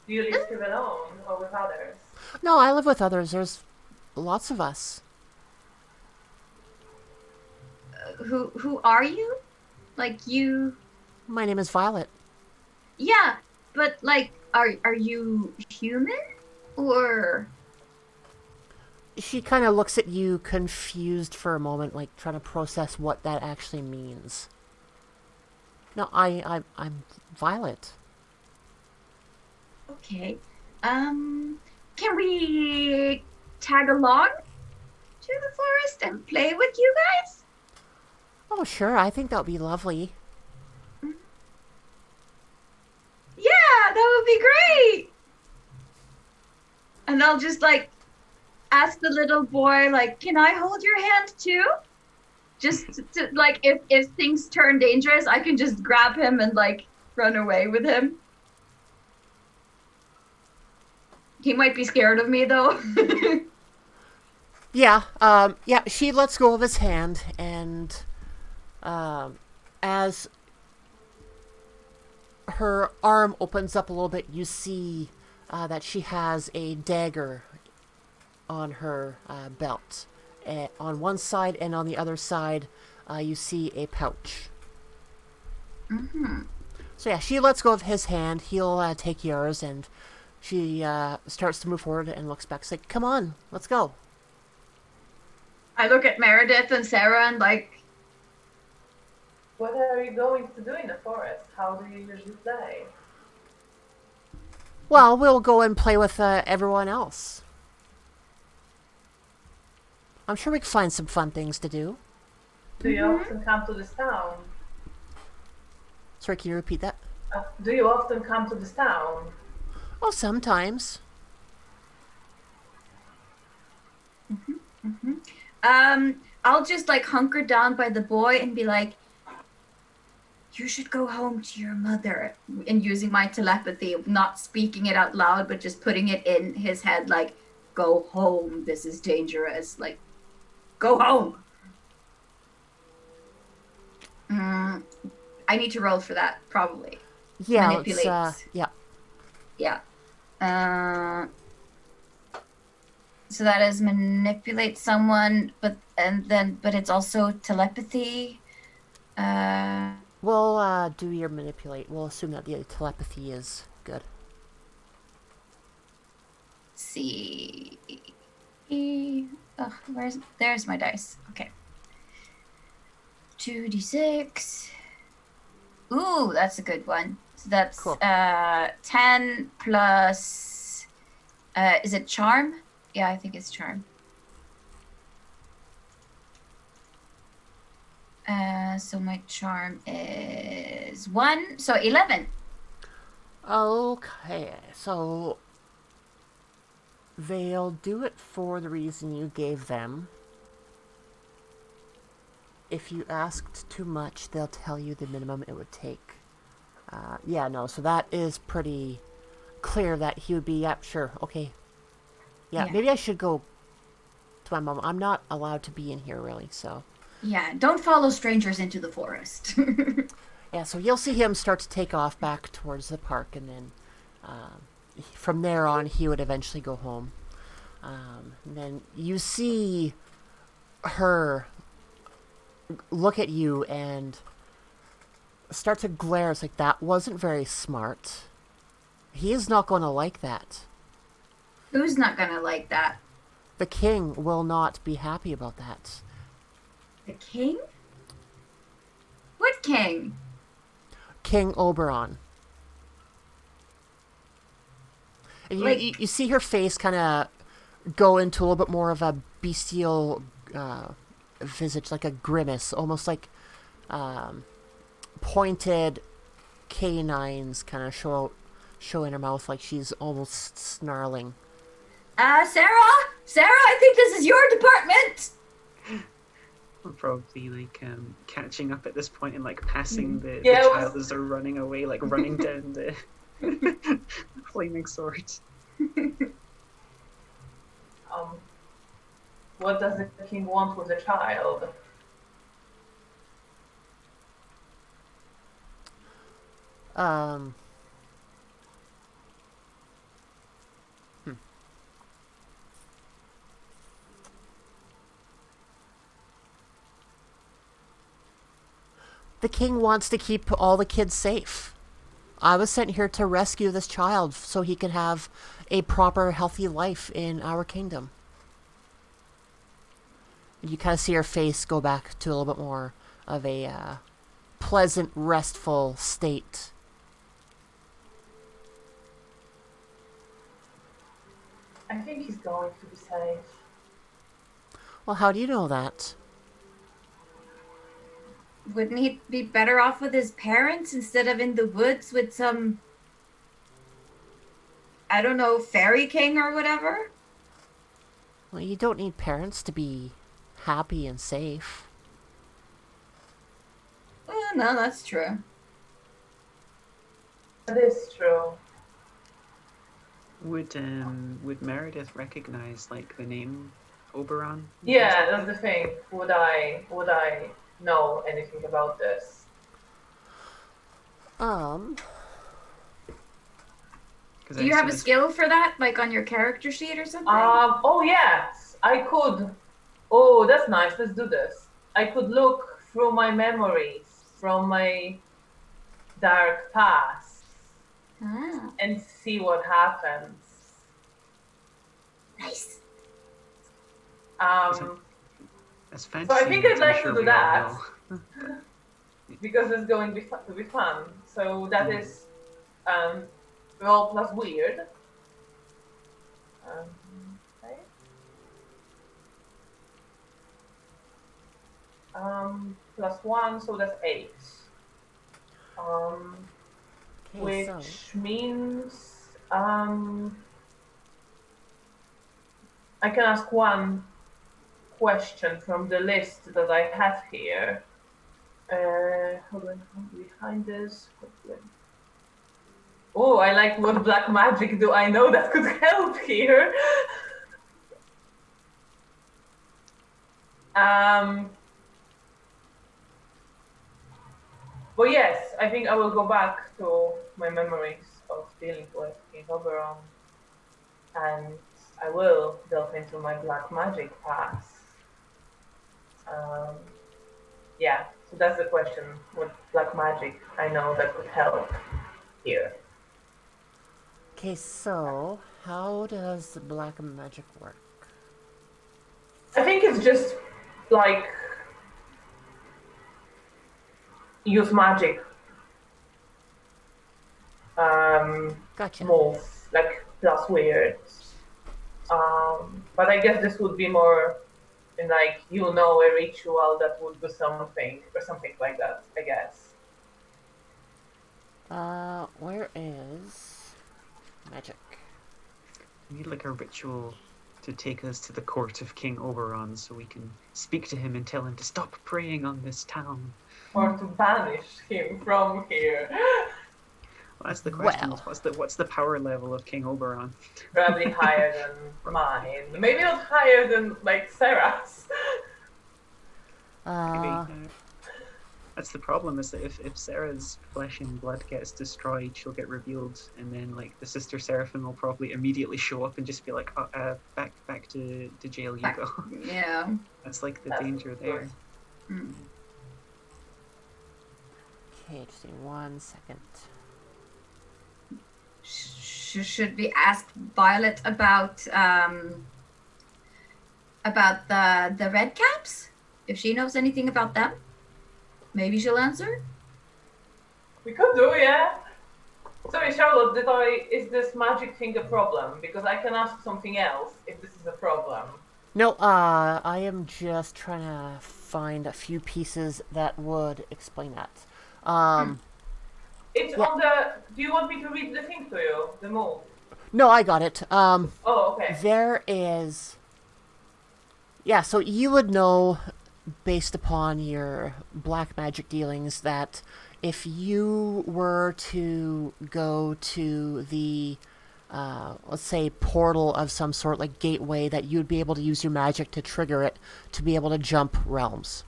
Do you live here alone or with others? No, I live with others. There's lots of us. Who are you? Like you? My name is Violet. Yeah, but like, are you human or? She kind of looks at you confused for a moment, like trying to process what that actually means. No, I'm Violet. Okay. Can we tag along to the forest and play with you guys? Oh, sure. I think that would be lovely. Yeah, that would be great. And I'll just like ask the little boy, like, can I hold your hand too? Just to, like, if things turn dangerous, I can just grab him and like run away with him. He might be scared of me though. Yeah, she lets go of his hand, and as her arm opens up a little bit, you see that she has a dagger on her belt. On one side, and on the other side, you see a pouch. Mm-hmm. So yeah, she lets go of his hand. He'll take yours, and she starts to move forward and looks back. She's like, "Come on, let's go." I look at Meredith and Sarah and like, What are you going to do in the forest? How do you usually play? Well, we'll go and play with everyone else. I'm sure we can find some fun things to do. Do you often come to this town? Sorry, can you repeat that? Do you often come to this town? Oh, sometimes. I'll just like hunker down by the boy and be like, you should go home to your mother. And using my telepathy, not speaking it out loud, but just putting it in his head, like, go home, this is dangerous. Like, go home. I need to roll for that, probably. Yeah, manipulate. yeah. Yeah. So that is manipulate someone, but it's also telepathy. We'll do your manipulate. We'll assume that the telepathy is good. See. There's my dice. Okay. 2d6. Ooh, that's a good one. So that's Cool. 10 plus. Is it charm? Yeah, I think it's charm. So my charm is 1, so 11. Okay, so they'll do it for the reason you gave them. If you asked too much, they'll tell you the minimum it would take. Yeah, no, so that is pretty clear that he would be, yep, sure, okay. Yeah, Yeah. maybe I should go to my mom. I'm not allowed to be in here, really, so. Yeah, don't follow strangers into the forest. Yeah, so you'll see him start to take off back towards the park, and then from there on, he would eventually go home. And then you see her look at you and start to glare. It's like, that wasn't very smart. He is not going to like that. Who's not gonna like that? The king will not be happy about that. The king? What king? King Oberon. And you see her face kind of go into a little bit more of a bestial visage, like a grimace, almost like pointed canines kind of show in her mouth, like she's almost snarling. Sarah, I think this is your department. We're probably like catching up at this point and like passing the Yeah, child as they're running away, like running down the flaming swords. What does the king want with the child? The king wants to keep all the kids safe. I was sent here to rescue this child so he can have a proper, healthy life in our kingdom. You kind of see her face go back to a little bit more of a pleasant, restful state. I think he's going to be safe. Well, how do you know that? Wouldn't he be better off with his parents instead of in the woods with some, I don't know, fairy king or whatever? Well, you don't need parents to be happy and safe. No, that's true. That is true. Would Meredith recognize like the name Oberon? Yeah, that's the thing. Would I know anything about this? Um, Do you have a skill for that, like on your character sheet or something? Oh yes, I could. Oh, that's nice. Let's do this. I could look through my memories from my dark past and see what happens. Nice. That's fancy. So I think I'd I'm like sure to do we all that will. because it's going to be fun. So that is roll plus weird. Okay. +1, so that's 8. okay, Which means I can ask one question from the list that I have here. Hold on, behind this. Oh, I like what black magic do I know that could help here. But yes, I think I will go back to my memories of dealing with King Oberon, and I will delve into my black magic past. Um, yeah, so that's the question. What black magic I know that could help here? Okay, so how does the black magic work? I think it's just like use magic Gotcha. move, like plus weird. But I guess this would be more in like a ritual that would do something or something like that. I guess. Where is magic? We need like a ritual to take us to the court of King Oberon so we can speak to him and tell him to stop preying on this town. Or to banish him from here. Well, that's the question. Well. What's the power level of King Oberon? Probably higher than mine. Maybe not higher than like Sarah's. Maybe. That's the problem, is that if Sarah's flesh and blood gets destroyed, she'll get revealed, and then like the Sister Seraphim will probably immediately show up and just be like, back to jail you go. Yeah. That's like the danger there. Mm. Okay, just give me 1 second. Should we ask Violet about the red caps? If she knows anything about them, maybe she'll answer. We could do, yeah. Sorry, Charlotte, is this magic thing a problem? Because I can ask something else if this is a problem. No, I am just trying to find a few pieces that would explain that. It's Yeah. on the. Do you want me to read the thing to you? The move? No, I got it. Oh, okay. There is. Yeah, so you would know, based upon your black magic dealings, that if you were to go to the, let's say, portal of some sort, like gateway, that you'd be able to use your magic to trigger it to be able to jump realms.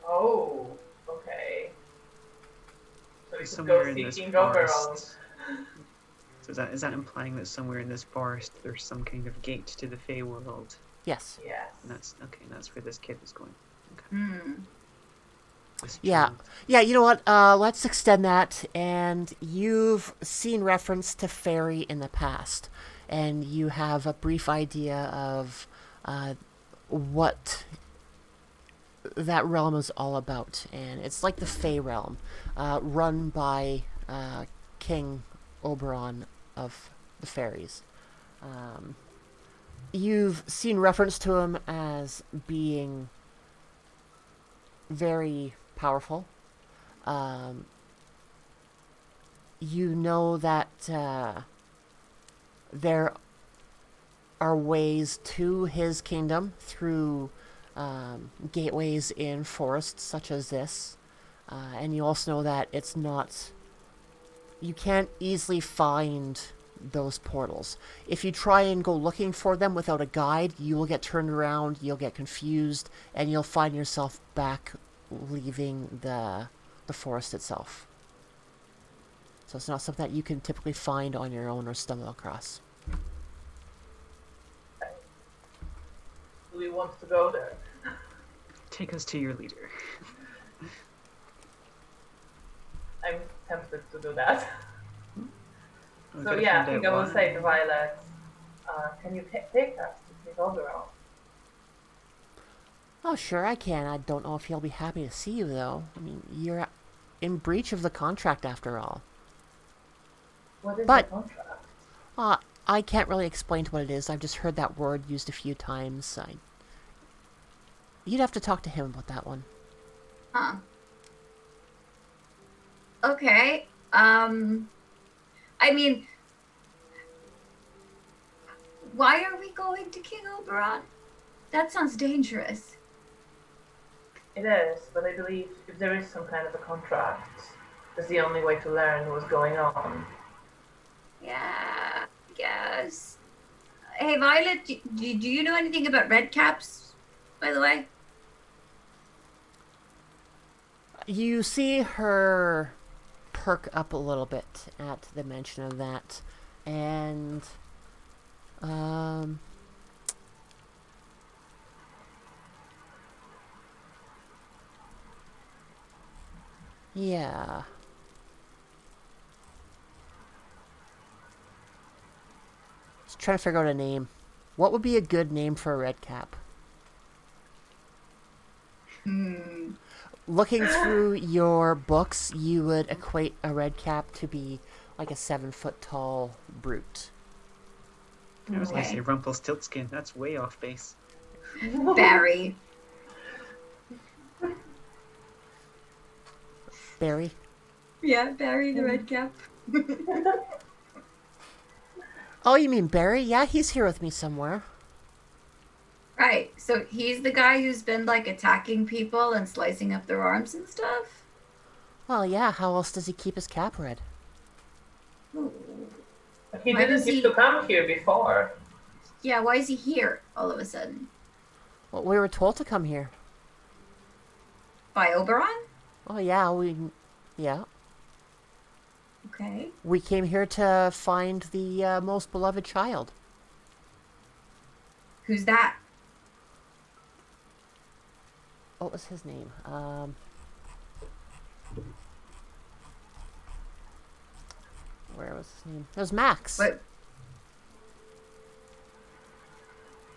Oh, okay. So we could Somewhere go in this seeking Oberon. forest. So is that implying that somewhere in this forest there's some kind of gate to the Fey world? Yes. Yes. And that's where this kid is going. Okay. Hmm. This Yeah. child. Yeah, you know what? Let's extend that. And you've seen reference to fairy in the past. And you have a brief idea of what that realm is all about. And it's like the Fey realm, run by King Oberon of the fairies. You've seen reference to him as being very powerful. You know that there are ways to his kingdom through gateways in forests such as this. And you also know that it's not... You can't easily find those portals. If you try and go looking for them without a guide, you will get turned around, you'll get confused, and you'll find yourself back leaving the forest itself. So it's not something that you can typically find on your own or stumble across. Do we want to go there? Take us to your leader. I'm tempted to do that. We've So gotta yeah, I find think out I will why. say to Violet, can you take us to King Oberon? Oh, sure, I can. I don't know if he'll be happy to see you, though. I mean, you're in breach of the contract, after all. What is But- the contract? I can't really explain to what it is. I've just heard that word used a few times. You'd have to talk to him about that one. Huh. Okay. I mean, why are we going to King Oberon? That sounds dangerous. It is, but I believe if there is some kind of a contract, that's the only way to learn what's going on. Yeah, I guess. Hey, Violet, do you know anything about red caps, by the way? You see her perk up a little bit at the mention of that, and yeah. Just trying to figure out a name. What would be a good name for a red cap? Looking through your books, you would equate a red cap to be like a 7-foot tall brute. I was going to Okay. say Rumpelstiltskin. That's way off base. Barry. Barry? Yeah, Barry the red cap. Oh, you mean Barry? Yeah, he's here with me somewhere. Right. So he's the guy who's been like attacking people and slicing up their arms and stuff. Well, yeah, how else does he keep his cap red? Ooh. He Why didn't does used to come here before. Yeah, why is he here all of a sudden? Well, we were told to come here. By Oberon? Oh, yeah, yeah. Okay. We came here to find the most beloved child. Who's that? What was his name? Where was his name? It was Max. What?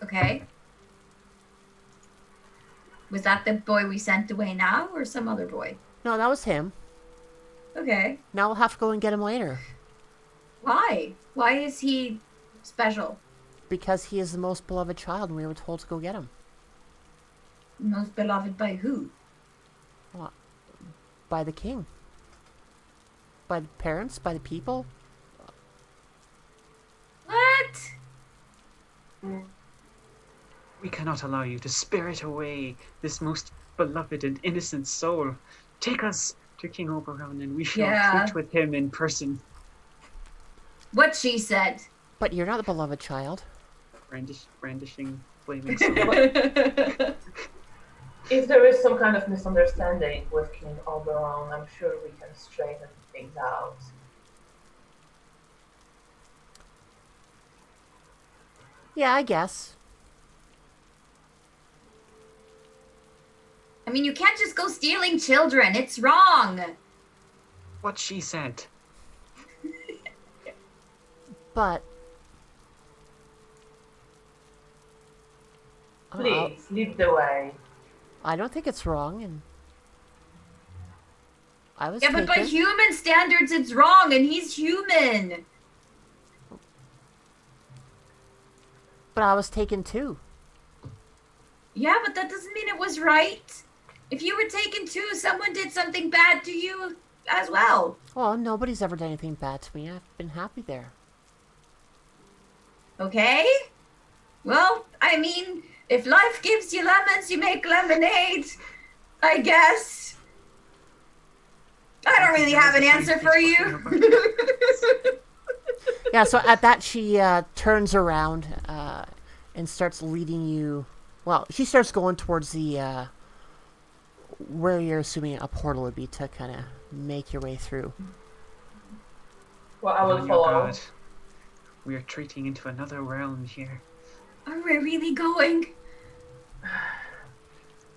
Okay. Was that the boy we sent away now or some other boy? No, that was him. Okay. Now we'll have to go and get him later. Why? Why is he special? Because he is the most beloved child, and we were told to go get him. Most beloved by who? By the king. By the parents, by the people. What? We cannot allow you to spirit away this most beloved and innocent soul. Take us to King Oberon, and we shall Yeah. treat with him in person. What she said. But you're not the beloved child. Brandishing flaming sword. If there is some kind of misunderstanding with King Oberon, I'm sure we can straighten things out. Yeah, I guess. I mean, you can't just go stealing children. It's wrong. What she said. But Please, lead the way. I don't think it's wrong, and I was Yeah, but by taken. human standards, it's wrong, and he's human. But I was taken too. Yeah, but that doesn't mean it was right. If you were taken too, someone did something bad to you as well. Well, nobody's ever done anything bad to me. I've been happy there. Okay? Well, I mean, if life gives you lemons, you make lemonade. I guess. I don't really have an answer for you. Yeah, so at that, she turns around and starts leading you. Well, she starts going towards the where you're assuming a portal would be to kind of make your way through. Well, I Oh will your follow. God. We are retreating into another realm here. Are we really going?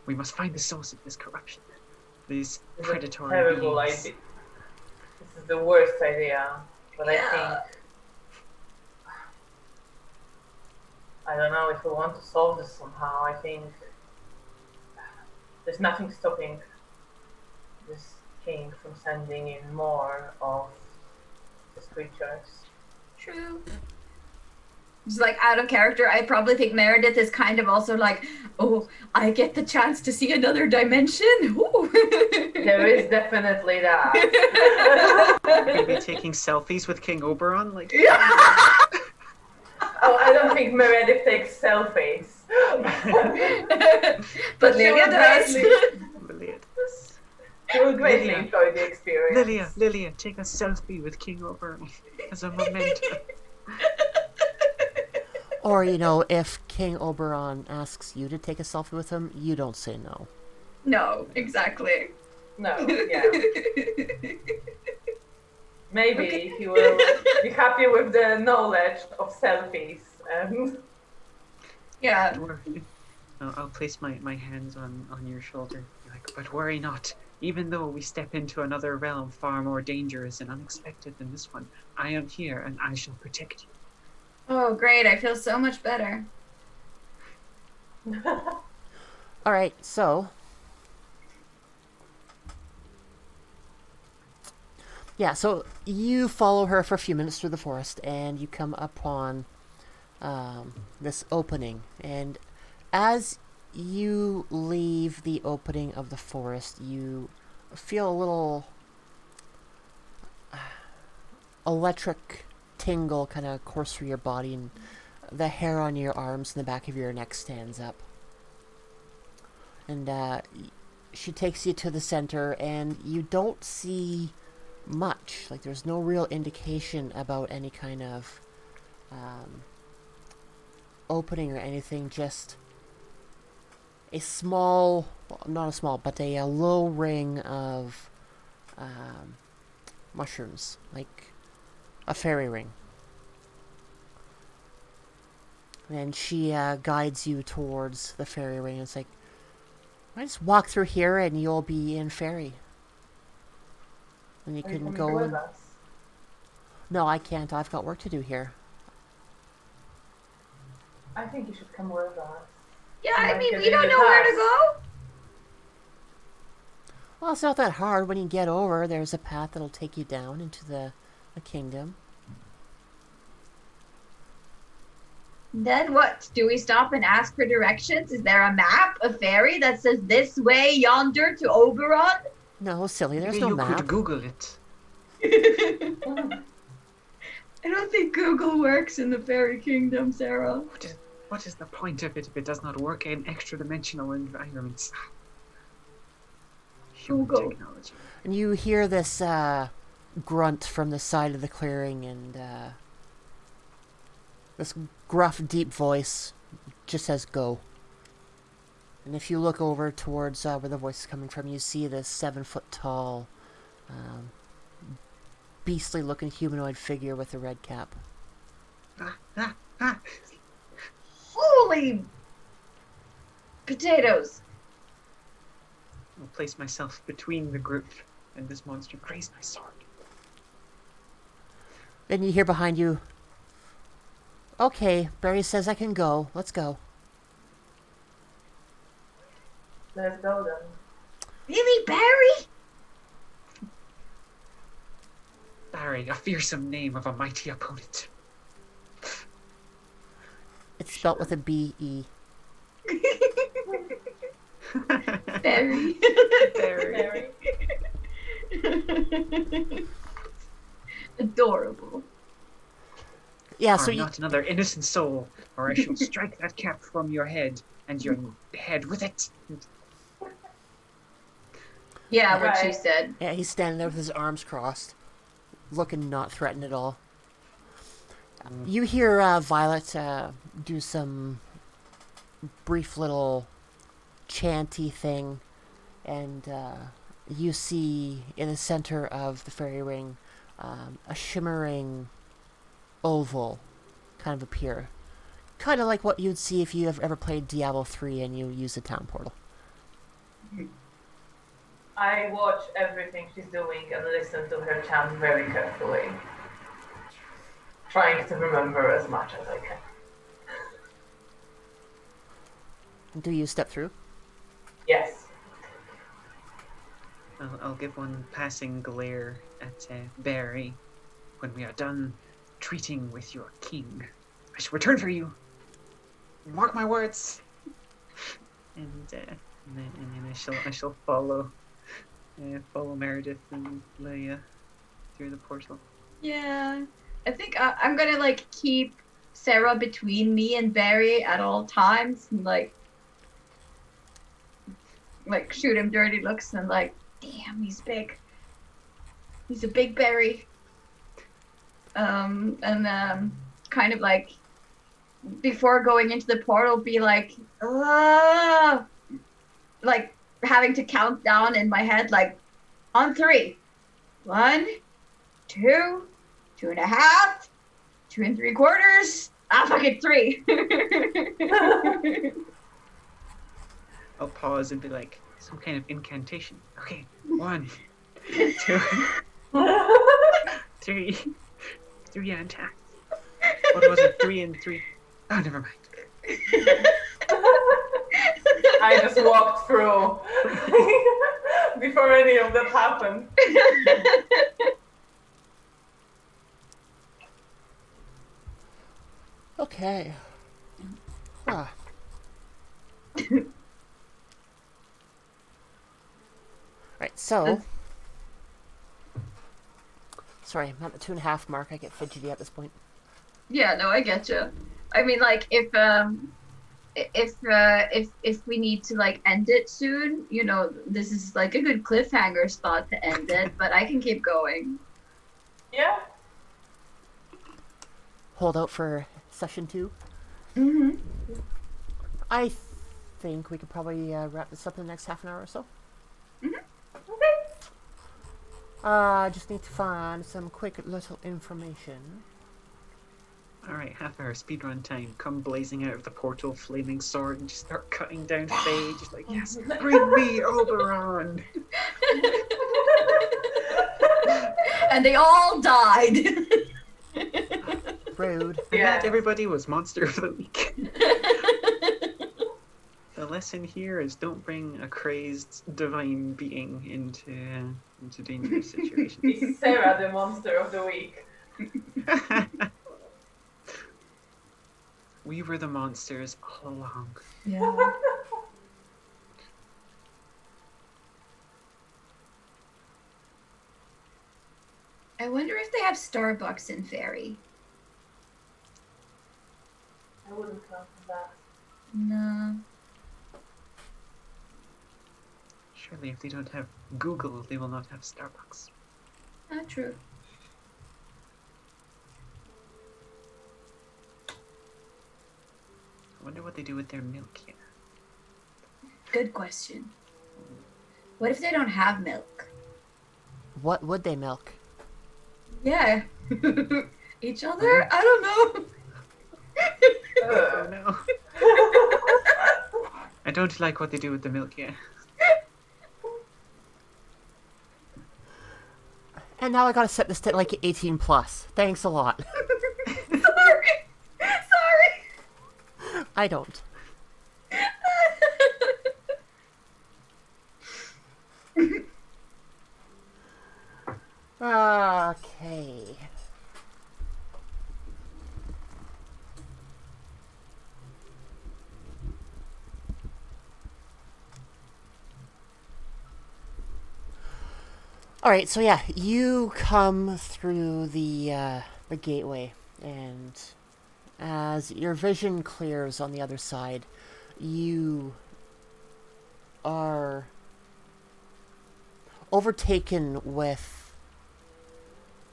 We must find the source of this corruption. These It's a predatory terrible beings. idea. This is the worst idea, but Yeah. I don't know if we want to solve this somehow. I think there's nothing stopping this king from sending in more of his creatures. True. Just like out of character, I probably think Meredith is kind of also like, oh, I get the chance to see another dimension. Ooh. There is definitely that. Maybe taking selfies with King Oberon? Like, Oh, I don't think Meredith takes selfies. But she Lilia will does. Lilia. She will greatly Lilia. enjoy the experience. Lilia, take a selfie with King Oberon as a memento. Or, you know, if King Oberon asks you to take a selfie with him, you don't say no. No, exactly. No, yeah. Maybe he will be happy with the knowledge of selfies and Yeah. Dwarf, I'll place my hands on your shoulder. Be like, but worry not. Even though we step into another realm far more dangerous and unexpected than this one, I am here and I shall protect you. Oh, great. I feel so much better. All right, so yeah, so you follow her for a few minutes through the forest, and you come upon this opening. And as you leave the opening of the forest, you feel a little electric tingle kind of course through your body, and the hair on your arms and the back of your neck stands up. And she takes you to the center, and you don't see much. Like, there's no real indication about any kind of opening or anything, just a small, well, not a small, but a low ring of mushrooms, like a fairy ring. And she guides you towards the fairy ring. It's like, I just walk through here and you'll be in fairy. And you can go with and... us. No, I can't. I've got work to do here. I think you should come with us. Yeah, You I might mean, get we don't in the know where to pass. go. Well, it's not that hard. When you get over, there's a path that'll take you down into the kingdom. Then what? Do we stop and ask for directions? Is there a map, a ferry that says this way yonder to Oberon? No, silly. There's Maybe no you map. could Google it. I don't think Google works in the fairy kingdom, Sarah. What is the point of it if it does not work in extra-dimensional environments? Human Google. technology. And you hear this grunt from the side of the clearing, and this gruff, deep voice just says, "Go." And if you look over towards where the voice is coming from, you see this 7-foot-tall, beastly-looking humanoid figure with a red cap. Holy potatoes. I'll place myself between the group and this monster. Graze my sword. Then you hear behind you, "Okay, Barry says I can go. Let's go." Let's go then. Really, Barry? Barry, a fearsome name of a mighty opponent. It's spelt with a B-E. Barry. Barry. Adorable. Yeah, Harm so you... not another innocent soul, or I shall strike that cap from your head, and your head with it. Yeah, what she Right. said. Yeah, he's standing there with his arms crossed, looking not threatened at all. You hear Violet do some brief little chanty thing, and you see in the center of the fairy ring a shimmering oval kind of appear. Kind of like what you'd see if you have ever played Diablo 3 and you use a town portal. I watch everything she's doing and listen to her chant very carefully. Trying to remember as much as I can. Do you step through? Yes. I'll give one passing glare at Barry. When we are done treating with your king, I shall return for you. Mark my words. And then I shall follow Meredith and Leia through the portal. Yeah. I think I'm gonna like keep Sarah between me and Barry at all times, and like shoot him dirty looks and like, damn, he's big. He's a big Barry. And kind of like before going into the portal, be like having to count down in my head, like On 3. 1, 2, 2.5, 2 3/4. Fuck it, 3. I'll pause and be like, some kind of incantation. Okay, 1, 2, 3. 3 and attack. What was it? 3 and 3. Oh, never mind. I just walked through before any of that happened. Okay. Huh. Right, so... Sorry, I'm at the 2.5 mark. I get fidgety at this point. Yeah, no, I get you. I mean, like, if we need to like end it soon, you know, this is like a good cliffhanger spot to end it, but I can keep going. Yeah. Hold out for session 2. Mm-hmm. I think we could probably wrap this up in the next half an hour or so. Mm-hmm. Just need to find some quick little information. Alright, half-hour speedrun time. Come blazing out of the portal, flaming sword, and just start cutting down Faye. Just like, yes, bring me Oberon! And they all died. Rude. And Yeah. not everybody was Monster of the Week. The lesson here is don't bring a crazed divine being into dangerous situations. Is Sarah the monster of the week? We were the monsters all along. Yeah. I wonder if they have Starbucks in Fairy. I wouldn't count on that. No. Surely if they don't have Google, they will not have Starbucks. Not true. I wonder what they do with their milk here. Good question. What if they don't have milk? What would they milk? Yeah. Each other? I don't know. Oh no. I don't like what they do with the milk yet. And now I gotta set this to like 18 plus. Thanks a lot. Sorry. I don't. Okay. All right, so yeah, you come through the gateway, and as your vision clears on the other side, you are overtaken with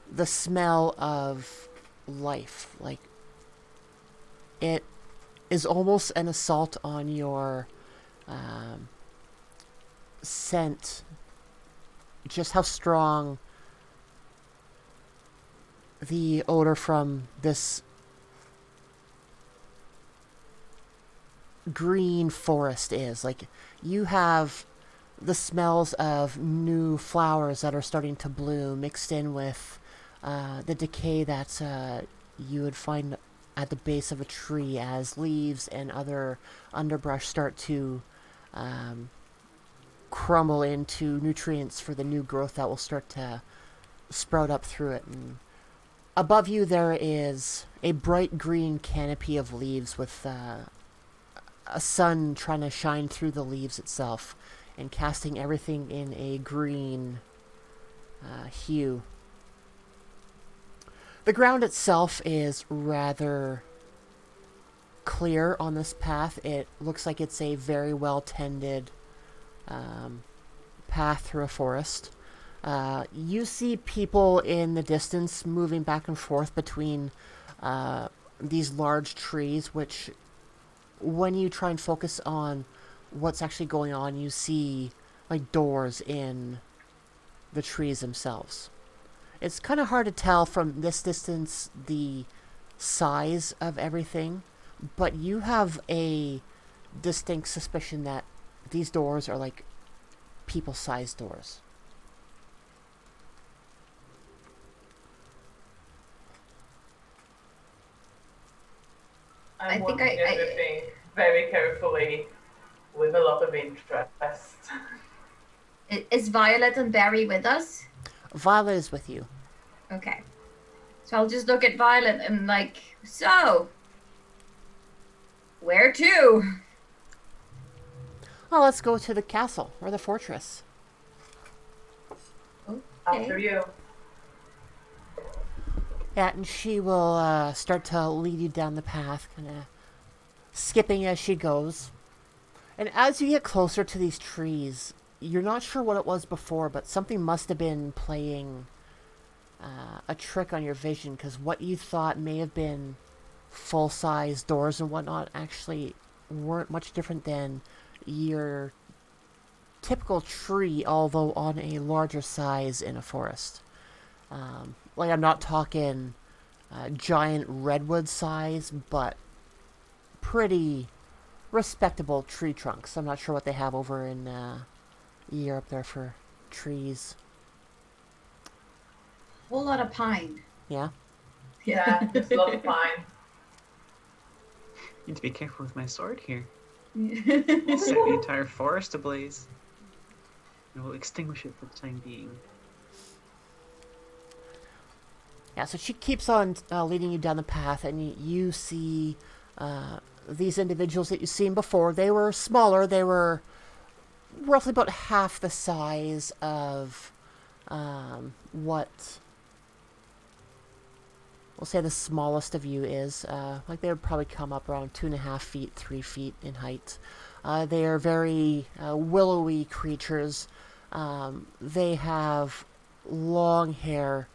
the smell of life. Like, it is almost an assault on your scent. Just how strong the odor from this green forest is. Like, you have the smells of new flowers that are starting to bloom mixed in with the decay that you would find at the base of a tree as leaves and other underbrush start to crumble into nutrients for the new growth that will start to sprout up through it. And above you there is a bright green canopy of leaves with a sun trying to shine through the leaves itself and casting everything in a green hue. The ground itself is rather clear on this path. It looks like it's a very well tended path through a forest. You see people in the distance moving back and forth between these large trees, which when you try and focus on what's actually going on, you see like doors in the trees themselves. It's kind of hard to tell from this distance the size of everything, but you have a distinct suspicion that these doors are like people-sized doors. I'm I think watching everything very carefully with a lot of interest. Is Violet and Barry with us? Violet is with you. Okay. So I'll just look at Violet and like, so, where to? Well, let's go to the castle or the fortress. After you. Yeah, and she will start to lead you down the path, kind of skipping as she goes. And as you get closer to these trees, you're not sure what it was before, but something must have been playing a trick on your vision, because what you thought may have been full-size doors and whatnot actually weren't much different than your typical tree, although on a larger size in a forest. Like, I'm not talking giant redwood size, but pretty respectable tree trunks. I'm not sure what they have over in Europe there for trees. Whole lot of pine. Yeah? Yeah, just a lot of pine. Need to be careful with my sword here. Set the entire forest ablaze. I will extinguish it for the time being. Yeah, so she keeps on leading you down the path, and you see these individuals that you've seen before. They were smaller. They were roughly about half the size of what we'll say the smallest of you is. Like, they would probably come up around 2.5 feet, 3 feet in height. They are very willowy creatures. They have long hair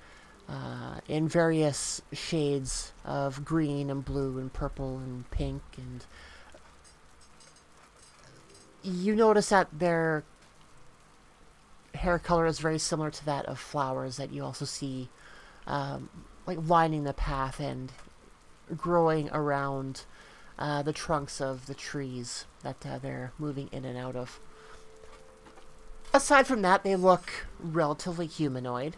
in various shades of green and blue and purple and pink, and you notice that their hair color is very similar to that of flowers that you also see like lining the path and growing around the trunks of the trees that they're moving in and out of. Aside from that, they look relatively humanoid.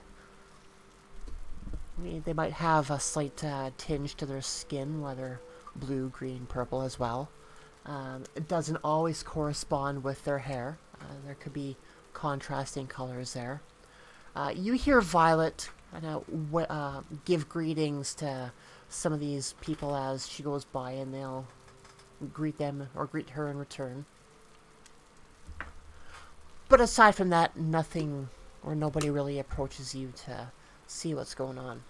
I mean, they might have a slight tinge to their skin, whether blue, green, purple as well. It doesn't always correspond with their hair. There could be contrasting colors there. You hear Violet give greetings to some of these people as she goes by, and they'll greet them or greet her in return. But aside from that, nothing or nobody really approaches you to see what's going on.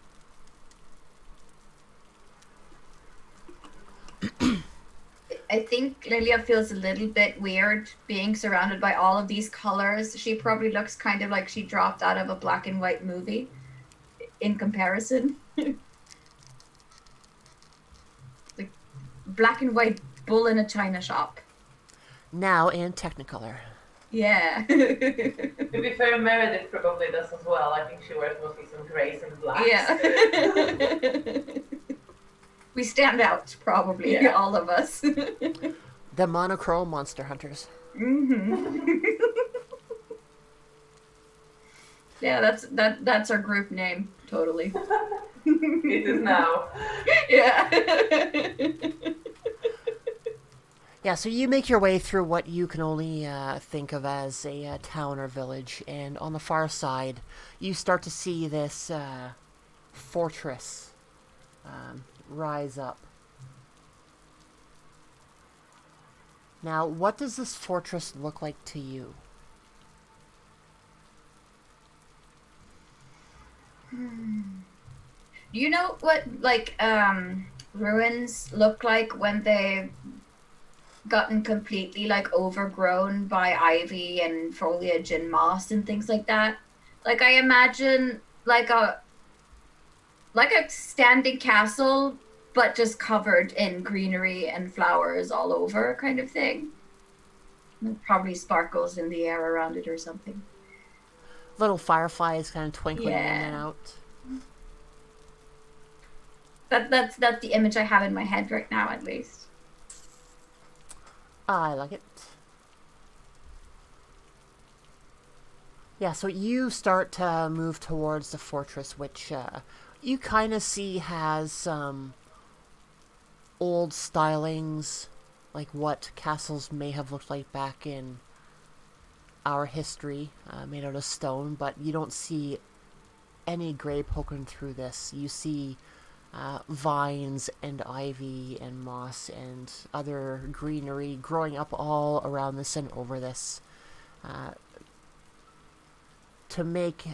I think Lilia feels a little bit weird being surrounded by all of these colors. She probably looks kind of like she dropped out of a black and white movie in comparison. Like black and white bull in a china shop. Now in Technicolor. Yeah. To be fair, Meredith probably does as well. I think she wears mostly some grays and blacks. Yeah. We stand out, probably, Yeah. all of us. The monochrome monster hunters. Yeah, that's our group name, totally. It is now. Yeah. Yeah, so you make your way through what you can only think of as a town or village, and on the far side, you start to see this fortress rise up. Now, what does this fortress look like to you? Do you know what, like, ruins look like when they've gotten completely, like, overgrown by ivy and foliage and moss and things like that? Like, I imagine, like a standing castle, but just covered in greenery and flowers all over, kind of thing. And probably sparkles in the air around it or something. little fireflies kind of twinkling in and Yeah. out. That's the image I have in my head right now, at least. I like it. Yeah, so you start to move towards the fortress, which you kind of see has some old stylings, like what castles may have looked like back in our history, made out of stone, but you don't see any gray poking through this. You see vines and ivy and moss and other greenery growing up all around this and over this to make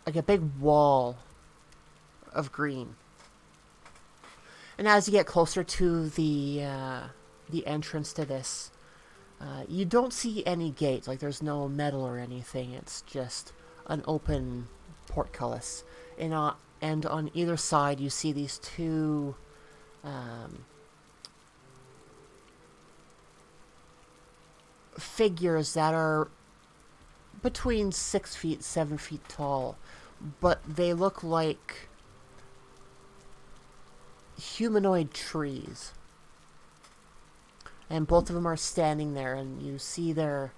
like a big wall of green. And as you get closer to the entrance to this, you don't see any gate. Like there's no metal or anything. It's just an open portcullis. And on either side, you see these two figures that are between 6 feet, 7 feet tall, but they look like humanoid trees. And both of them are standing there, and you see their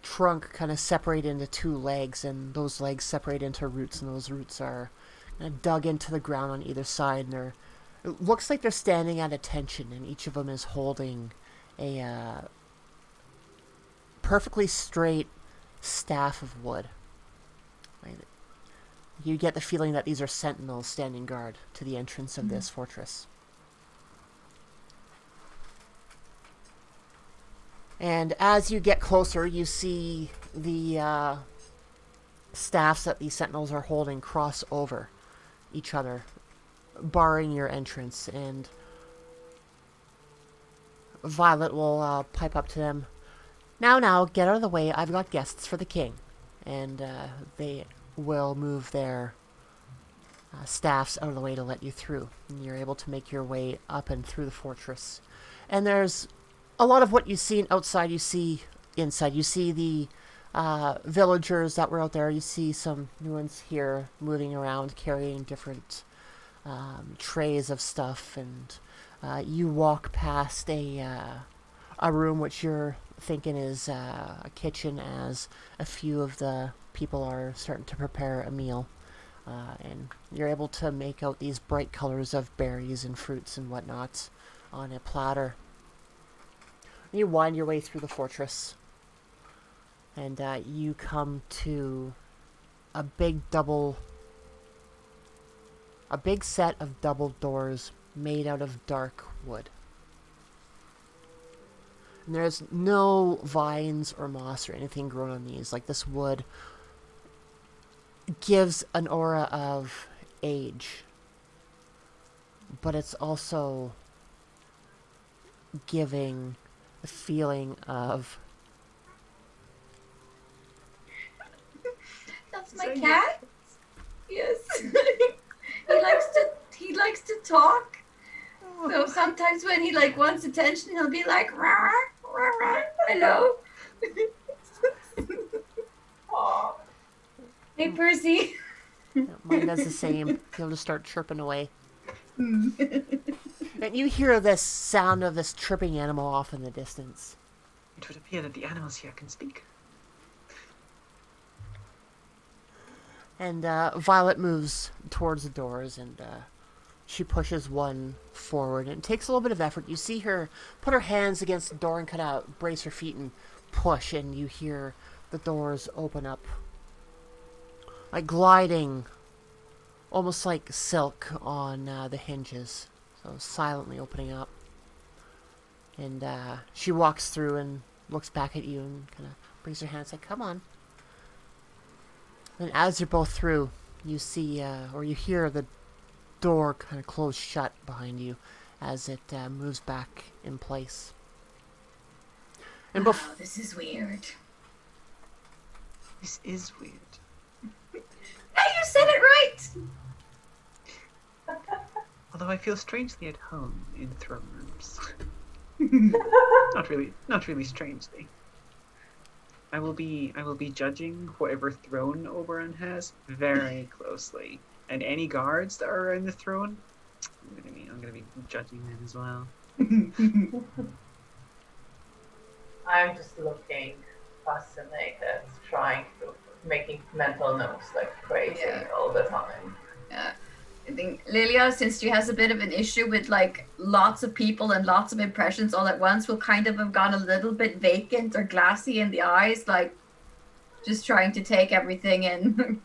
trunk kind of separate into two legs, and those legs separate into roots, and those roots are kind of dug into the ground on either side. And it looks like they're standing at attention, and each of them is holding a perfectly straight staff of wood. Right? You get the feeling that these are sentinels standing guard to the entrance of this fortress. And as you get closer, you see the staffs that these sentinels are holding cross over each other, barring your entrance. And Violet will pipe up to them. Now, get out of the way. I've got guests for the king. And they will move their staffs out of the way to let you through. And you're able to make your way up and through the fortress. And there's a lot of what you've seen outside, you see inside. You see the villagers that were out there. You see some new ones here moving around, carrying different trays of stuff. And you walk past a room which you're thinking is a kitchen, as a few of the people are starting to prepare a meal. And you're able to make out these bright colors of berries and fruits and whatnot on a platter. You wind your way through the fortress, and you come to a big set of double doors made out of dark wood. And there's no vines or moss or anything growing on these. Like, this wood gives an aura of age, but it's also giving the feeling of... That's my cat. Yes. he likes to talk. So sometimes when he wants attention, he'll be like, rah, rah, rah, hello. Aw. Hey, Percy. Mine does the same. He'll just start chirping away. And you hear this sound of this chirping animal off in the distance. It would appear that the animals here can speak. And Violet moves towards the doors, and she pushes one forward. And it takes a little bit of effort. You see her put her hands against the door and kind of brace her feet and push, and you hear the doors open up, like gliding, almost like silk on the hinges. So silently opening up. And she walks through and looks back at you and kind of brings her hands like, come on. And as you're both through, you see, or you hear the door kind of close shut behind you as it moves back in place. And Oh, this is weird. This is weird. Hey, you said it right! Although I feel strangely at home in throne rooms. Not really strangely. I will be judging whatever throne Oberon has very closely, and any guards that are around the throne, I'm gonna be judging them as well. I'm just looking fascinated, trying to making mental notes like crazy all the time. Yeah. I think Lilia, since she has a bit of an issue with like lots of people and lots of impressions all at once, will kind of have gone a little bit vacant or glassy in the eyes, like just trying to take everything in.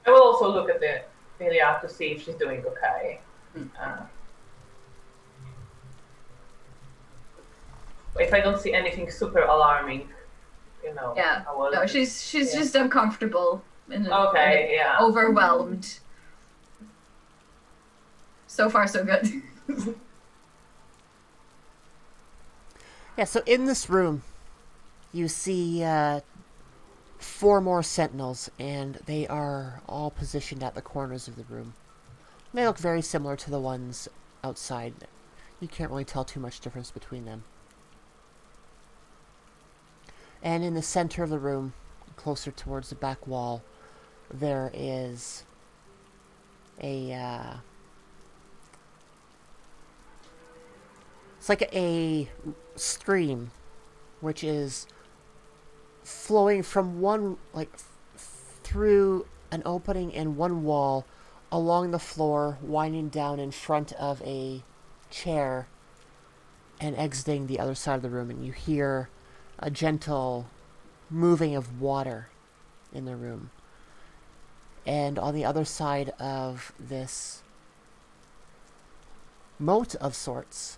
I will also look at the Lilia to see if she's doing okay. If I don't see anything super alarming, Yeah. I will. No, she's just uncomfortable and Yeah. overwhelmed. So far, so good. Yeah, so in this room, you see 4 more sentinels, and they are all positioned at the corners of the room. They look very similar to the ones outside. You can't really tell too much difference between them. And in the center of the room, closer towards the back wall, there is a it's like a stream, which is flowing from one, like, through an opening in one wall, along the floor, winding down in front of a chair, and exiting the other side of the room, and you hear a gentle moving of water in the room. And on the other side of this moat of sorts,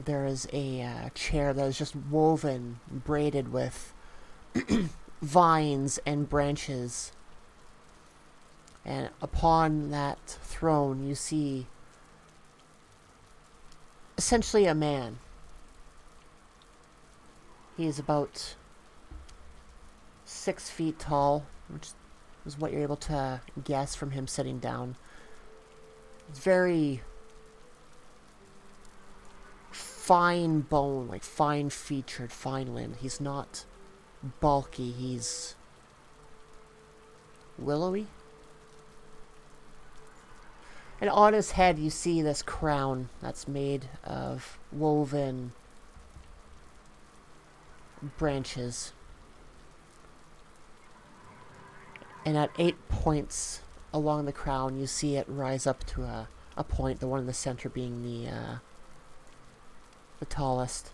there is a chair that is just woven, braided with vines and branches. And upon that throne, you see essentially a man. He is about 6 feet tall, which is what you're able to guess from him sitting down. It's very fine bone, like fine featured, fine limbed. He's not bulky, he's willowy. And on his head you see this crown that's made of woven branches. And at 8 points along the crown you see it rise up to a point, the one in the center being the tallest.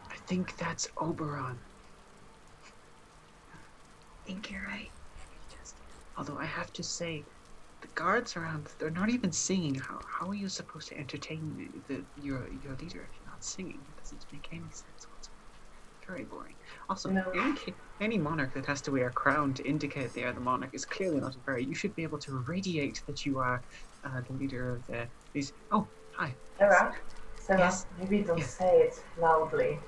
I think that's Oberon. I think you're right. Although I have to say, the guards around, they're not even singing. How are you supposed to entertain your leader if you're not singing? It doesn't make any sense whatsoever. Very boring. Also, any monarch that has to wear a crown to indicate they are the monarch is clearly not a very. You should be able to radiate that you are the leader of these. Oh, hi. Sarah, Yes. maybe don't say it loudly.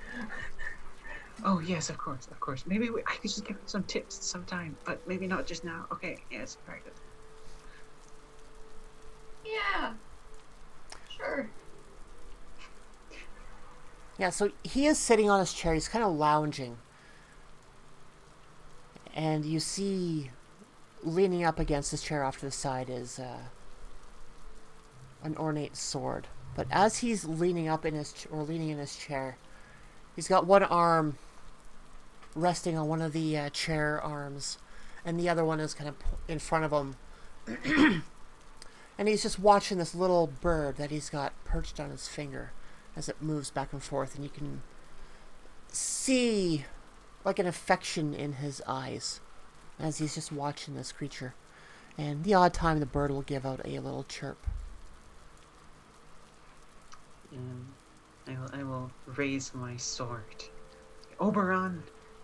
Oh, yes, of course. Maybe I could just give him some tips sometime, but maybe not just now. Okay, yes, very good. Yeah. Sure. Yeah, so he is sitting on his chair. He's kind of lounging. And you see, leaning up against his chair off to the side is an ornate sword. But as he's leaning up in leaning in his chair, he's got one arm resting on one of the chair arms, and the other one is kind of in front of him. And he's just watching this little bird that he's got perched on his finger as it moves back and forth, and you can see like an affection in his eyes as he's just watching this creature. And the odd time the bird will give out a little chirp. I will raise my sword. Oberon,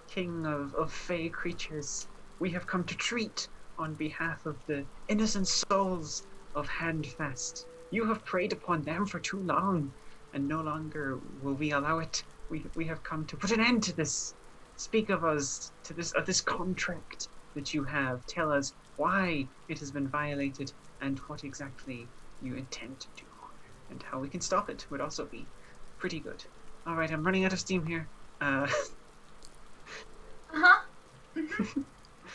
king of fey creatures, we have come to treat on behalf of the innocent souls of Handfast. You have preyed upon them for too long, and no longer will we allow it. We have come to put an end to this. Speak of us, to this contract that you have. Tell us why it has been violated and what exactly you intend to do, and how we can stop it would also be pretty good. All right, I'm running out of steam here. Uh-huh.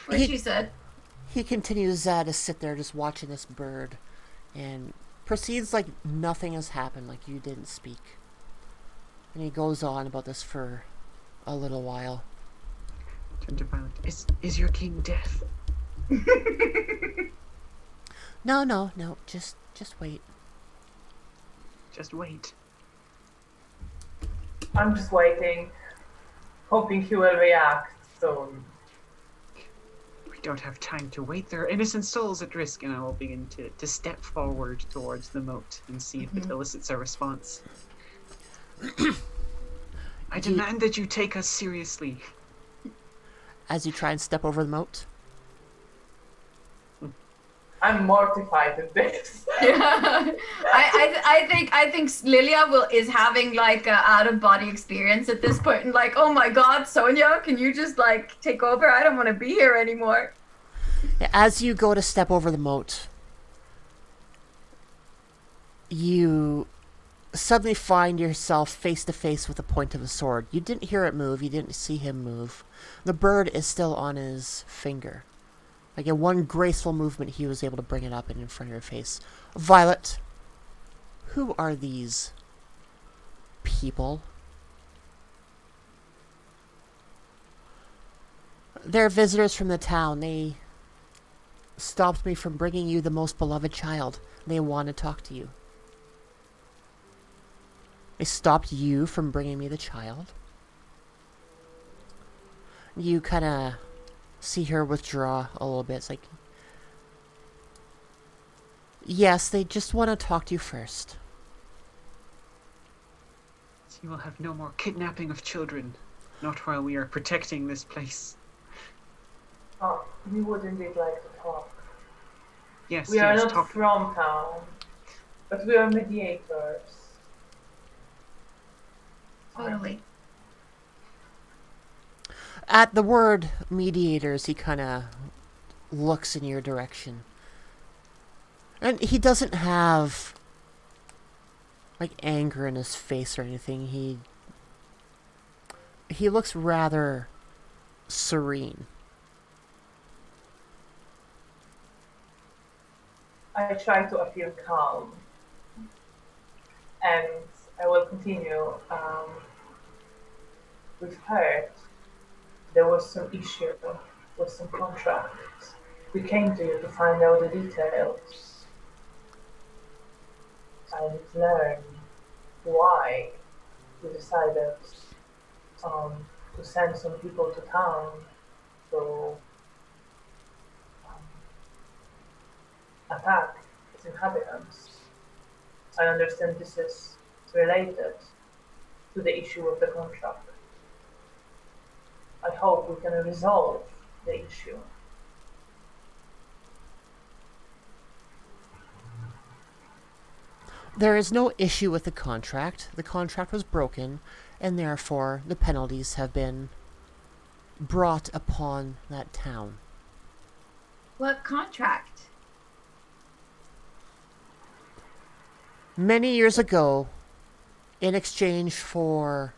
What she said. He continues to sit there just watching this bird and proceeds like nothing has happened, like you didn't speak. And he goes on about this for a little while. Turn to Violet. Is your king deaf? No, just wait. Just wait. I'm just waiting, hoping he will react soon. We don't have time to wait. There are innocent souls at risk, and I will begin to step forward towards the moat and see if it elicits a response. I demand that you take us seriously. As you try and step over the moat. I'm mortified at this. Yeah. I think Lilia is having like a out of body experience at this point, and like, oh my god, Sonia, can you just like take over? I don't want to be here anymore. As you go to step over the moat, you suddenly find yourself face to face with the point of a sword. You didn't hear it move, you didn't see him move. The bird is still on his finger. Like in one graceful movement, he was able to bring it up and in front of your face. Violet, who are these people? They're visitors from the town. They stopped me from bringing you the most beloved child. They want to talk to you. They stopped you from bringing me the child. You kind of see her withdraw a little bit. It's like, yes, they just want to talk to you first. So you will have no more kidnapping of children, not while we are protecting this place. Oh, we would indeed like to talk. Yes, We are yes, not talk. from town, but we are mediators. Totally. At the word mediators, he kind of looks in your direction. And he doesn't have like anger in his face or anything. He looks rather serene. I try to appear calm, and I will continue. We've heard there was some issue with some contracts. We came to you to find out the details and learn why you decided to send some people to town to attack its inhabitants. I understand this is related to the issue of the contract. I hope we can resolve the issue. There is no issue with the contract. The contract was broken, and therefore the penalties have been brought upon that town. What contract? Many years ago, in exchange for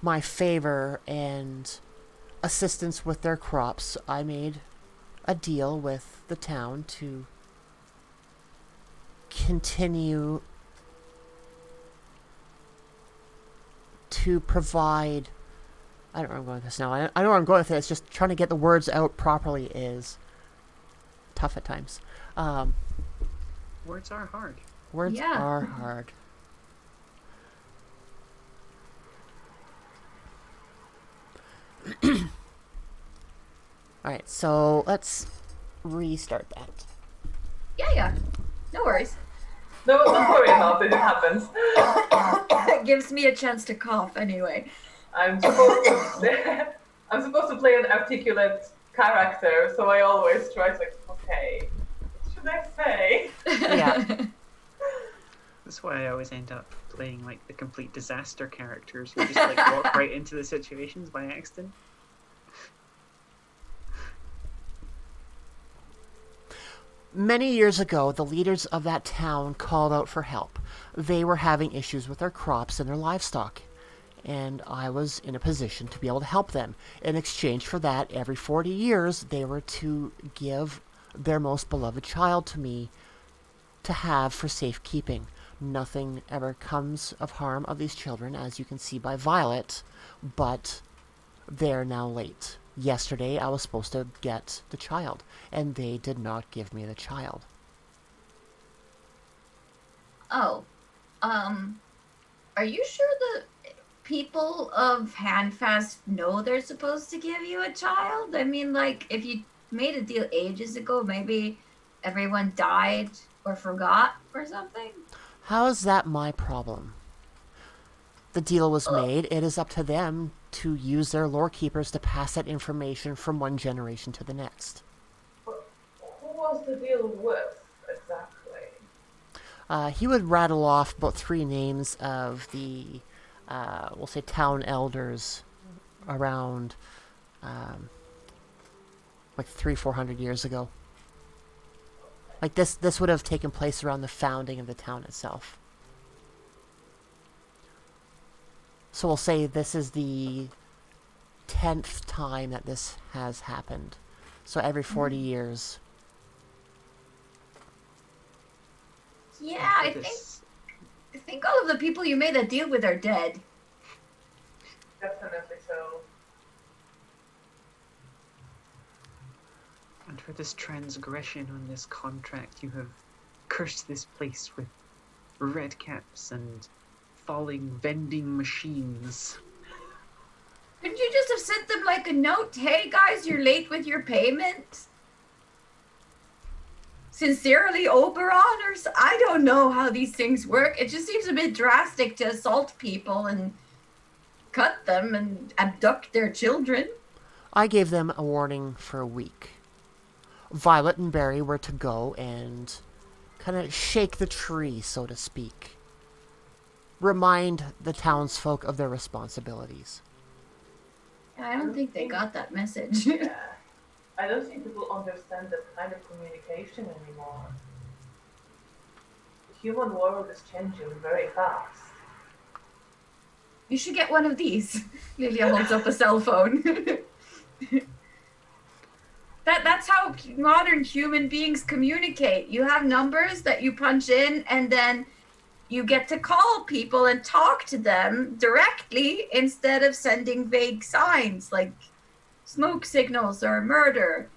my favor and assistance with their crops, I made a deal with the town to continue to provide... I don't know where I'm going with this now. I know where I'm going with this. Just trying to get the words out properly is tough at times. Words are hard. Words Yeah. are hard. Alright, so let's restart that. Yeah. No worries. No, don't worry about it, it happens. It gives me a chance to cough anyway. I'm supposed to play an articulate character, so I always try to okay, what should I say? Yeah. That's why I always end up playing like the complete disaster characters who just like walk right into the situations by accident. Many years ago, the leaders of that town called out for help. They were having issues with their crops and their livestock, and I was in a position to be able to help them. In exchange for that, every 40 years, they were to give their most beloved child to me to have for safekeeping. Nothing ever comes of harm of these children, as you can see by Violet, but they're now late. Yesterday, I was supposed to get the child, and they did not give me the child. Oh, are you sure the people of Handfast know they're supposed to give you a child? I mean, like, if you made a deal ages ago, maybe everyone died or forgot or something? How is that my problem? The deal was made. It is up to them to use their lore keepers to pass that information from one generation to the next. But who was the deal with exactly? He would rattle off about 3 names of the, we'll say, town elders around, like 400 years ago. Like this would have taken place around the founding of the town itself. So we'll say this is the 10th time that this has happened. So every 40 years. Yeah, I think all of the people you made a deal with are dead. Definitely so. And for this transgression on this contract, you have cursed this place with red caps and falling vending machines. Couldn't you just have sent them like a note? Hey guys, you're late with your payment. Sincerely, Oberon, or I don't know how these things work. It just seems a bit drastic to assault people and cut them and abduct their children. I gave them a warning for a week. Violet and Barry were to go and kind of shake the tree, so to speak. Remind the townsfolk of their responsibilities. I don't think they got that message. Yeah. I don't think people understand that kind of communication anymore. The human world is changing very fast. You should get one of these. Lilia holds up a cell phone. That's how modern human beings communicate. You have numbers that you punch in, and then you get to call people and talk to them directly instead of sending vague signs like smoke signals or murder.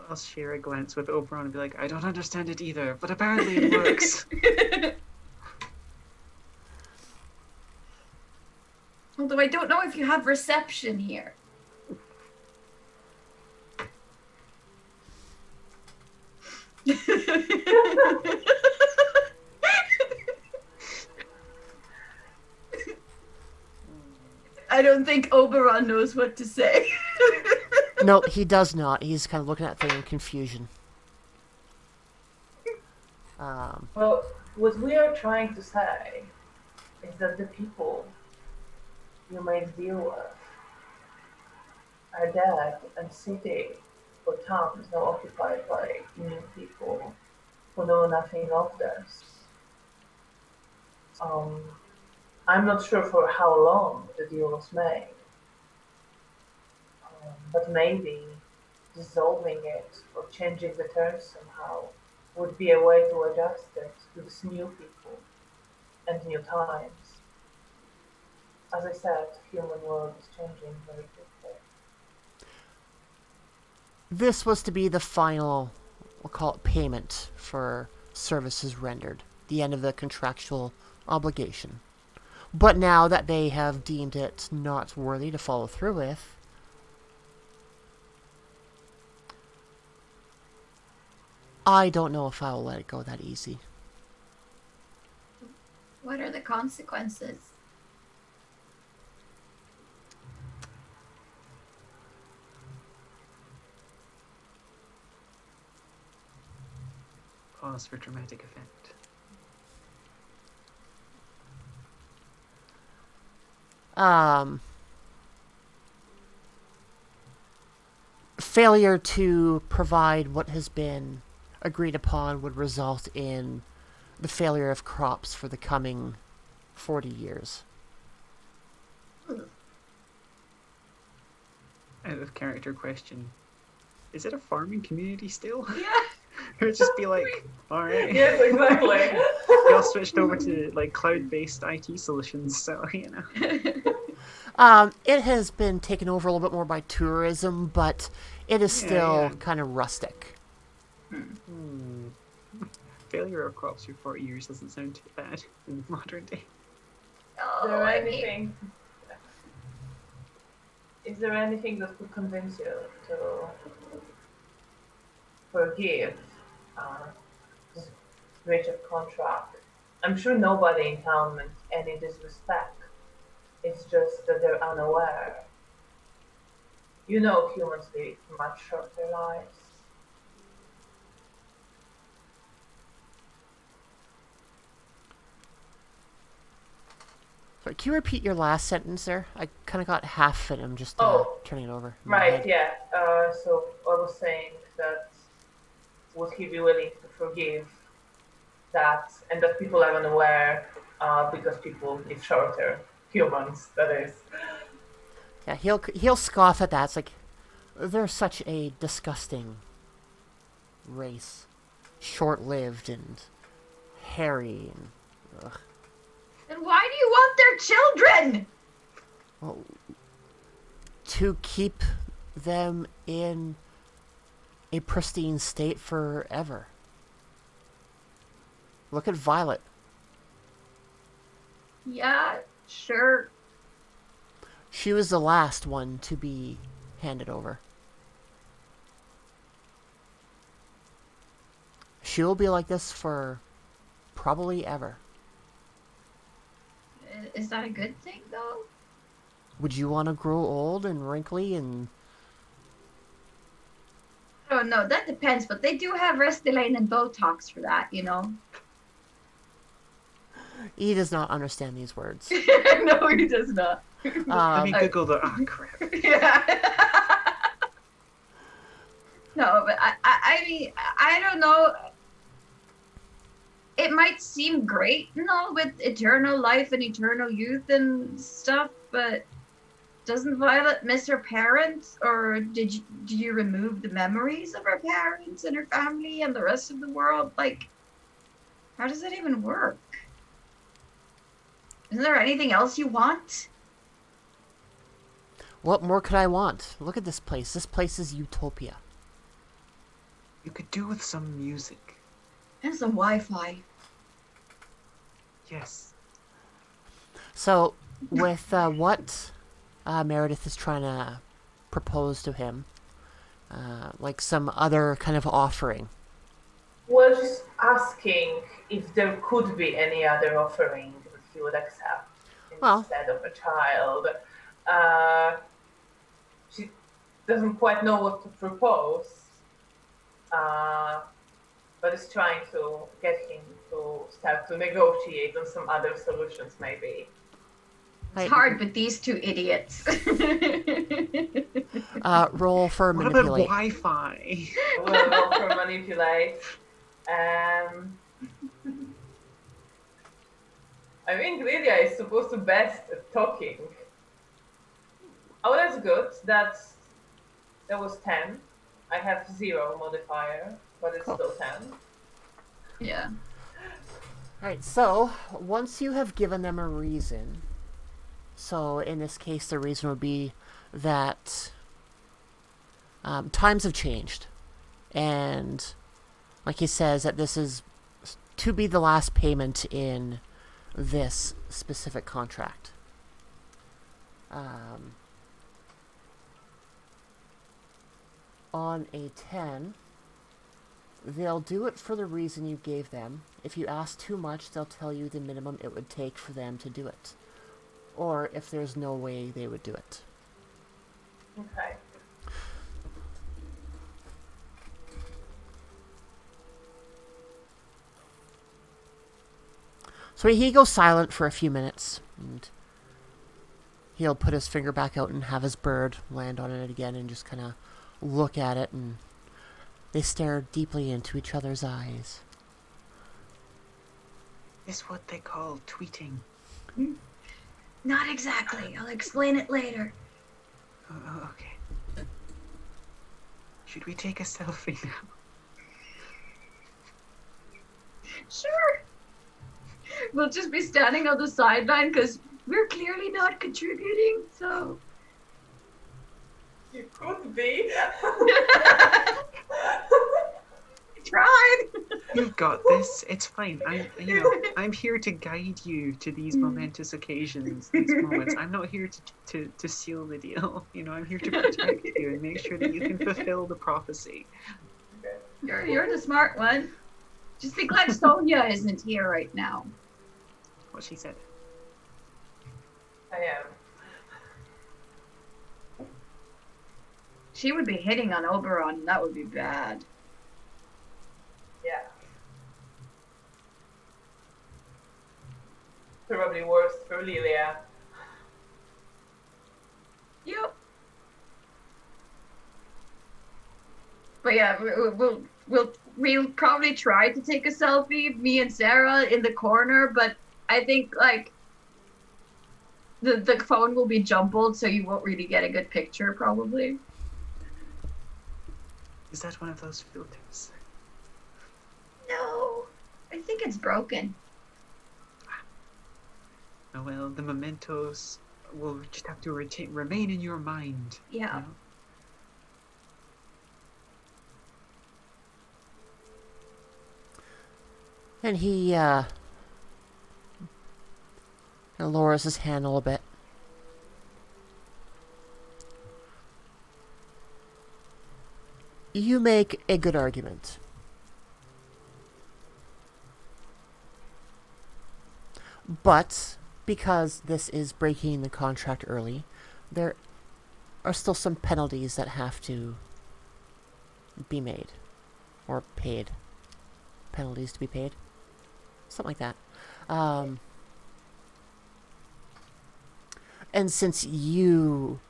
I'll share a glance with Oberon and be like, I don't understand it either, but apparently it works. Although I don't know if you have reception here. I don't think Oberon knows what to say. No, he does not. He's kind of looking at things in confusion. Well, what we are trying to say is that the people you made deal with are dead, and city or town is now occupied by new people who know nothing of this. I'm not sure for how long the deal was made, but maybe dissolving it or changing the terms somehow would be a way to adjust it to this new people and new times. As I said, the human world is changing very quickly. This was to be the final, we'll call it payment for services rendered, the end of the contractual obligation. But now that they have deemed it not worthy to follow through with, I don't know if I will let it go that easy. What are the consequences? Pause for dramatic effect. failure to provide what has been agreed upon would result in the failure of crops for the coming 40 years. Out of character question. Is it a farming community still? Yeah. It would just be like, alright. Yes, exactly. We all switched over to like cloud-based IT solutions, so you know. It has been taken over a little bit more by tourism, but it is still kind of rustic. Failure of crops for 40 years doesn't sound too bad in modern day. Is there anything that could convince you to forgive this breach of contract? I'm sure nobody in town meant any disrespect. It's just that they're unaware. You know, humans live much shorter lives. Sorry, can you repeat your last sentence there? I kind of got half of it. I'm just turning it over. in my Right, head. yeah. So I was saying that would he be willing to forgive that, and that people are unaware because people live shorter, humans, that is. Yeah, he'll scoff at that. It's like, they're such a disgusting race. Short-lived and hairy and... Ugh. Then why do you want their children? Well, to keep them in a pristine state forever. Look at Violet. Yeah, sure. She was the last one to be handed over. She'll be like this for probably ever. Is that a good thing, though? Would you want to grow old and wrinkly and... I don't know. That depends, but they do have Restylane and Botox for that, you know? He does not understand these words. No, he does not. Let me Google the... Oh, crap. Yeah. No, but I mean, I don't know. It might seem great, you know, with eternal life and eternal youth and stuff, but doesn't Violet miss her parents? Or do you remove the memories of her parents and her family and the rest of the world? Like, how does that even work? Isn't there anything else you want? What more could I want? Look at this place. This place is utopia. You could do with some music. And some Wi-Fi. Yes. So, with what Meredith is trying to propose to him, like some other kind of offering. Well, just asking if there could be any other offering that he would accept instead of a child. She doesn't quite know what to propose, but is trying to get him to start to negotiate on some other solutions, maybe. It's hard with these two idiots. Roll for What manipulate. about Wi-Fi? We'll go for manipulate. I think Lydia is supposed to best at talking. Oh, that's good. That was 10. I have 0 modifier, but it's still 10. Yeah. Alright, so, once you have given them a reason, so in this case the reason would be that times have changed, and like he says, that this is to be the last payment in this specific contract. On a 10, they'll do it for the reason you gave them. If you ask too much, they'll tell you the minimum it would take for them to do it. Or if there's no way they would do it. Okay. So he goes silent for a few minutes, and he'll put his finger back out and have his bird land on it again and just kind of look at it and they stare deeply into each other's eyes. Is what they call tweeting. Not exactly. I'll explain it later. Oh, okay. Should we take a selfie now? Sure. We'll just be standing on the sideline because we're clearly not contributing, so. You could be. Tried. You've got this. It's fine. I'm here to guide you to these momentous occasions, these moments. I'm not here to seal the deal. I'm here to protect you and make sure that you can fulfill the prophecy. You're the smart one. Just be glad Sonia isn't here right now. What she said. I am. She would be hitting on Oberon, and that would be bad. Yeah. Probably worse for Lilia. Yep. But yeah, we'll probably try to take a selfie, me and Sarah in the corner, but I think like the phone will be jumbled, so you won't really get a good picture probably. Is that one of those filters? No, I think it's broken. Oh well, the mementos will just have to remain in your mind. Yeah. And he, lowers his hand a little bit. You make a good argument. But, because this is breaking the contract early, there are still some penalties that have to be made. Or paid. Penalties to be paid. Something like that. And since you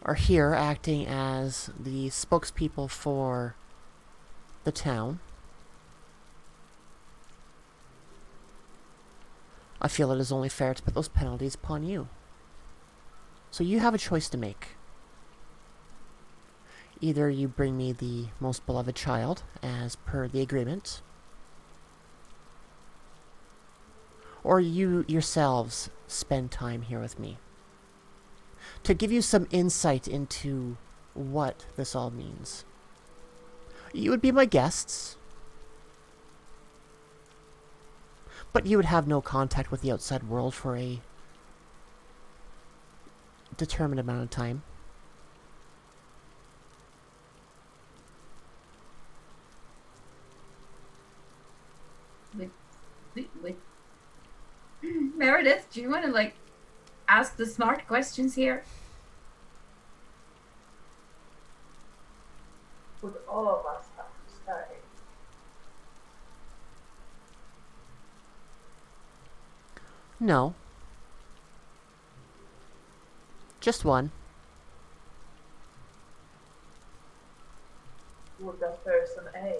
are here acting as the spokespeople for the town, I feel it is only fair to put those penalties upon you. So you have a choice to make. Either you bring me the most beloved child, as per the agreement, or you yourselves spend time here with me. To give you some insight into what this all means. You would be my guests, but you would have no contact with the outside world for a determined amount of time. With Meredith, do you want to ask the smart questions here? Would all of us have to stay? No. Just one. Would that person age?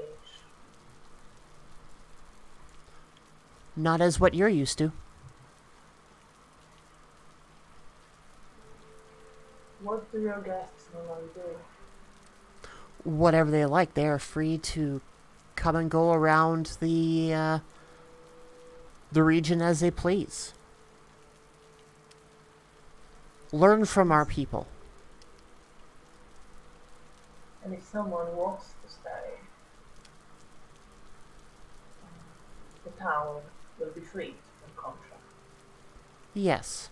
Not as what you're used to. What do your guests normally do? Whatever they like, they are free to come and go around the region as they please. Learn from our people. And if someone wants to stay, the town will be free from contract. Yes.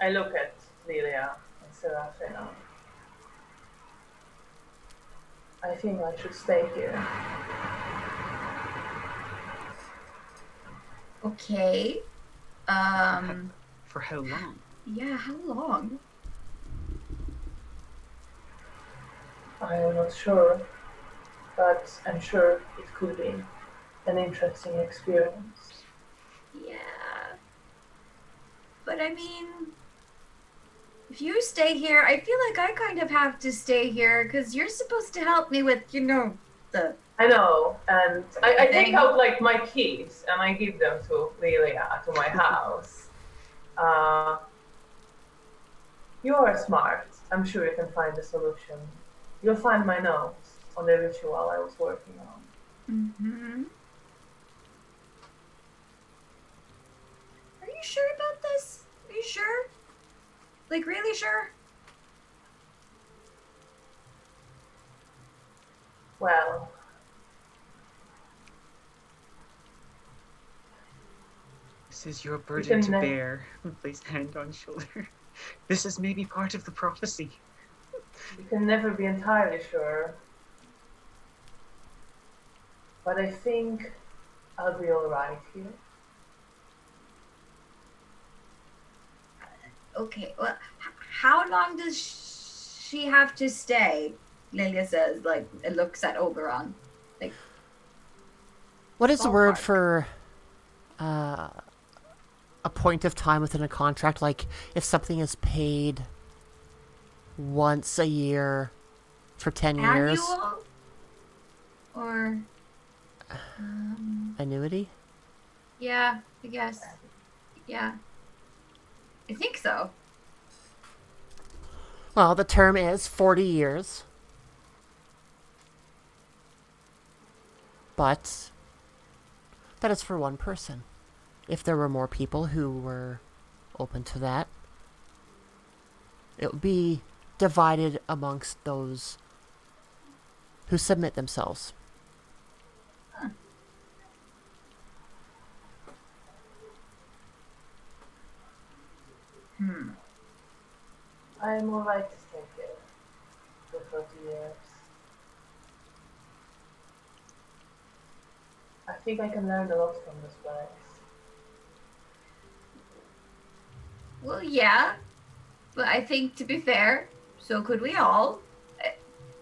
I look at Lilia and Serafina. I think I should stay here. Okay. For how long? Yeah, how long? I am not sure, but I'm sure it could be an interesting experience. Yeah. But I mean, if you stay here, I feel like I kind of have to stay here because you're supposed to help me with, the I know, and I take thing. out like my keys and I give them to Lilia to my house. You are smart. I'm sure you can find a solution. You'll find my notes on the ritual I was working on. Mm-hmm. Are you sure about this? Are you sure? Like, really sure? Well, This is your burden to can- bear. Place hand on shoulder. This is maybe part of the prophecy. you can never be entirely sure. But I think I'll be alright here. Okay, well, how long does she have to stay? Lilia says, like, it looks at Oberon. Like, What is the word Ballpark. for a point of time within a contract? Like, if something is paid once a year for 10 years? annual? Or, Annuity? yeah, I guess. Yeah. I think so. Well, the term is 40 years. But that is for one person. If there were more people who were open to that, it would be divided amongst those who submit themselves. I'm alright to stay here for 40 years. I think I can learn a lot from this place. Well, yeah. But I think, to be fair, so could we all.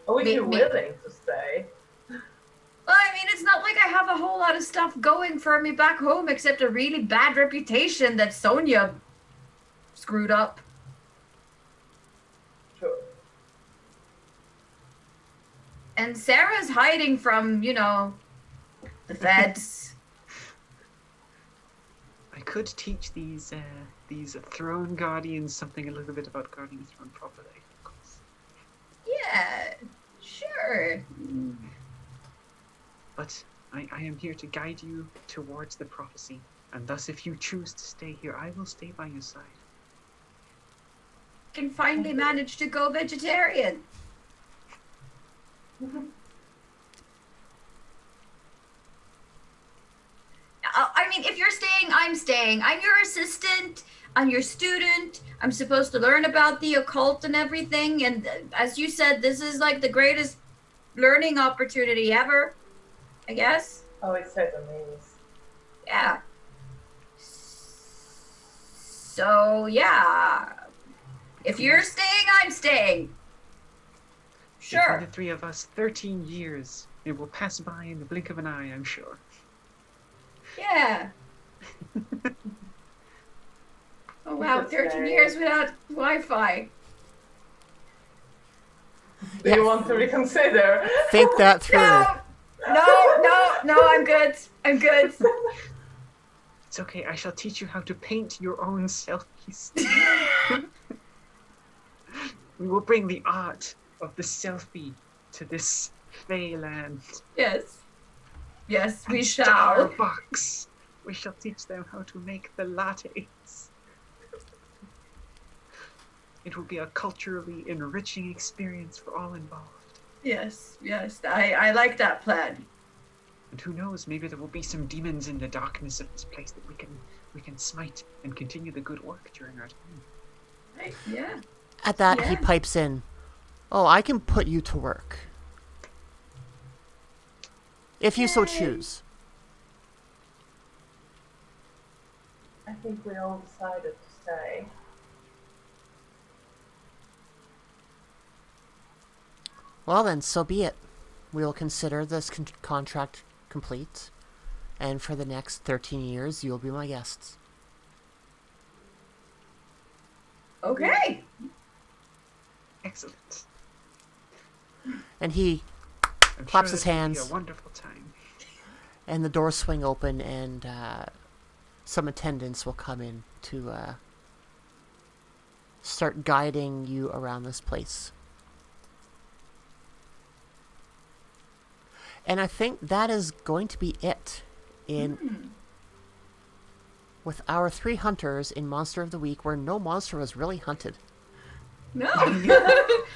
Oh, if Me- you're me- willing to stay. Well, I mean, it's not like I have a whole lot of stuff going for me back home except a really bad reputation that Sonia screwed up. Sure. And Sarah's hiding from, the feds. I could teach these throne guardians something a little bit about guarding the throne properly, of course. Yeah, sure. But I am here to guide you towards the prophecy, and thus if you choose to stay here, I will stay by your side. Can finally manage to go vegetarian. I mean, if you're staying, I'm staying. I'm your assistant. I'm your student. I'm supposed to learn about the occult and everything. And as you said, this is like the greatest learning opportunity ever, I guess. Oh, it certainly is. Yeah. So, yeah. If you're staying, I'm staying. Between Sure. the three of us, 13 years. It will pass by in the blink of an eye, I'm sure. Yeah. Oh, wow. That's 13 very- years without Wi-Fi. Do you want to reconsider? Think that through. No, I'm good. I'm good. It's okay, I shall teach you how to paint your own selfies. We will bring the art of the selfie to this fey land. Yes. Yes, we And shall. Starbucks. We shall teach them how to make the lattes. It will be a culturally enriching experience for all involved. Yes. I like that plan. And who knows, maybe there will be some demons in the darkness of this place that we can smite and continue the good work during our time. Right? Yeah. At that, he Yeah. pipes in, "Oh, I can put you to work. If you so Yay. choose." I think we all decided to stay. Well then, so be it. We will consider this contract complete, and for the next 13 years, you will be my guests. Okay. Excellent. And he I'm claps sure his this will be hands. a wonderful time. And the doors swing open, and some attendants will come in to start guiding you around this place. And I think that is going to be it with our 3 hunters in Monster of the Week, where no monster was really hunted. No.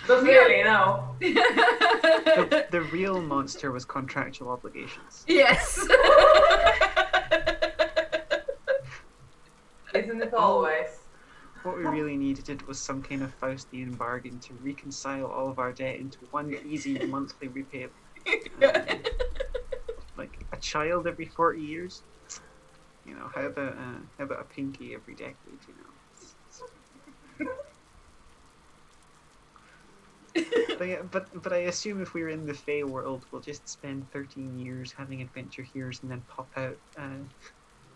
But really, no. The real monster was contractual obligations. Yes. Isn't it always? What we really needed was some kind of Faustian bargain to reconcile all of our debt into one easy monthly repayment. Like a child every 40 years. You know, how about a pinky every decade? You know. But, yeah, but I assume if we're in the Fey world, we'll just spend 13 years having adventure here's and then pop out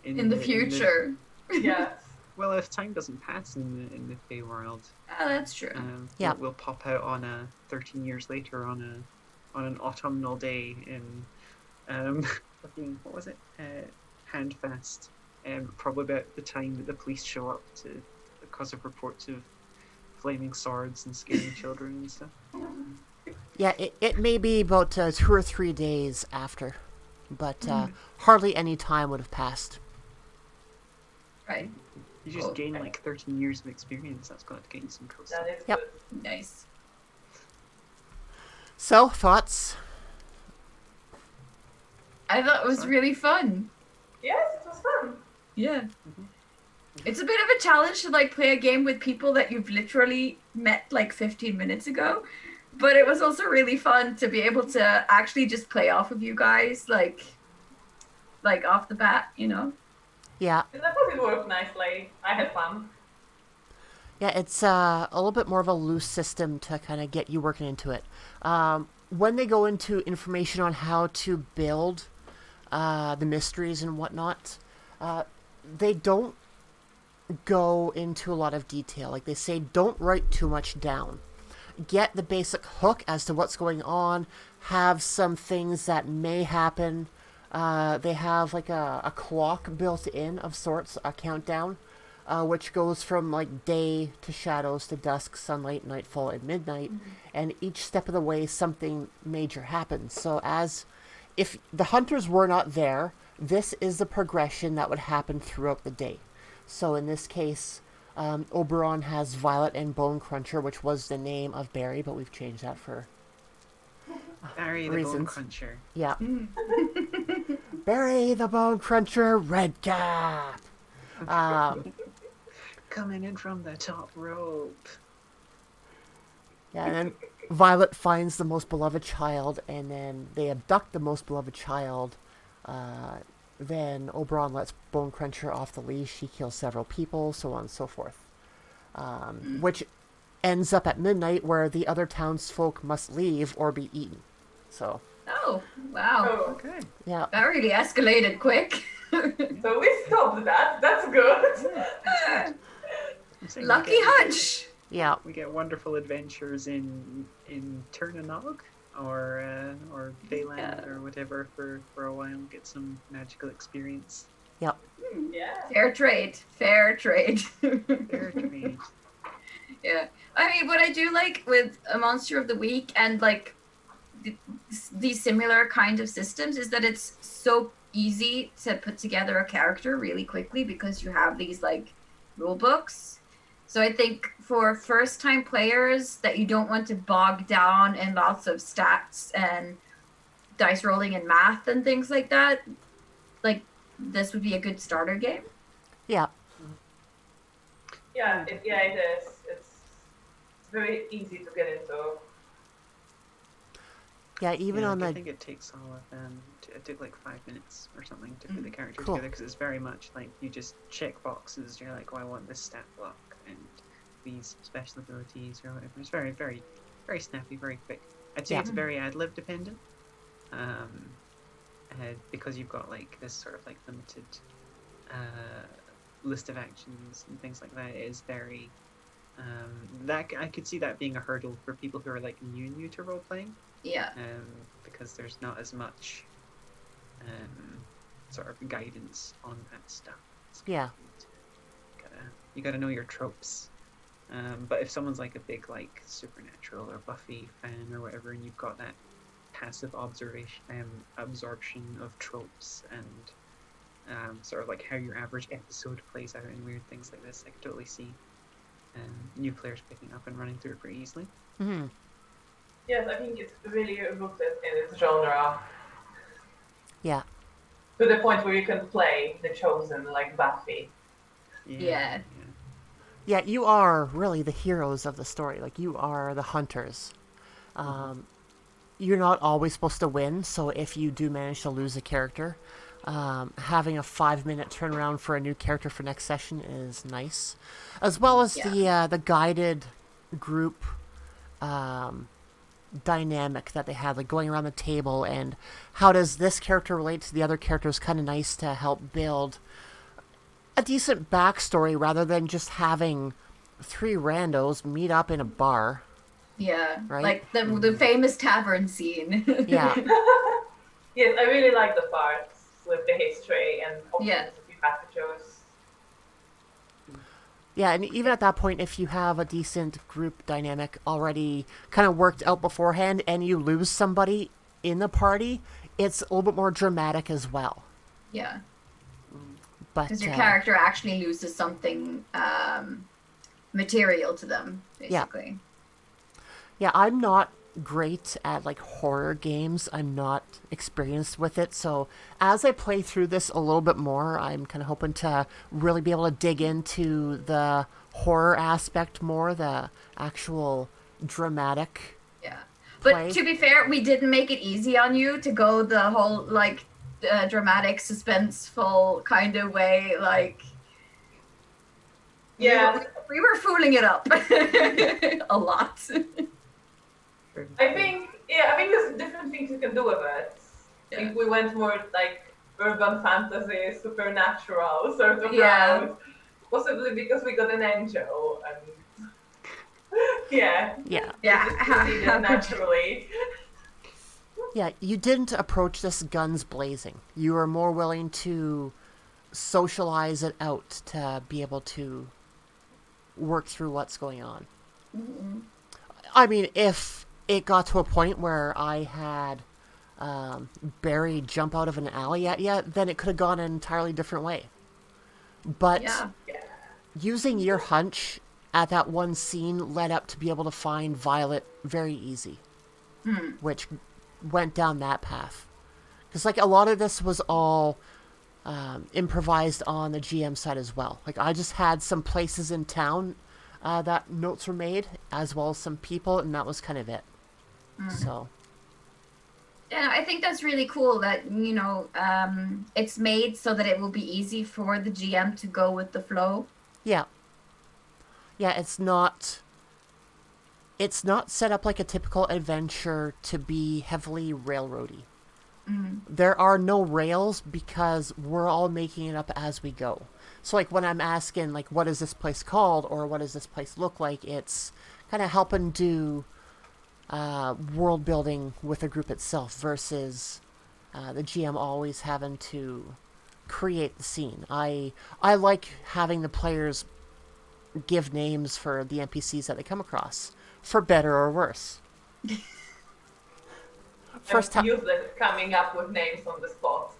In the future. Yes. Well, if time doesn't pass in the Fey world, Oh, that's true. Yeah. we'll pop out on 13 years later on an autumnal day in fucking, what was it? Handfast. Probably about the time that the police show up because of reports of flaming swords and scaring children and stuff. Yeah, it may be about 2 or 3 days after, but hardly any time would have passed. Right. You just gain Okay. like 13 years of experience. That's got to get you some cool stuff. That is Yep. good. Nice. So, thoughts? I thought it was Sorry? really fun. Yes, it was fun. Yeah. It's a bit of a challenge to like play a game with people that you've literally met like 15 minutes ago. But it was also really fun to be able to actually just play off of you guys like off the bat, you know? Yeah, And I thought it worked nicely. I had fun. yeah, it's a little bit more of a loose system to kind of get you working into it. When they go into information on how to build the mysteries and whatnot, they don't go into a lot of detail. Like they say, don't write too much down. Get the basic hook as to what's going on, have some things that may happen. They have like a clock built in of sorts, a countdown, which goes from like day to shadows to dusk, sunlight, nightfall, and midnight. And each step of the way, something major happens. So if the hunters were not there, this is the progression that would happen throughout the day. So in this case, Oberon has Violet and Bone Cruncher, which was the name of Barry, but we've changed that for Barry the Bone reasons. Cruncher. Yeah. Barry the Bone Cruncher, Red Cap. Coming in from the top rope. Yeah, and then Violet finds the most beloved child, and then they abduct the most beloved child. Then Oberon lets Bone Cruncher off the leash. He kills several people, so on and so forth. Which ends up at midnight, where the other townsfolk must leave or be eaten. So, Oh, wow. Oh, Okay. yeah. That really escalated quick. so we stopped that. That's good. I'm saying Lucky we get- hunch. Yeah. We get wonderful adventures in Turnanog or Feyland or whatever for a while. Get some magical experience. Yep. Yeah. Fair trade. Fair trade. Fair trade. Yeah. I mean, what I do like with a Monster of the Week and like these similar kind of systems is that it's so easy to put together a character really quickly because you have these like rule books. So I think for first time players that you don't want to bog down in lots of stats and dice rolling and math and things like that, like this would be a good starter game. Yeah. Yeah, it is. It's very easy to get into. Yeah, even Yeah, on I the... think it takes all of them. It took like 5 minutes or something to put the character Cool. together because it's very much like you just check boxes. You're like, oh, I want this stat block and these special abilities or whatever. It's very, very, very snappy, very quick. I'd say Yeah. it's very ad lib dependent, because you've got like this sort of like limited list of actions and things like that. It is very That I could see that being a hurdle for people who are like new to role playing. Yeah. Because there's not as much sort of guidance on that stuff. Yeah. You gotta know your tropes. But if someone's like a big like Supernatural or Buffy fan or whatever, and you've got that passive absorption of tropes and sort of like how your average episode plays out in weird things like this, I could totally see new players picking up and running through it pretty easily. Mm-hmm. Yes, I think it's really rooted in its genre. Yeah. To the point where you can play the Chosen like Buffy. Yeah. Yeah, you are really the heroes of the story. Like, you are the hunters. You're not always supposed to win, so if you do manage to lose a character, having a 5-minute turnaround for a new character for next session is nice. As well as the guided group dynamic that they have, like going around the table and how does this character relate to the other character is kind of nice to help build a decent backstory rather than just having 3 randos meet up in a bar. Yeah, right? Like the famous tavern scene. Yeah. Yes, I really like the parts with the history and Yeah. the passages. Yeah, and even at that point, if you have a decent group dynamic already kind of worked out beforehand and you lose somebody in the party, it's a little bit more dramatic as well. Yeah. But Because your character actually loses something material to them, basically. Yeah, I'm not great at like horror games. I'm not experienced with it. So as I play through this a little bit more, I'm kind of hoping to really be able to dig into the horror aspect more, the actual dramatic. Yeah. But play. to be fair, we didn't make it easy on you to go the whole like dramatic, suspenseful kind of way. Like, Yeah, we were fooling it up a lot. I think there's different things you can do with it. I think we went more like urban fantasy, supernatural sort of route. Possibly because we got an angel and Yeah. naturally. Yeah, you didn't approach this guns blazing. You were more willing to socialize it out to be able to work through what's going on. Mm-hmm. I mean, if it got to a point where I had Barry jump out of an alley at you, then it could have gone an entirely different way. But using your hunch at that one scene led up to be able to find Violet very easy, which went down that path. Because like a lot of this was all improvised on the GM side as well. Like I just had some places in town that notes were made, as well as some people, and that was kind of it. So. Yeah, I think that's really cool that, you know, it's made so that it will be easy for the GM to go with the flow. Yeah. Yeah, it's not set up like a typical adventure to be heavily railroady. There are no rails because we're all making it up as we go. So like when I'm asking like what is this place called or what does this place look like, it's kind of helping do world building with the group itself versus the GM always having to create the scene. I like having the players give names for the NPCs that they come across, for better or worse. First time useless at coming up with names on the spot.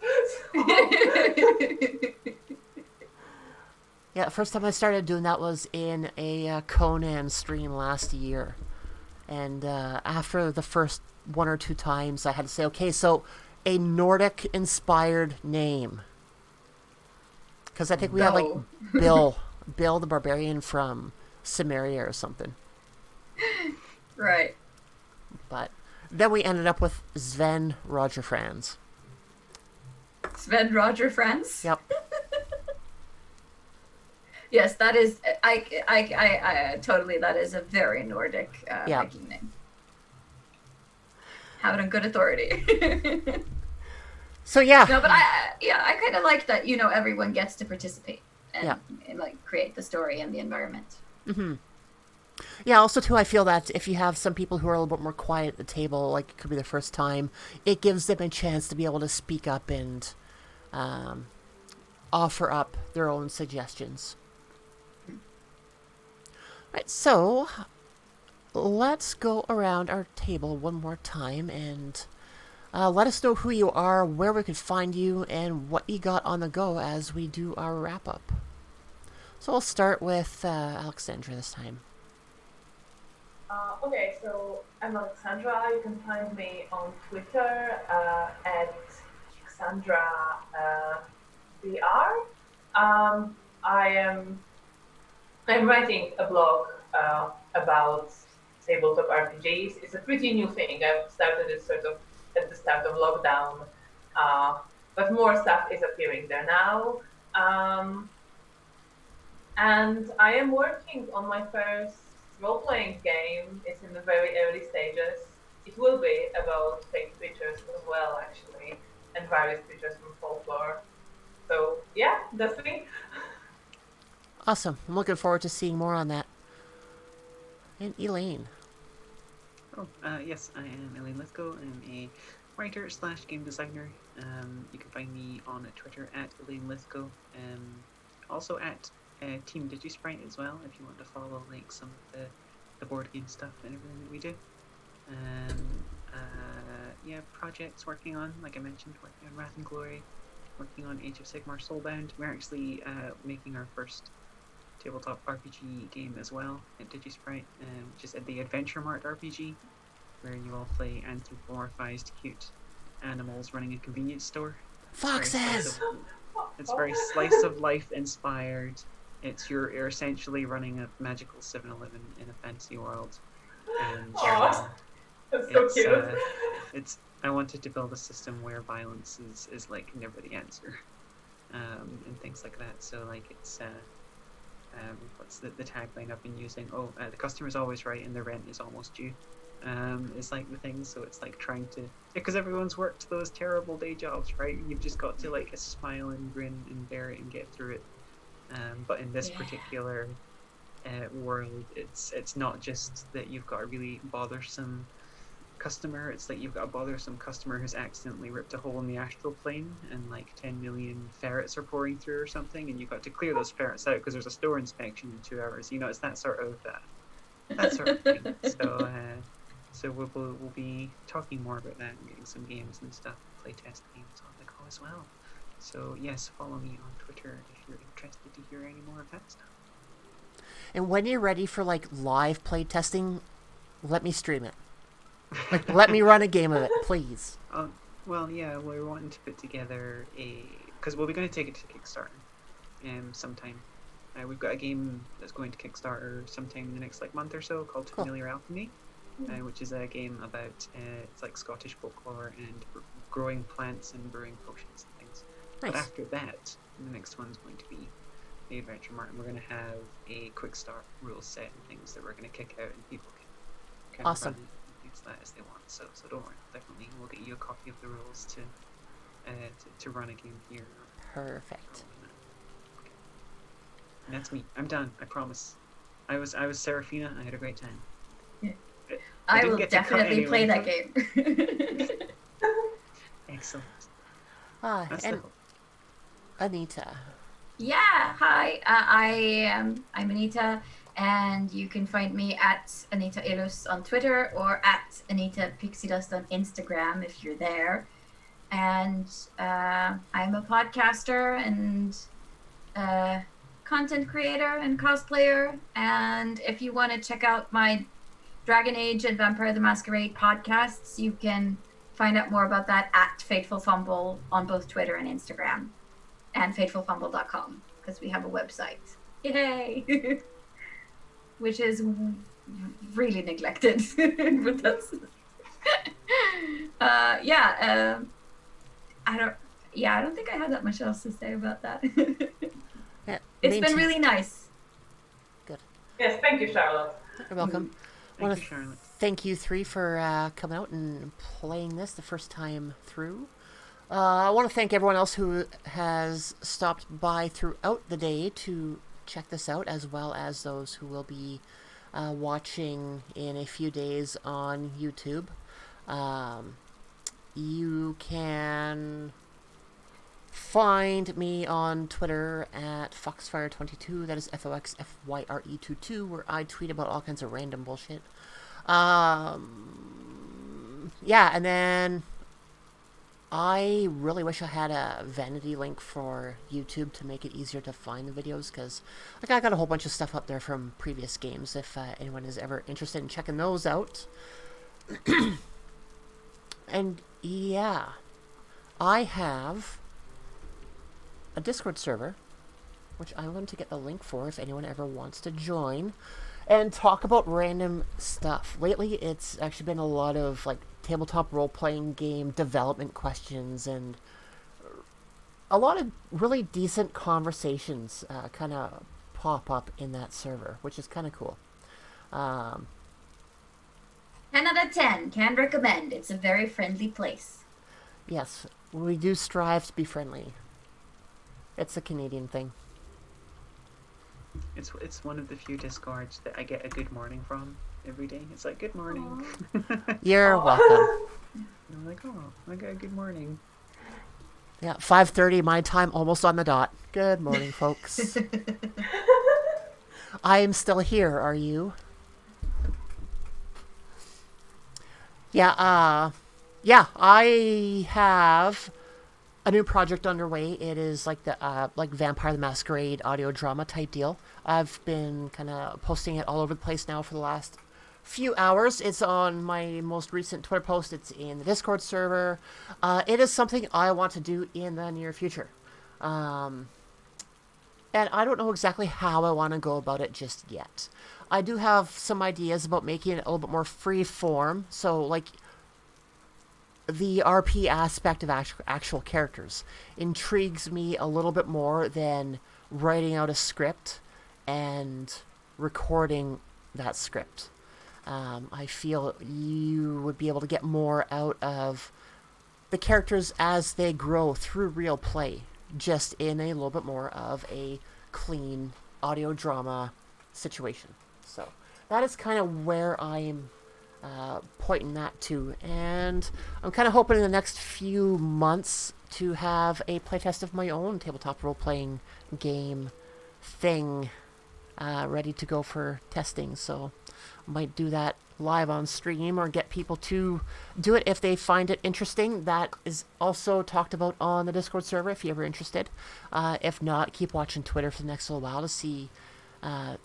Yeah, first time I started doing that was in a Conan stream last year. And after the first 1 or 2 times, I had to say, okay, so a Nordic-inspired name. Because I think we had, like, Bill the Barbarian from Cimmeria or something. Right. But then we ended up with Sven Roger Franz. Sven Roger Franz? Yep. Yes, that is. I totally. That is a very Nordic Viking name. Have it on good authority. So yeah. No, but I kind of like that. You know, everyone gets to participate and like create the story and the environment. Mm-hmm. Yeah, also, too, I feel that if you have some people who are a little bit more quiet at the table, like it could be their first time, it gives them a chance to be able to speak up and um, offer up their own suggestions. Right, so let's go around our table one more time and let us know who you are, where we could find you, and what you got on the go as we do our wrap up. So we'll start with Alexandra this time. Okay, so I'm Alexandra. You can find me on Twitter at Alexandra BR. I'm writing a blog about tabletop RPGs. It's a pretty new thing. I've started it sort of at the start of lockdown, but more stuff is appearing there now. And I am working on my first role-playing game. It's in the very early stages. It will be about fake creatures as well, actually, and various creatures from folklore. So yeah, that's me. Awesome. I'm looking forward to seeing more on that. And Elaine. Oh, yes, I am Elaine Lithgow. I'm a writer / game designer. You can find me on Twitter at Elaine Lithgow. Also at Team Digisprite as well, if you want to follow like some of the board game stuff and everything that we do. Yeah, projects working on, like I mentioned, working on Wrath and Glory, working on Age of Sigmar Soulbound. We're actually making our first tabletop RPG game as well at Digisprite, which is at the Adventure Mart RPG, where you all play anthropomorphized cute animals running a convenience store. Foxes! It's very slice of life inspired. It's you're essentially running a magical 7-Eleven in a fantasy world, and That's so cute. I wanted to build a system where violence is like never the answer, and things like that. So like it's what's the tagline I've been using? The customer's always right and the rent is almost due. Is like the thing. So it's like trying to, because everyone's worked those terrible day jobs, right? You've just got to like smile and grin and bear it and get through it. But in this particular world, it's not just that you've got a really bothersome customer. It's like you've got a bothersome customer who's accidentally ripped a hole in the astral plane and like 10 million ferrets are pouring through or something, and you've got to clear those ferrets out because there's a store inspection in 2 hours. You know, it's that sort of thing. So we'll be talking more about that and getting some games and stuff, playtest games on the go as well. So yes, follow me on Twitter if you're interested to hear any more of that stuff. And when you're ready for like live playtesting, let me stream it. Like, let me run a game of it, please. Well, yeah, we're wanting to put together because we're going to take it to Kickstarter sometime. We've got a game that's going to Kickstarter sometime in the next like month or so called Familiar Alchemy, which is a game about it's like Scottish folklore and growing plants and brewing potions and things. Nice. But after that, the next one's going to be the Adventure Mart, and we're going to have a quick start rule set and things that we're going to kick out, and people can Awesome. run and use that as they want. So don't worry, definitely we'll get you a copy of the rules to run a game here. Perfect. Okay. And that's me. I'm done. I promise. I was Serafina. I had a great time. Yeah. I I didn't will get to cut definitely play anyone, that game. Excellent. And That's the hope. Anita. Yeah, hi. I'm Anita, and you can find me at Anita Ilus on Twitter or at Anita Pixie Dust on Instagram if you're there. And I'm a podcaster and content creator and cosplayer. And if you want to check out my Dragon Age and Vampire the Masquerade podcasts, you can find out more about that at Fateful Fumble on both Twitter and Instagram, and fatefulfumble.com, because we have a website. Yay! Which is really neglected. But that's I don't think I have that much else to say about that. Yeah, It's been really nice. Good. Yes, thank you, Charlotte. You're welcome. Thank you, Charlotte. Thank you three for coming out and playing this the first time through. I want to thank everyone else who has stopped by throughout the day to check this out, as well as those who will be watching in a few days on YouTube. You can find me on Twitter at Foxfyre22. That is FOXFYRE22, where I tweet about all kinds of random bullshit. Yeah, and then I really wish I had a vanity link for YouTube to make it easier to find the videos, because like I got a whole bunch of stuff up there from previous games if anyone is ever interested in checking those out. And yeah, I have a Discord server, which I'm going to get the link for if anyone ever wants to join and talk about random stuff. Lately, it's actually been a lot of like tabletop role-playing game development questions and a lot of really decent conversations kind of pop up in that server, which is kind of cool. 10 out of 10. Can recommend. It's a very friendly place. Yes, we do strive to be friendly. It's a Canadian thing. It's one of the few Discords that I get a good morning from every day. It's like, good morning. You're welcome. I'm like, oh, I got a good morning. Yeah, 5:30 my time, almost on the dot. Good morning, folks. I am still here, are you? Yeah, I have a new project underway. It is like the like Vampire the Masquerade audio drama type deal. I've been kind of posting it all over the place now for the last few hours. It's on my most recent Twitter post. It's in the Discord server. It is something I want to do in the near future. And I don't know exactly how I want to go about it just yet. I do have some ideas about making it a little bit more free form. So, like, the RP aspect of actual characters intrigues me a little bit more than writing out a script and recording that script. I feel you would be able to get more out of the characters as they grow through real play, just in a little bit more of a clean audio drama situation. So that is kind of where I'm pointing that to, and I'm kind of hoping in the next few months to have a playtest of my own tabletop role-playing game thing ready to go for testing. So I might do that live on stream or get people to do it if they find it interesting. That is also talked about on the Discord server if you're ever interested. If not, keep watching Twitter for the next little while to see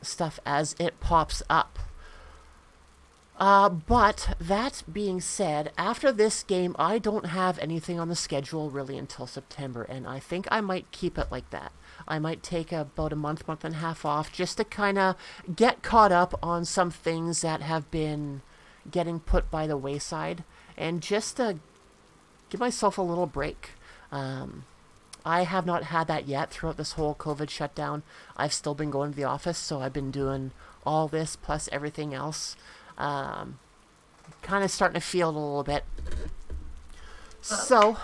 stuff as it pops up. But that being said, after this game, I don't have anything on the schedule really until September, and I think I might keep it like that. I might take about a month and a half off just to kind of get caught up on some things that have been getting put by the wayside, and just to give myself a little break. I have not had that yet throughout this whole COVID shutdown. I've still been going to the office, so I've been doing all this plus everything else. Kind of starting to feel it a little bit. So,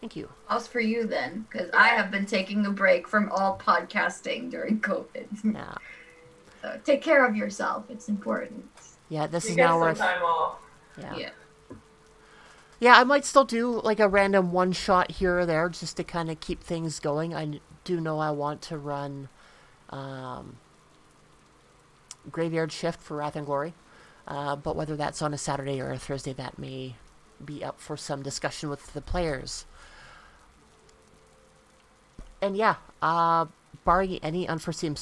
thank you. How's for you then? Because I have been taking a break from all podcasting during COVID. Yeah. So take care of yourself. It's important. Yeah, this You is get now some where... time off. Yeah. Yeah, I might still do like a random one shot here or there just to kind of keep things going. I do know I want to run Graveyard Shift for Wrath and Glory. But whether that's on a Saturday or a Thursday, that may be up for some discussion with the players. And yeah, barring any unforeseen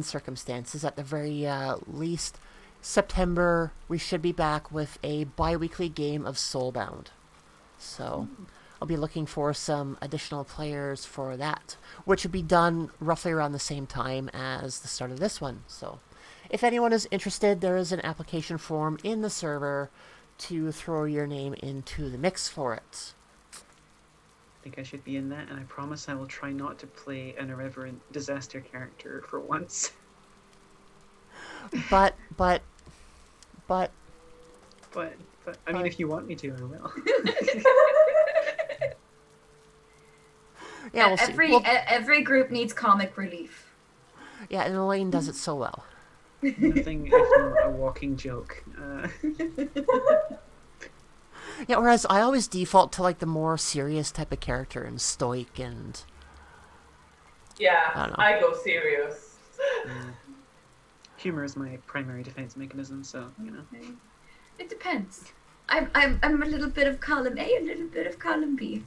circumstances, at the very least, September, we should be back with a bi-weekly game of Soulbound. So I'll be looking for some additional players for that, which would be done roughly around the same time as the start of this one. So if anyone is interested, there is an application form in the server to throw your name into the mix for it. I think I should be in that, and I promise I will try not to play an irreverent disaster character for once. But, I mean, if you want me to, I will. yeah, we'll see. Every group needs comic relief. Yeah, and Elaine does it so well. Nothing if not a walking joke. Yeah, whereas I always default to like the more serious type of character and stoic and I Yeah, don't know. I go serious. Humor is my primary defense mechanism, so you know. It depends. I'm a little bit of column A, a little bit of column B.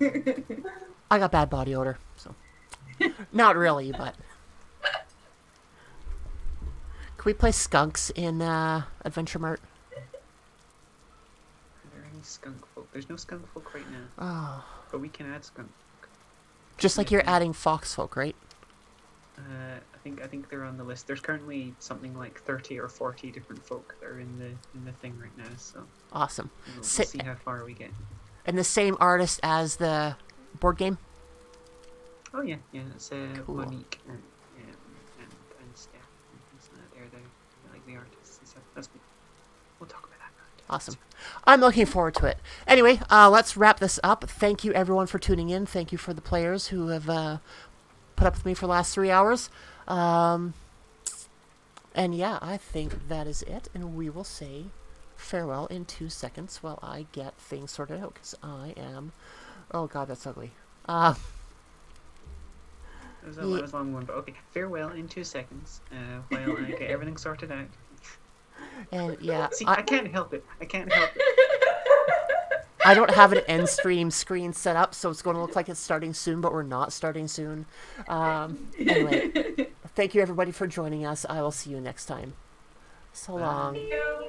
I got bad body odor, so not really, but can we play skunks in Adventure Mart? Are there any skunk folk? There's no skunk folk right now, Oh, but we can add skunk. just like you're adding foxfolk, right? I think they're on the list. There's currently something like 30 or 40 different folk that are in the thing right now. So Awesome. we'll Sit- see how far we get. And the same artist as the board game? Oh yeah, it's Cool. Monique and Steph. They're like the artists and stuff. That's cool. We'll talk about that. Awesome. I'm looking forward to it. Anyway, let's wrap this up. Thank you, everyone, for tuning in. Thank you for the players who have put up with me for the last 3 hours. And yeah, I think that is it. And we will say farewell in 2 seconds while I get things sorted out. Because I am... Oh, God, that's ugly. That was a long one, but okay. Farewell in 2 seconds while I get everything sorted out. And yeah, See, I can't help it. I don't have an end stream screen set up, so it's going to look like it's starting soon, but we're not starting soon. Anyway, thank you everybody for joining us. I will see you next time. So long. Thank you.